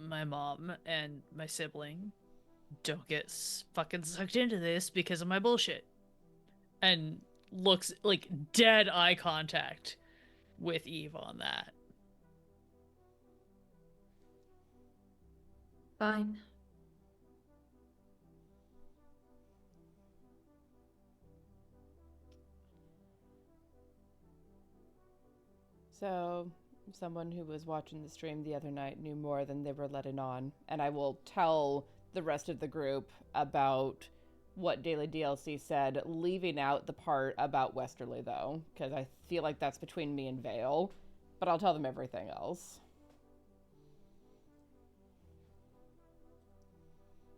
my mom and my sibling don't get fucking sucked into this because of my bullshit. And looks like dead eye contact with Eve on that. Fine. So, someone who was watching the stream the other night knew more than they were letting on, and I will tell the rest of the group about what Daily DLC said, leaving out the part about Westerly, though, because I feel like that's between me and Vale, but I'll tell them everything else.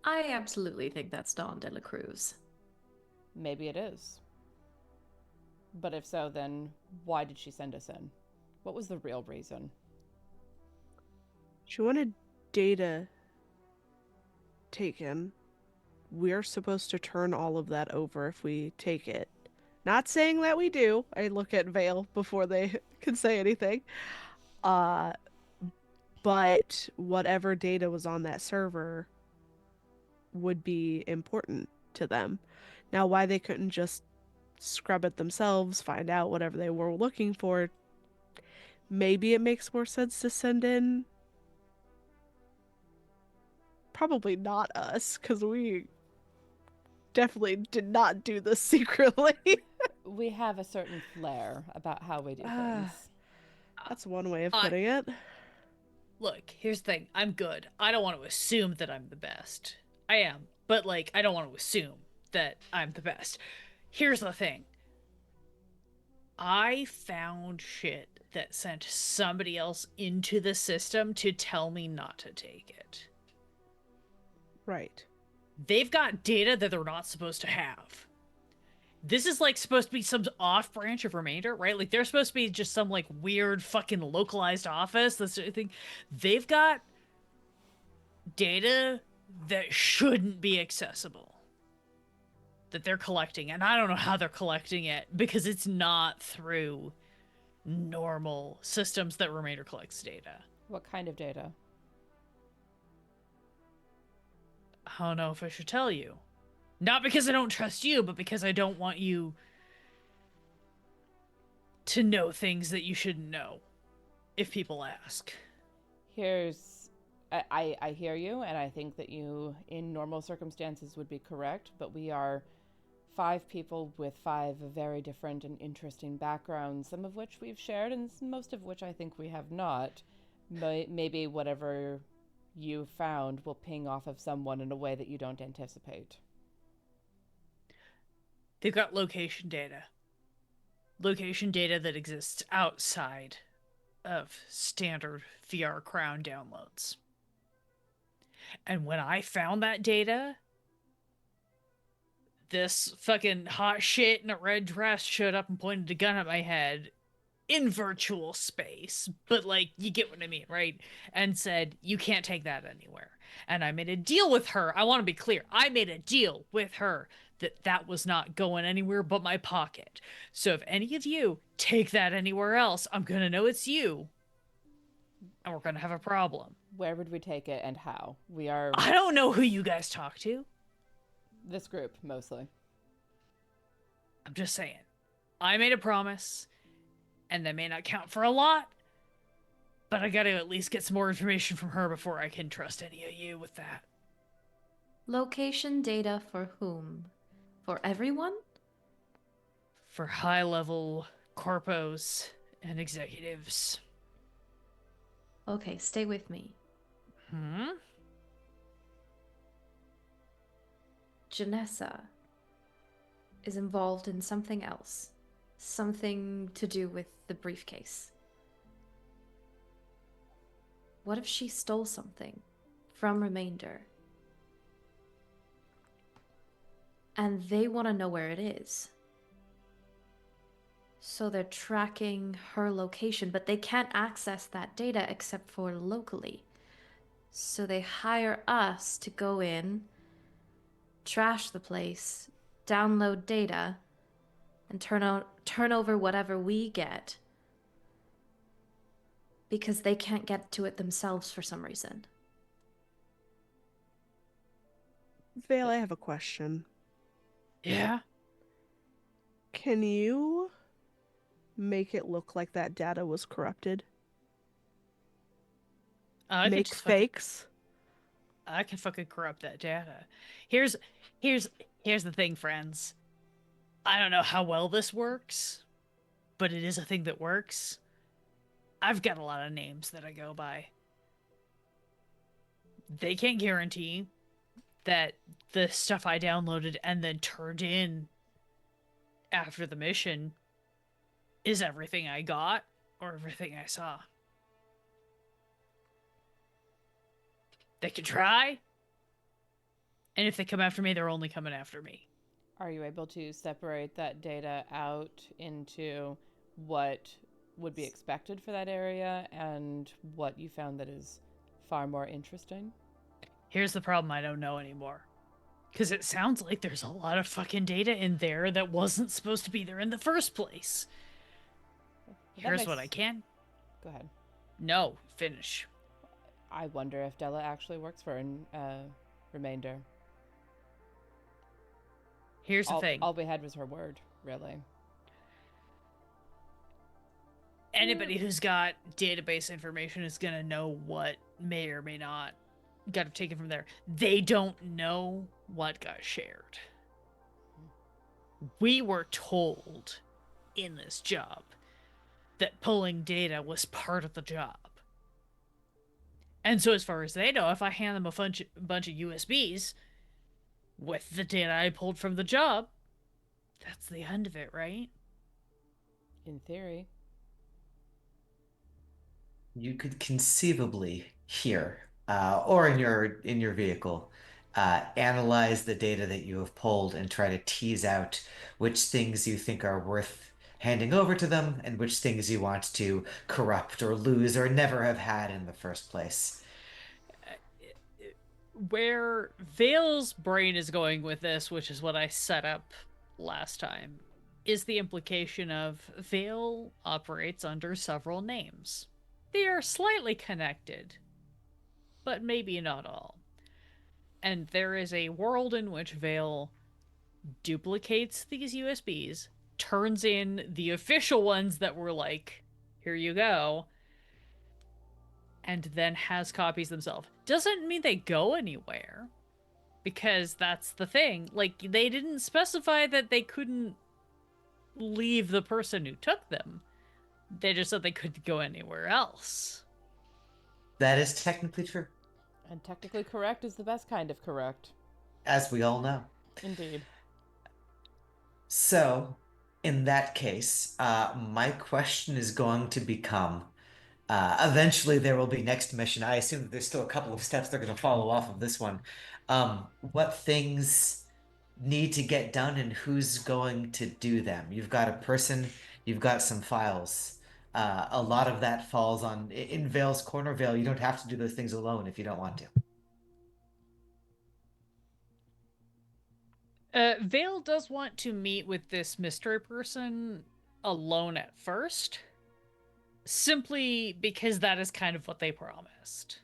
I absolutely think that's Dawn de la Cruz. Maybe it is. But if so, then why did she send us in? What was the real reason? She wanted data taken. We're supposed to turn all of that over if we take it. Not saying that we do. I look at Vale before they can say anything. But whatever data was on that server would be important to them. Now, why they couldn't just scrub it themselves, find out whatever they were looking for, maybe it makes more sense to send in. Probably not us, because we definitely did not do this secretly. We have a certain flair about how we do things. That's one way of putting it. Look, here's the thing. I'm good. I don't want to assume that I'm the best. I am. But, like, I don't want to assume that I'm the best. Here's the thing. I found shit that sent somebody else into the system to tell me not to take it. Right. They've got data that they're not supposed to have. This is like supposed to be some off branch of Remainder, right? Like they're supposed to be just some like weird fucking localized office. This sort of thing. They've got data that shouldn't be accessible that they're collecting, and I don't know how they're collecting it because it's not through normal systems that Remainder collects data. What kind of data? I don't know if I should tell you. Not because I don't trust you, but because I don't want you to know things that you shouldn't know if people ask. I hear you, and I think that you, in normal circumstances, would be correct, but we are 5 people with 5 very different and interesting backgrounds, some of which we've shared, and most of which I think we have not. Maybe whatever you found will ping off of someone in a way that you don't anticipate. They've got location data. Location data that exists outside of standard VR Crown downloads. And when I found that data, this fucking hot shit in a red dress showed up and pointed a gun at my head in virtual space. But, like, you get what I mean, right? And said, you can't take that anywhere. And I made a deal with her. I want to be clear. I made a deal with her that was not going anywhere but my pocket. So if any of you take that anywhere else, I'm going to know it's you. And we're going to have a problem. Where would we take it and how? I don't know who you guys talk to. This group, mostly. I'm just saying. I made a promise, and that may not count for a lot, but I gotta at least get some more information from her before I can trust any of you with that. Location data for whom? For everyone? For high-level corpos and executives. Okay, stay with me. Janessa is involved in something else. Something to do with the briefcase. What if she stole something from Remainder? And they want to know where it is. So they're tracking her location, but they can't access that data except for locally. So they hire us to go in, trash the place, download data, and turn over whatever we get, because they can't get to it themselves for some reason. Vale, I have a question. Yeah? Can you make it look like that data was corrupted? Make fakes? I can fucking corrupt that data. Here's the thing, friends. I don't know how well this works, but it is a thing that works. I've got a lot of names that I go by. They can't guarantee that the stuff I downloaded and then turned in after the mission is everything I got or everything I saw. They can try, and if they come after me, they're only coming after me. Are you able to separate that data out into what would be expected for that area and what you found that is far more interesting? Here's the problem, I don't know anymore. Because it sounds like there's a lot of fucking data in there that wasn't supposed to be there in the first place. Here's what I can. Go ahead. No, finish. I wonder if Della actually works for Remainder. Here's the thing. All we had was her word, really. Anybody who's got database information is going to know what may or may not got taken from there. They don't know what got shared. We were told in this job that pulling data was part of the job. And so as far as they know, if I hand them a bunch of USBs with the data I pulled from the job, that's the end of it, right? In theory. You could conceivably here, or in your vehicle, analyze the data that you have pulled and try to tease out which things you think are worth handing over to them and which things you want to corrupt or lose or never have had in the first place. Where Vale's brain is going with this, which is what I set up last time, is the implication of Vale operates under several names. They are slightly connected, but maybe not all. and there is a world in which Vale duplicates these USBs, turns in the official ones that were like, here you go, and then has copies themselves. Doesn't mean they go anywhere, because that's the thing. Like, they didn't specify that they couldn't leave the person who took them. They just said they couldn't go anywhere else. That is technically true, And technically correct is the best kind of correct. as we all know. Indeed. So, in that case, my question is going to become, eventually there will be next mission. I assume that there's still a couple of steps they're going to follow off of this one. What things need to get done and who's going to do them? You've got a person, you've got some files. A lot of that falls in Vale's corner. Vale, you don't have to do those things alone if you don't want to. Vale does want to meet with this mystery person alone at first, simply because that is kind of what they promised.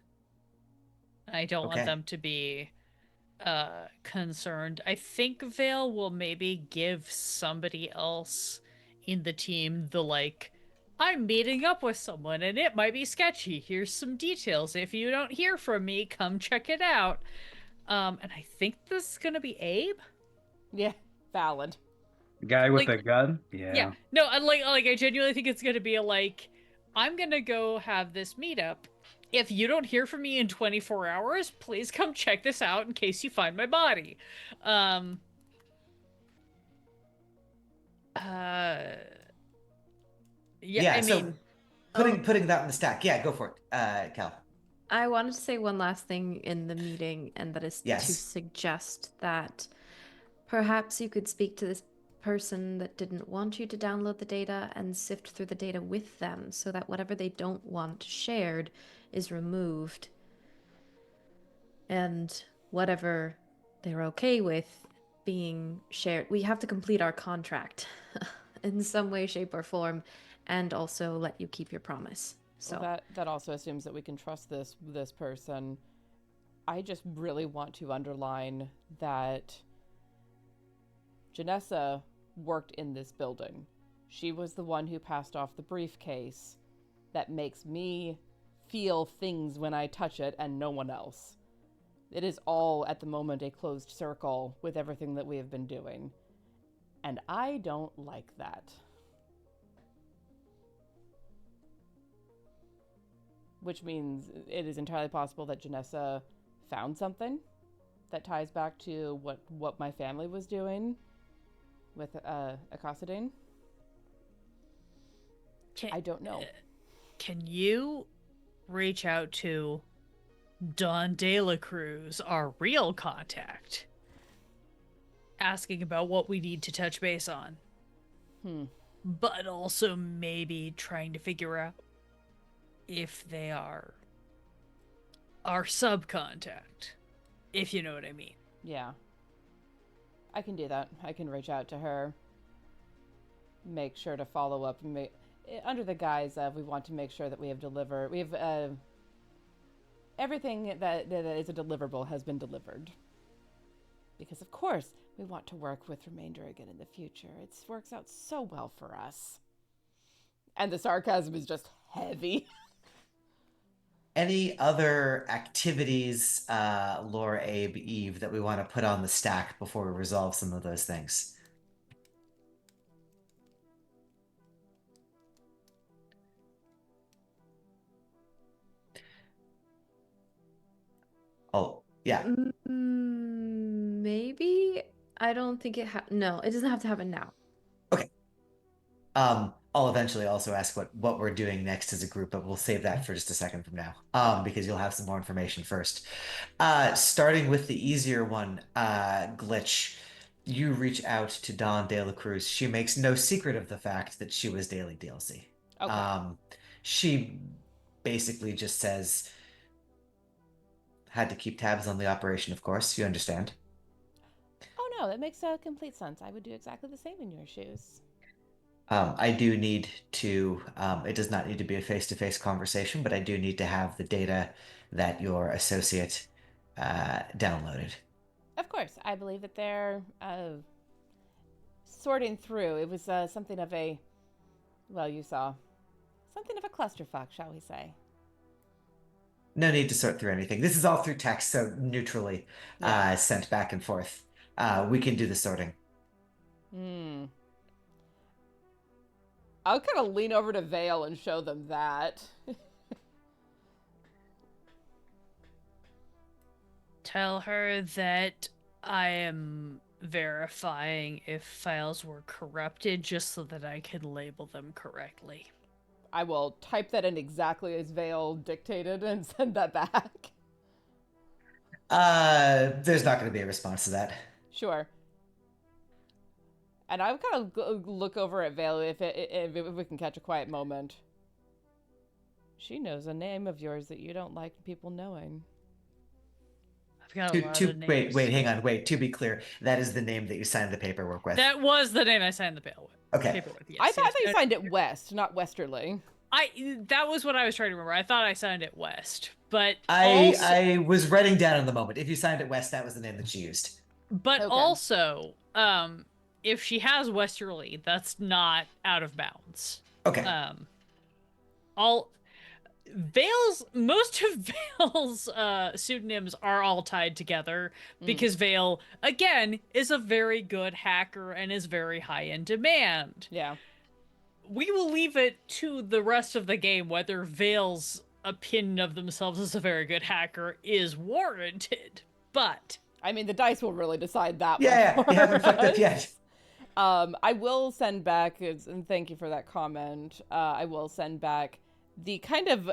I don't want them to be concerned. I think Vale will maybe give somebody else in the team the, like, I'm meeting up with someone and it might be sketchy. Here's some details. If you don't hear from me, come check it out. And I think this is gonna be Abe. Yeah, valid. The guy with Like, the gun? Yeah. Yeah. No, I genuinely think it's gonna be a, like, I'm gonna go have this meetup. If you don't hear from me in 24 hours, please come check this out in case you find my body. Yeah, I so mean, putting that in the stack. Yeah, go for it, Cal. I wanted to say one last thing in the meeting, and that is Yes. to suggest that perhaps you could speak to this person that didn't want you to download the data and sift through the data with them so that whatever they don't want shared is removed. And whatever they're okay with being shared, we have to complete our contract in some way, shape, or form, and also let you keep your promise. So Well, that also assumes that we can trust this person. I just really want to underline that Janessa worked in this building. She was the one who passed off the briefcase that makes me feel things when I touch it and no one else. It is all, at the moment, a closed circle with everything that we have been doing. And I don't like that. Which means it is entirely possible that Janessa found something that ties back to what my family was doing with Acosadine. I don't know. Can you reach out to Don De La Cruz, our real contact, asking about what we need to touch base on? But also maybe trying to figure out if they are our subcontact, if you know what I mean. Yeah. I can do that. I can reach out to her. Make sure to follow up under the guise of we want to make sure that we have everything that is a deliverable has been delivered. Because of course we want to work with Remainder again in the future. It works out so well for us. And the sarcasm is just heavy. Any other activities, Laura, Abe, Eve, that we want to put on the stack before we resolve some of those things? Oh, yeah. Maybe? I don't think no, it doesn't have to happen now. Okay. I'll eventually also ask what we're doing next as a group, but we'll save that for just a second from now, because you'll have some more information first. Starting with the easier one, Glitch, you reach out to Dawn De La Cruz. She makes no secret of the fact that she was daily DLC. Okay. She basically just says, had to keep tabs on the operation, of course. You understand. Oh no, that makes complete sense. I would do exactly the same in your shoes. I do need to, it does not need to be a face-to-face conversation, but I do need to have the data that your associate downloaded. Of course, I believe that they're sorting through. It was something of a, well, you saw, something of a clusterfuck, shall we say. No need to sort through anything. This is all through text, so neutrally Yeah. sent back and forth. We can do the sorting. I'll kind of lean over to Vale and show them that. Tell her that I am verifying if files were corrupted just so that I can label them correctly. I will type that in exactly as Vale dictated and send that back. There's not going to be a response to that. Sure. And I would kind of look over at Vale if we can catch a quiet moment. She knows a name of yours that you don't like people knowing. I've got a lot of names. Wait, hang on. Wait, to be clear, that is the name that you signed the paperwork with. That was the name I signed the paper with. Okay. Yes, I thought they signed it West, not Westerly. That was what I was trying to remember. I thought I signed it West, but I was writing down in the moment. If you signed it West, that was the name that you used. But also, if she has Westerly, that's not out of bounds. Okay. Most of Vale's pseudonyms are all tied together because Vale, again, is a very good hacker and is very high in demand. Yeah. We will leave it to the rest of the game whether Vale's opinion of themselves as a very good hacker is warranted. But I mean, the dice will really decide that. Yeah, you haven't fucked up yet. I will send back, and thank you for that comment. I will send back the kind of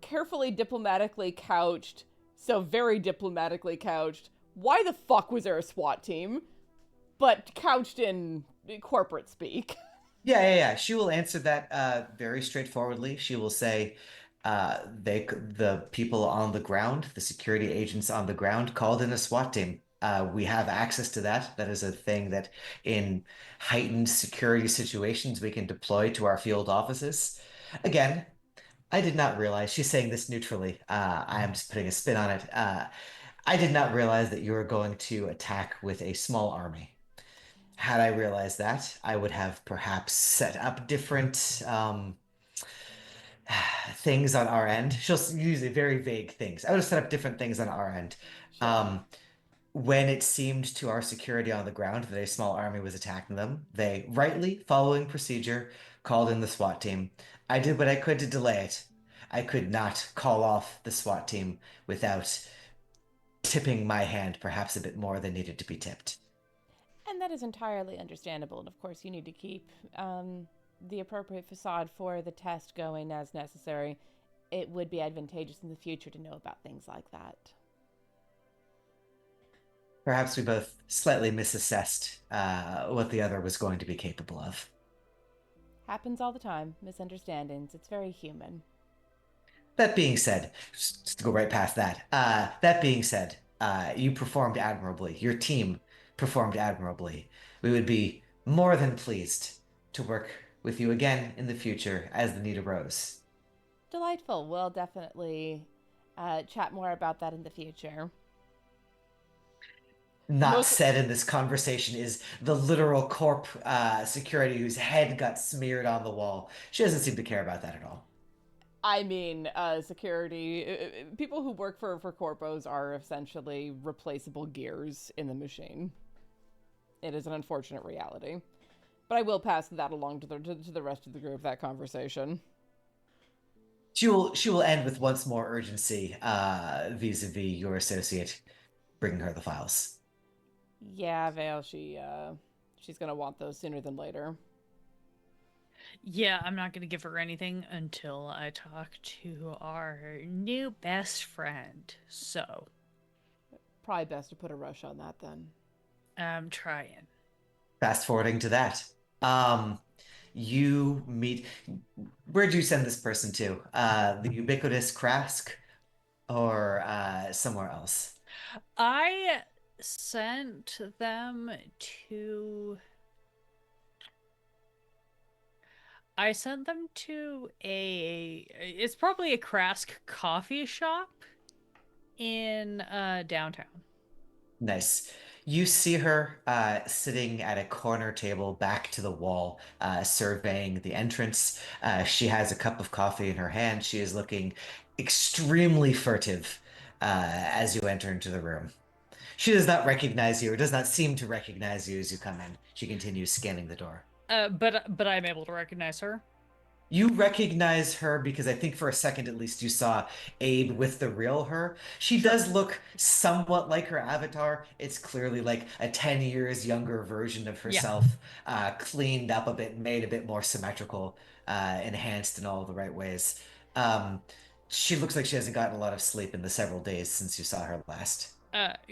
carefully diplomatically couched, so very diplomatically couched, why the fuck was there a SWAT team? But couched in corporate speak. Yeah. She will answer that very straightforwardly. She will say, the people on the ground, the security agents on the ground, called in a SWAT team. We have access to that. That is a thing that in heightened security situations we can deploy to our field offices. Again, I did not realize, she's saying this neutrally. I am just putting a spin on it. I did not realize that you were going to attack with a small army. Had I realized that, I would have perhaps set up different things on our end. She'll use very vague things. I would have set up different things on our end. Sure. When it seemed to our security on the ground that a small army was attacking them, they, rightly following procedure, called in the SWAT team. I did what I could to delay it. I could not call off the SWAT team without tipping my hand perhaps a bit more than needed to be tipped. And that is entirely understandable. And of course, you need to keep the appropriate facade for the test going as necessary. It would be advantageous in the future to know about things like that. Perhaps we both slightly misassessed what the other was going to be capable of. Happens all the time. Misunderstandings. It's very human. That being said, just to go right past that, that being said, you performed admirably. Your team performed admirably. We would be more than pleased to work with you again in the future as the need arose. Delightful. We'll definitely chat more about that in the future. Not said in this conversation is the literal corp security whose head got smeared on the wall. She doesn't seem to care about that at all. I mean, security, people who work for corpos are essentially replaceable gears in the machine. It is an unfortunate reality. But I will pass that along to the rest of the group, that conversation. She will end with once more urgency vis-a-vis your associate bringing her the files. Yeah, Vale, she's gonna want those sooner than later. Yeah, I'm not gonna give her anything until I talk to our new best friend. So Probably best to put a rush on that then. I'm trying. Fast forwarding to that. You meet. Where'd you send this person to? The ubiquitous Krask or somewhere else? I sent them to. I sent them to it's probably a Krask coffee shop. In downtown. Nice. You see her sitting at a corner table back to the wall, surveying the entrance. She has a cup of coffee in her hand. She is looking extremely furtive as you enter into the room. She does not recognize you, or does not seem to recognize you as you come in. She continues scanning the door. But I'm able to recognize her. You recognize her because I think for a second at least you saw Abe with the real her. She does look somewhat like her avatar. It's clearly like a 10 years younger version of herself, cleaned up a bit, made a bit more symmetrical, enhanced in all the right ways. Um, she looks like she hasn't gotten a lot of sleep in the several days since you saw her last.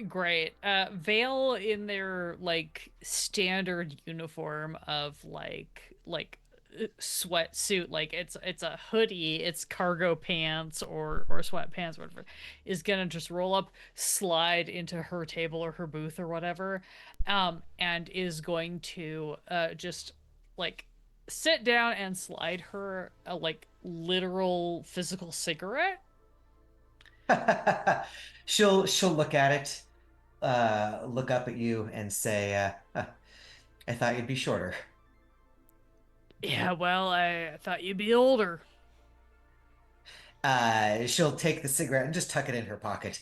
Great. Vale in their like standard uniform of sweatsuit, like it's a hoodie, it's cargo pants or sweatpants, whatever, is gonna just roll up, slide into her table or her booth or whatever, and is going to just like sit down and slide her a like literal physical cigarette. She'll look at it, look up at you and say, "Huh, I thought you'd be shorter." Yeah, well, I thought you'd be older. She'll take the cigarette and just tuck it in her pocket.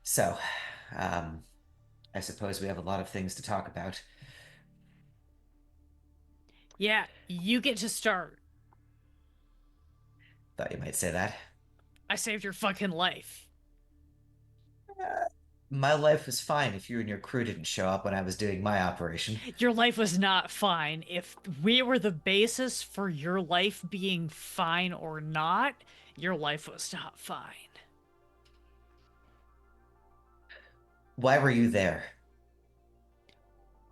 So, um, I suppose we have a lot of things to talk about. Yeah, you get to start. Thought you might say that. I saved your fucking life. My life was fine if you and your crew didn't show up when I was doing my operation. Your life was not fine. If we were the basis for your life being fine or not, your life was not fine. Why were you there?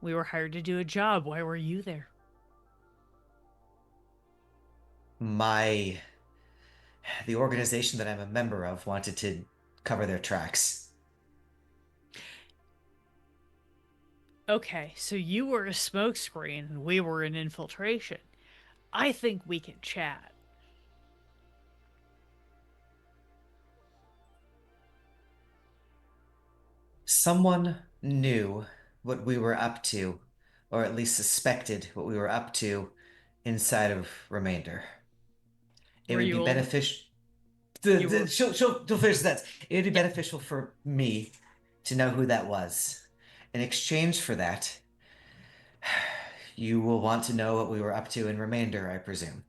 We were hired to do a job. Why were you there? My the organization that I'm a member of wanted to cover their tracks. Okay, so you were a smokescreen and we were an infiltration. I think we can chat. Someone knew what we were up to, or at least suspected what we were up to inside of Remainder. It Were would you be old? beneficial. You were. She'll finish that. It would be Yeah. beneficial for me to know who that was. In exchange for that, you will want to know what we were up to in Remainder, I presume.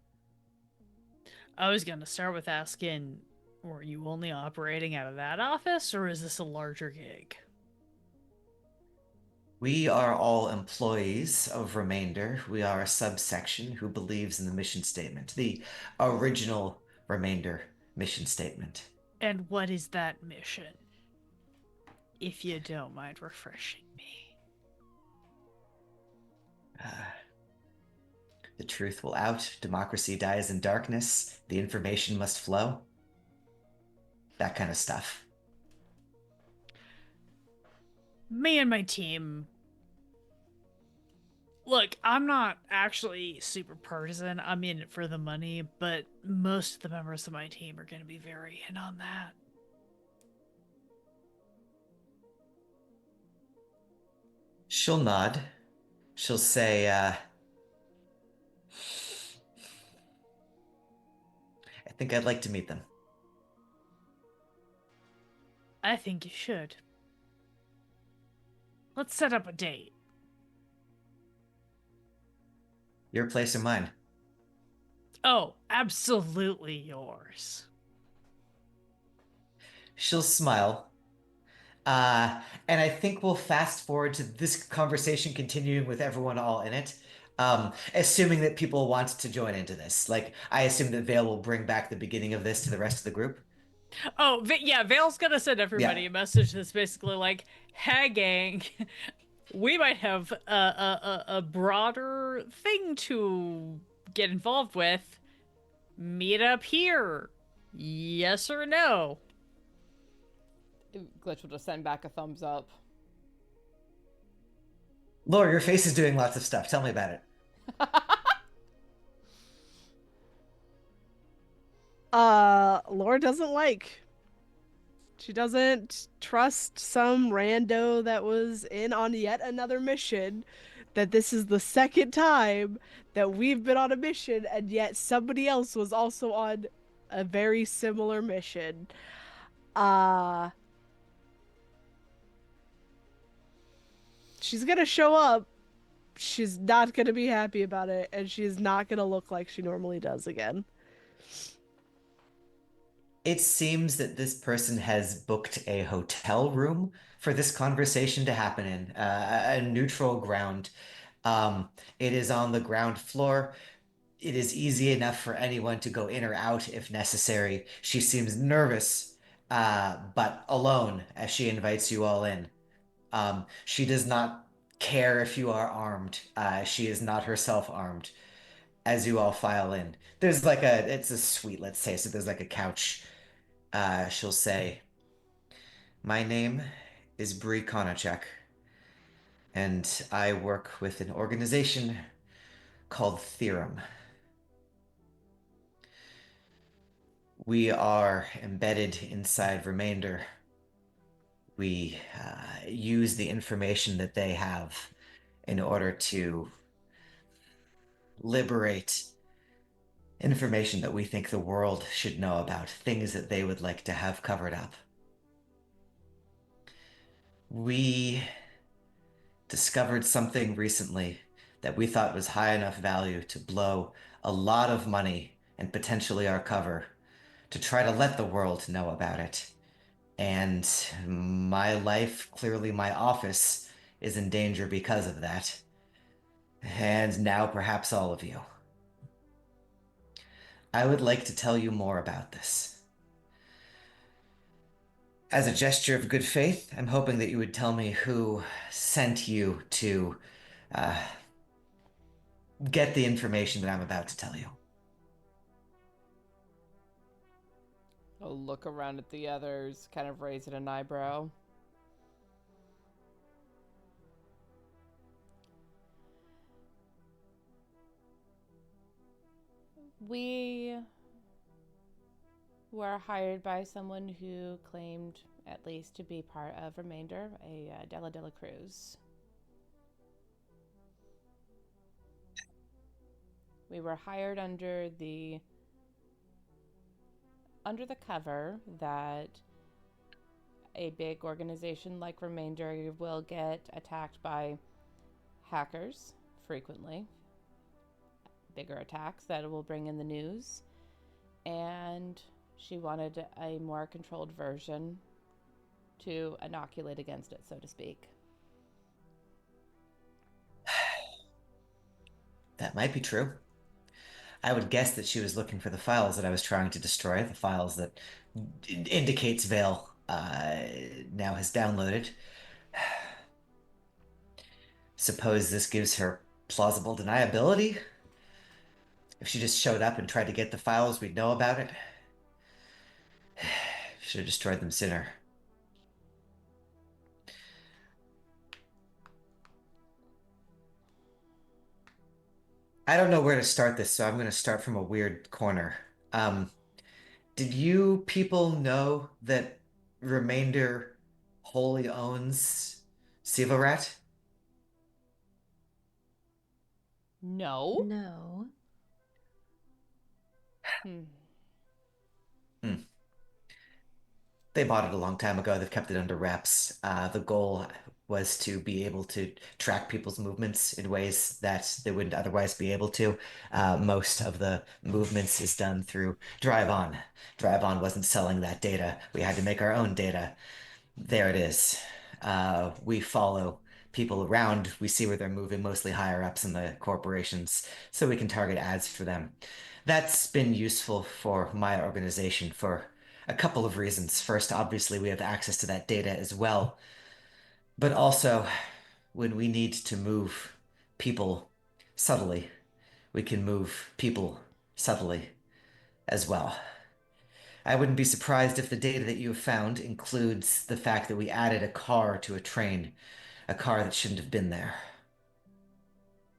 I was gonna start with asking, were you only operating out of that office, or is this a larger gig? We are all employees of Remainder. We are a subsection who believes in the mission statement, the original Remainder mission statement. And what is that mission? If you don't mind refreshing me. Uh, the truth will out, democracy dies in darkness, the information must flow. That kind of stuff. Me and my team. Look, I'm not actually super partisan. I'm in it for the money, but most of the members of my team are going to be very in on that. She'll nod. She'll say, I think I'd like to meet them. I think you should. Let's set up a date. Your place or mine? Oh, absolutely yours. She'll smile. And I think we'll fast forward to this conversation continuing with everyone all in it. Assuming that people want to join into this. Like, I assume that Vale will bring back the beginning of this to the rest of the group. Oh, yeah, Vale's gonna send everybody Yeah. a message that's basically like, hey, gang, we might have a broader thing to get involved with. Meet up here. Yes or no? Glitch will just send back a thumbs up. Laura, your face is doing lots of stuff. Tell me about it. Laura doesn't like She doesn't trust some rando that was in on yet another mission. That this is the second time that we've been on a mission, and yet somebody else was also on a very similar mission. Uh she's gonna show up. She's not gonna be happy about it, and she's not gonna look like she normally does again. It seems that this person has booked a hotel room for this conversation to happen in, a neutral ground. It is on the ground floor. It is easy enough for anyone to go in or out if necessary. She seems nervous, but alone as she invites you all in. She does not care if you are armed. She is not herself armed as you all file in. It's a suite, let's say, so there's like a couch. She'll say, "My name is Bree Konachek, and I work with an organization called Theorem. We are embedded inside Remainder. We use the information that they have in order to liberate information that we think the world should know about, things that they would like to have covered up. We discovered something recently that we thought was high enough value to blow a lot of money and potentially our cover to try to let the world know about it. And my life, clearly my office, is in danger because of that. And now perhaps all of you. I would like to tell you more about this. As a gesture of good faith, I'm hoping that you would tell me who sent you to uh, get the information that I'm about to tell you." I'll look around at the others, kind of raising an eyebrow. We were hired by someone who claimed at least to be part of Remainder, a Della Della Cruz. We were hired under the cover that a big organization like Remainder will get attacked by hackers frequently. Bigger attacks that it will bring in the news. And she wanted a more controlled version to inoculate against it, so to speak. That might be true. I would guess that she was looking for the files that I was trying to destroy, the files that indicates Vale now has downloaded. Suppose this gives her plausible deniability? If she just showed up and tried to get the files, we'd know about it. Should have destroyed them sooner. I don't know where to start this, so I'm going to start from a weird corner. Um, did you people know that Remainder wholly owns Sivarat? No? No. Hmm. Hmm. They bought it a long time ago. They've kept it under wraps. The goal was to be able to track people's movements in ways that they wouldn't otherwise be able to. Most of the movements is done through Drive On. Drive On wasn't selling that data. We had to make our own data. There it is. We follow people around. We see where they're moving, mostly higher ups in the corporations, so we can target ads for them. That's been useful for my organization for a couple of reasons. First, obviously, we have access to that data as well, but also when we need to move people subtly, we can move people subtly as well. I wouldn't be surprised if the data that you have found includes the fact that we added a car to a train, a car that shouldn't have been there.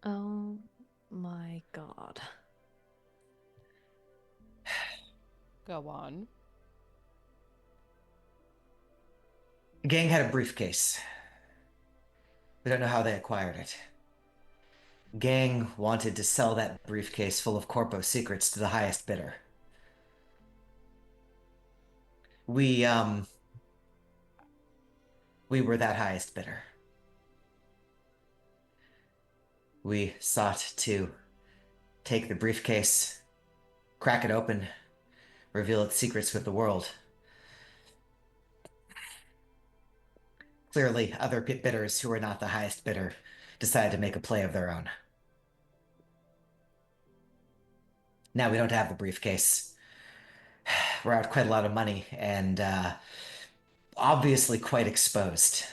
Oh my god. Go on. Gang had a briefcase. We don't know how they acquired it. Gang wanted to sell that briefcase full of Corpo secrets to the highest bidder. We were that highest bidder. We sought to take the briefcase, crack it open, reveal its secrets with the world. Clearly, other bidders who were not the highest bidder decided to make a play of their own. Now we don't have the briefcase. We're out quite a lot of money and obviously quite exposed.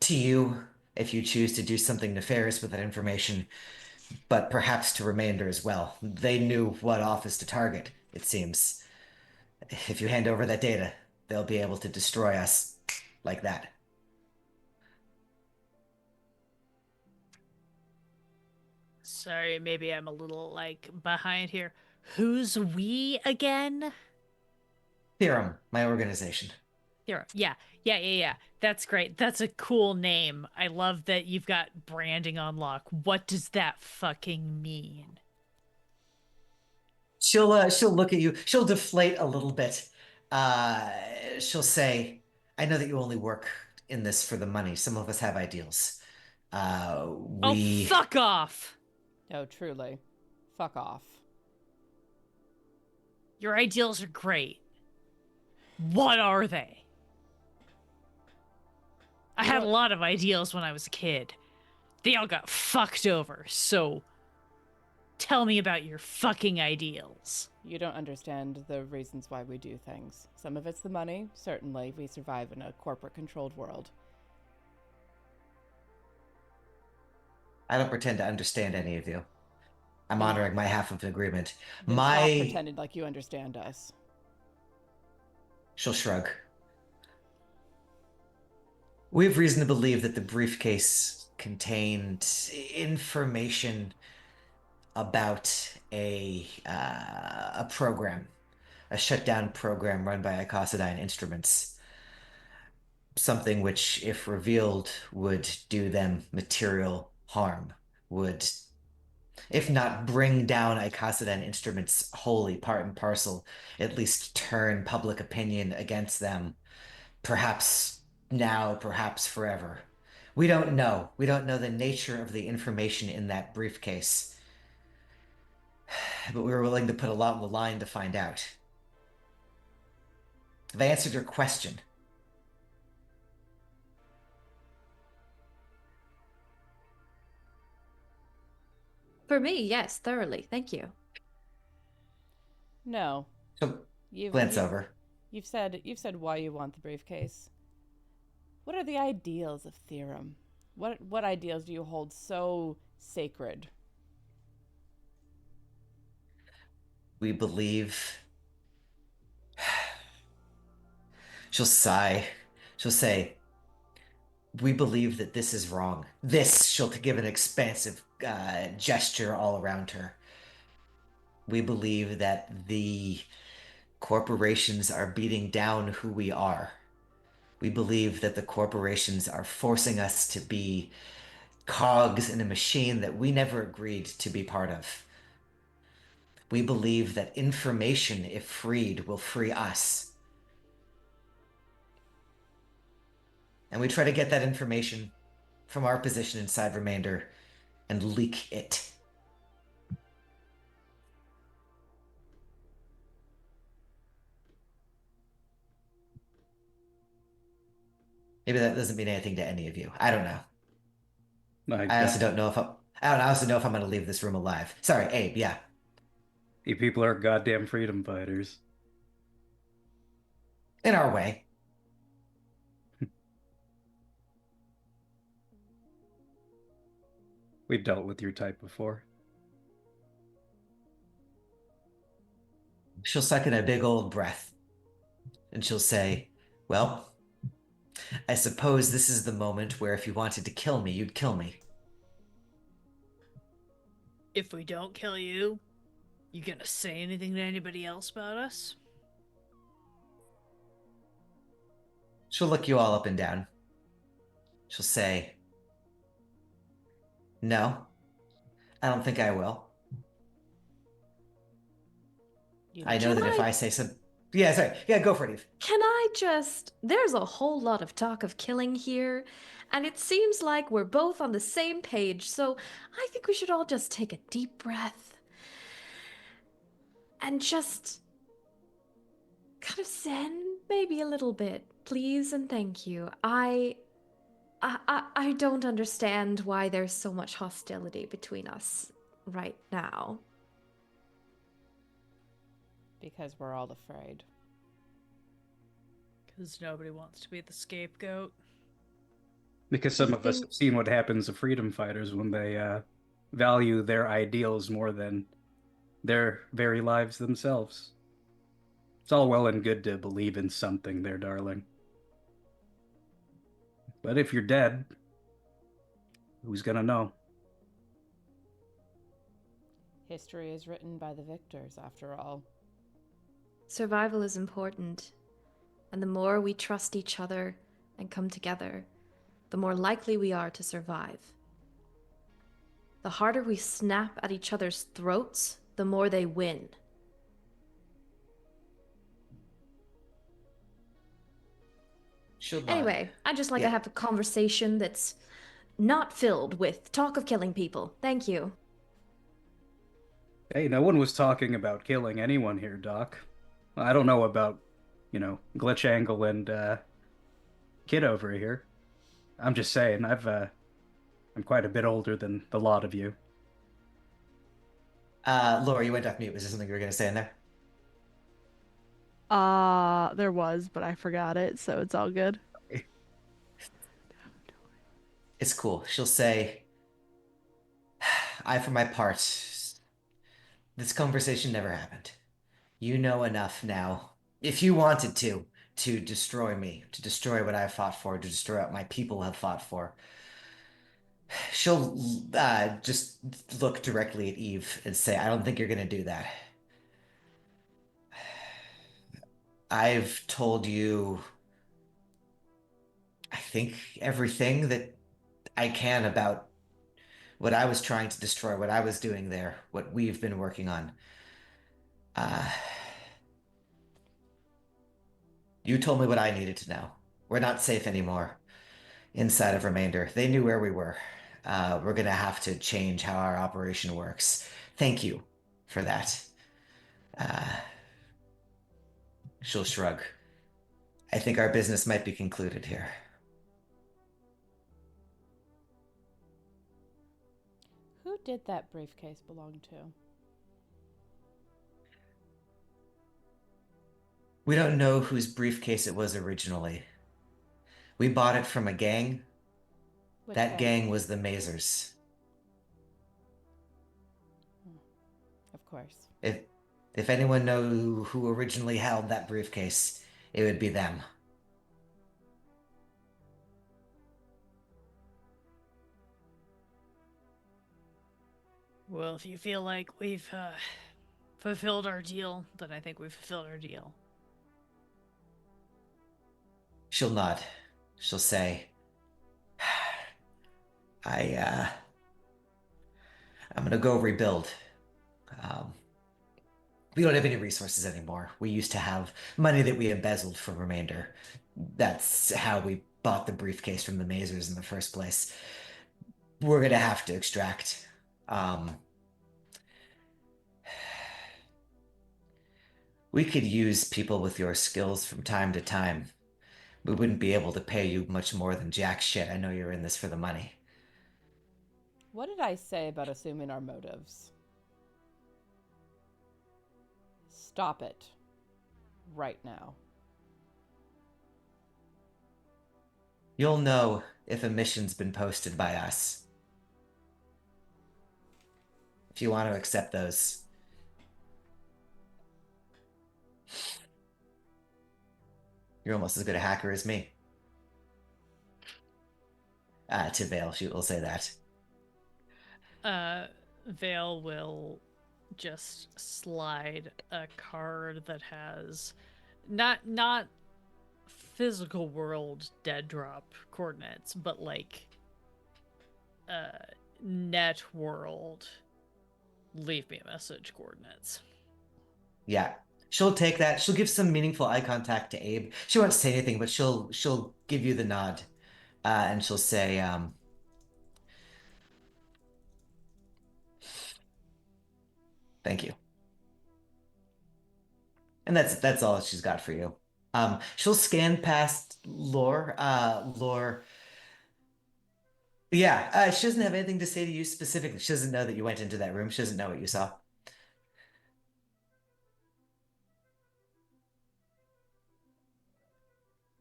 To you, if you choose to do something nefarious with that information, but perhaps to Remainder as well. They knew what office to target, it seems. If you hand over that data, they'll be able to destroy us like that. Sorry, maybe I'm a little, like, behind here. Who's we again? Theorem, my organization. Here. Yeah. That's great. That's a cool name. I love that you've got branding on lock. What does that fucking mean? She'll look at you. She'll deflate a little bit. Uh, she'll say, "I know that you only work in this for the money. Some of us have ideals. Oh, We fuck off! Oh, truly. Fuck off. Your ideals are great. What are they? I had a lot of ideals when I was a kid. They all got fucked over, so tell me about your fucking ideals." You don't understand the reasons why we do things. Some of it's the money. Certainly, we survive in a corporate-controlled world. I don't pretend to understand any of you. I'm honoring my half of the agreement. Then stop pretending like you understand us. She'll shrug. We have reason to believe that the briefcase contained information about a program, a shutdown program run by Icosidine Instruments. Something which, if revealed, would do them material harm, would, if not bring down Icosidine Instruments wholly, part and parcel, at least turn public opinion against them, perhaps now, perhaps forever. We don't know. We don't know the nature of the information in that briefcase. But we were willing to put a lot on the line to find out. Have I answered your question? For me, yes, thoroughly. Thank you. No. So You've, glance you've, over. You've said why you want the briefcase. What are the ideals of Theorem? What ideals do you hold so sacred? We believe. She'll sigh. She'll say, "We believe that this is wrong." This, she'll give an expansive gesture all around her. We believe that the corporations are beating down who we are. We believe that the corporations are forcing us to be cogs in a machine that we never agreed to be part of. We believe that information, if freed, will free us. And we try to get that information from our position inside Remainder and leak it. Maybe that doesn't mean anything to any of you. I don't know. I also don't know if I also know if I'm going to leave this room alive. Sorry, Abe. Yeah. You people are goddamn freedom fighters. In our way. We've dealt with your type before. She'll suck in a big old breath. And she'll say, "Well, I suppose this is the moment where if you wanted to kill me, you'd kill me." If we don't kill you, you gonna say anything to anybody else about us? She'll look you all up and down. She'll say, "No, I don't think I will. I know that if I say some, yeah, sorry, yeah, go for it, Eve. Can I just. There's a whole lot of talk of killing here, and it seems like we're both on the same page, so I think we should all just take a deep breath and just kind of zen maybe a little bit, please and thank you. I don't understand why there's so much hostility between us right now. Because we're all afraid. Because nobody wants to be the scapegoat. Because some of us have seen what happens to freedom fighters when they value their ideals more than their very lives themselves. It's all well and good to believe in something there, darling. But if you're dead, who's gonna know? History is written by the victors, after all. Survival is important, and the more we trust each other and come together, the more likely we are to survive. The harder we snap at each other's throats, the more they win. Anyway, I'd just like to have a conversation that's not filled with talk of killing people. Thank you. Hey, no one was talking about killing anyone here, Doc. I don't know about, GlitchAngle and Kid over here. I'm just saying, I'm quite a bit older than the lot of you. Laura, you went off mute. Was there something you were gonna say in there? There was, but I forgot it, so it's all good. It's cool. She'll say, I, for my part, this conversation never happened. You know enough now, if you wanted to destroy me, to destroy what I've fought for, to destroy what my people have fought for. She'll just look directly at Eve and say, I don't think you're going to do that. I've told you, I think, everything that I can about what I was trying to destroy, what I was doing there, what we've been working on. You told me what I needed to know. We're not safe anymore inside of Remainder. They knew where we were. We're going to have to change how our operation works. Thank you for that. She'll shrug. I think our business might be concluded here. Who did that briefcase belong to? We don't know whose briefcase it was originally. We bought it from a gang. That gang was the Mazers. Of course. If anyone knows who originally held that briefcase, it would be them. Well, if you feel like we've fulfilled our deal, then I think we've fulfilled our deal. She'll nod. She'll say, I'm gonna go rebuild. We don't have any resources anymore. We used to have money that we embezzled from Remainder. That's how we bought the briefcase from the Mazers in the first place. We're gonna have to extract. We could use people with your skills from time to time. We wouldn't be able to pay you much more than jack shit. I know you're in this for the money. What did I say about assuming our motives? Stop it. Right now. You'll know if a mission's been posted by us. If you want to accept those. You're almost as good a hacker as me. To Vale, she will say that. Vale will just slide a card that has not physical world dead drop coordinates, but like net world leave me a message coordinates. Yeah. She'll take that. She'll give some meaningful eye contact to Abe. She won't say anything, but she'll give you the nod. And she'll say, thank you. And that's all she's got for you. She'll scan past Lore. Lore. Yeah, she doesn't have anything to say to you specifically. She doesn't know that you went into that room. She doesn't know what you saw.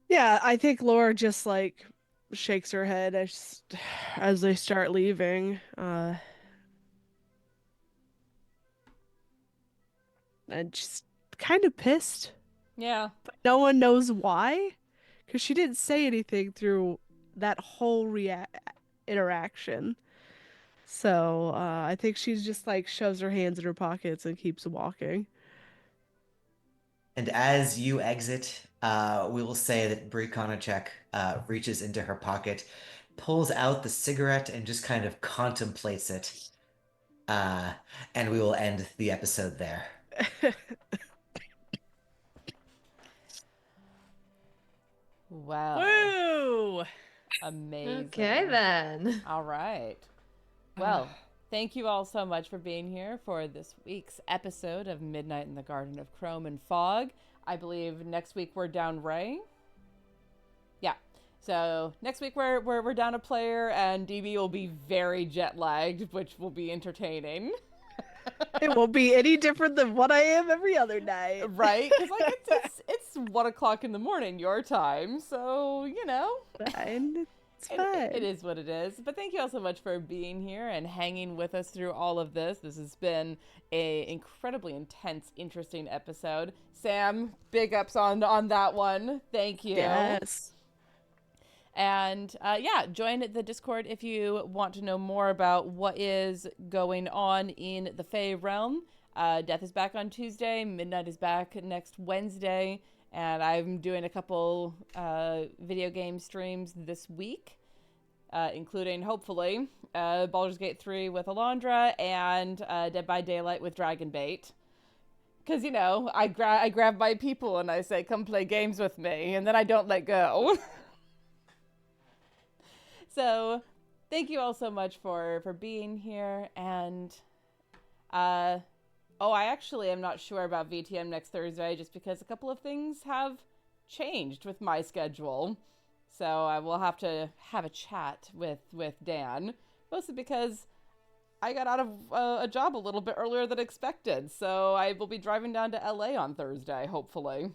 Yeah, I think Laura just like shakes her head as they start leaving. And she's kind of pissed, Yeah. but no one knows why, because she didn't say anything through that whole interaction. So I think she's just like shoves her hands in her pockets and keeps walking. And as you exit, we will say that Brie Konachek reaches into her pocket, pulls out the cigarette, and just kind of contemplates it. Uh, and we will end the episode there. Wow. Woo! Amazing. Okay, then. All right. Well, thank you all so much for being here for this week's episode of Midnight in the Garden of Chrome and Fog. I believe next week we're down Ray. Yeah. So next week we're down a player, and DB will be very jet lagged, which will be entertaining. It won't be any different than what I am every other night. Right? Because like it's 1 o'clock in the morning your time, so you know. Fine. It's fine. It is what it is. But thank you all so much for being here and hanging with us through all of this. This has been a incredibly intense, interesting episode. Sam, big ups on that one. Thank you. Yes. And yeah, join the Discord if you want to know more about what is going on in the Fae realm. Death is back on Tuesday. Midnight is back next Wednesday. And I'm doing a couple video game streams this week, including, hopefully, Baldur's Gate 3 with Alondra and Dead by Daylight with Dragonbait. Because, you know, I grab my people and I say, come play games with me, and then I don't let go. So, thank you all so much for being here, and, I actually am not sure about VTM next Thursday, just because a couple of things have changed with my schedule, so I will have to have a chat with Dan, mostly because I got out of a job a little bit earlier than expected, so I will be driving down to LA on Thursday, hopefully,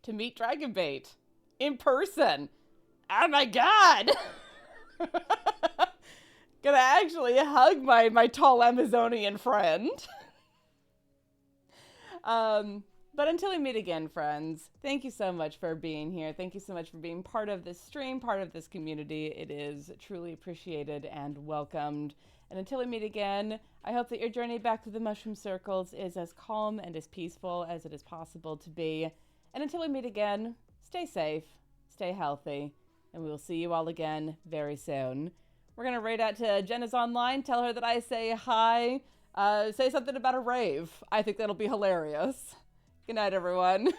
to meet Dragonbait in person. Oh my god! Gonna actually hug my tall Amazonian friend. But until we meet again, friends, thank you so much for being here. Thank you so much for being part of this stream, part of this community. It is truly appreciated and welcomed. And until we meet again, I hope that your journey back to the Mushroom Circles is as calm and as peaceful as it is possible to be. And until we meet again, stay safe, stay healthy, and we will see you all again very soon. We're going to raid out to Jenna's online, tell her that I say hi, say something about a rave. I think that'll be hilarious. Good night, everyone.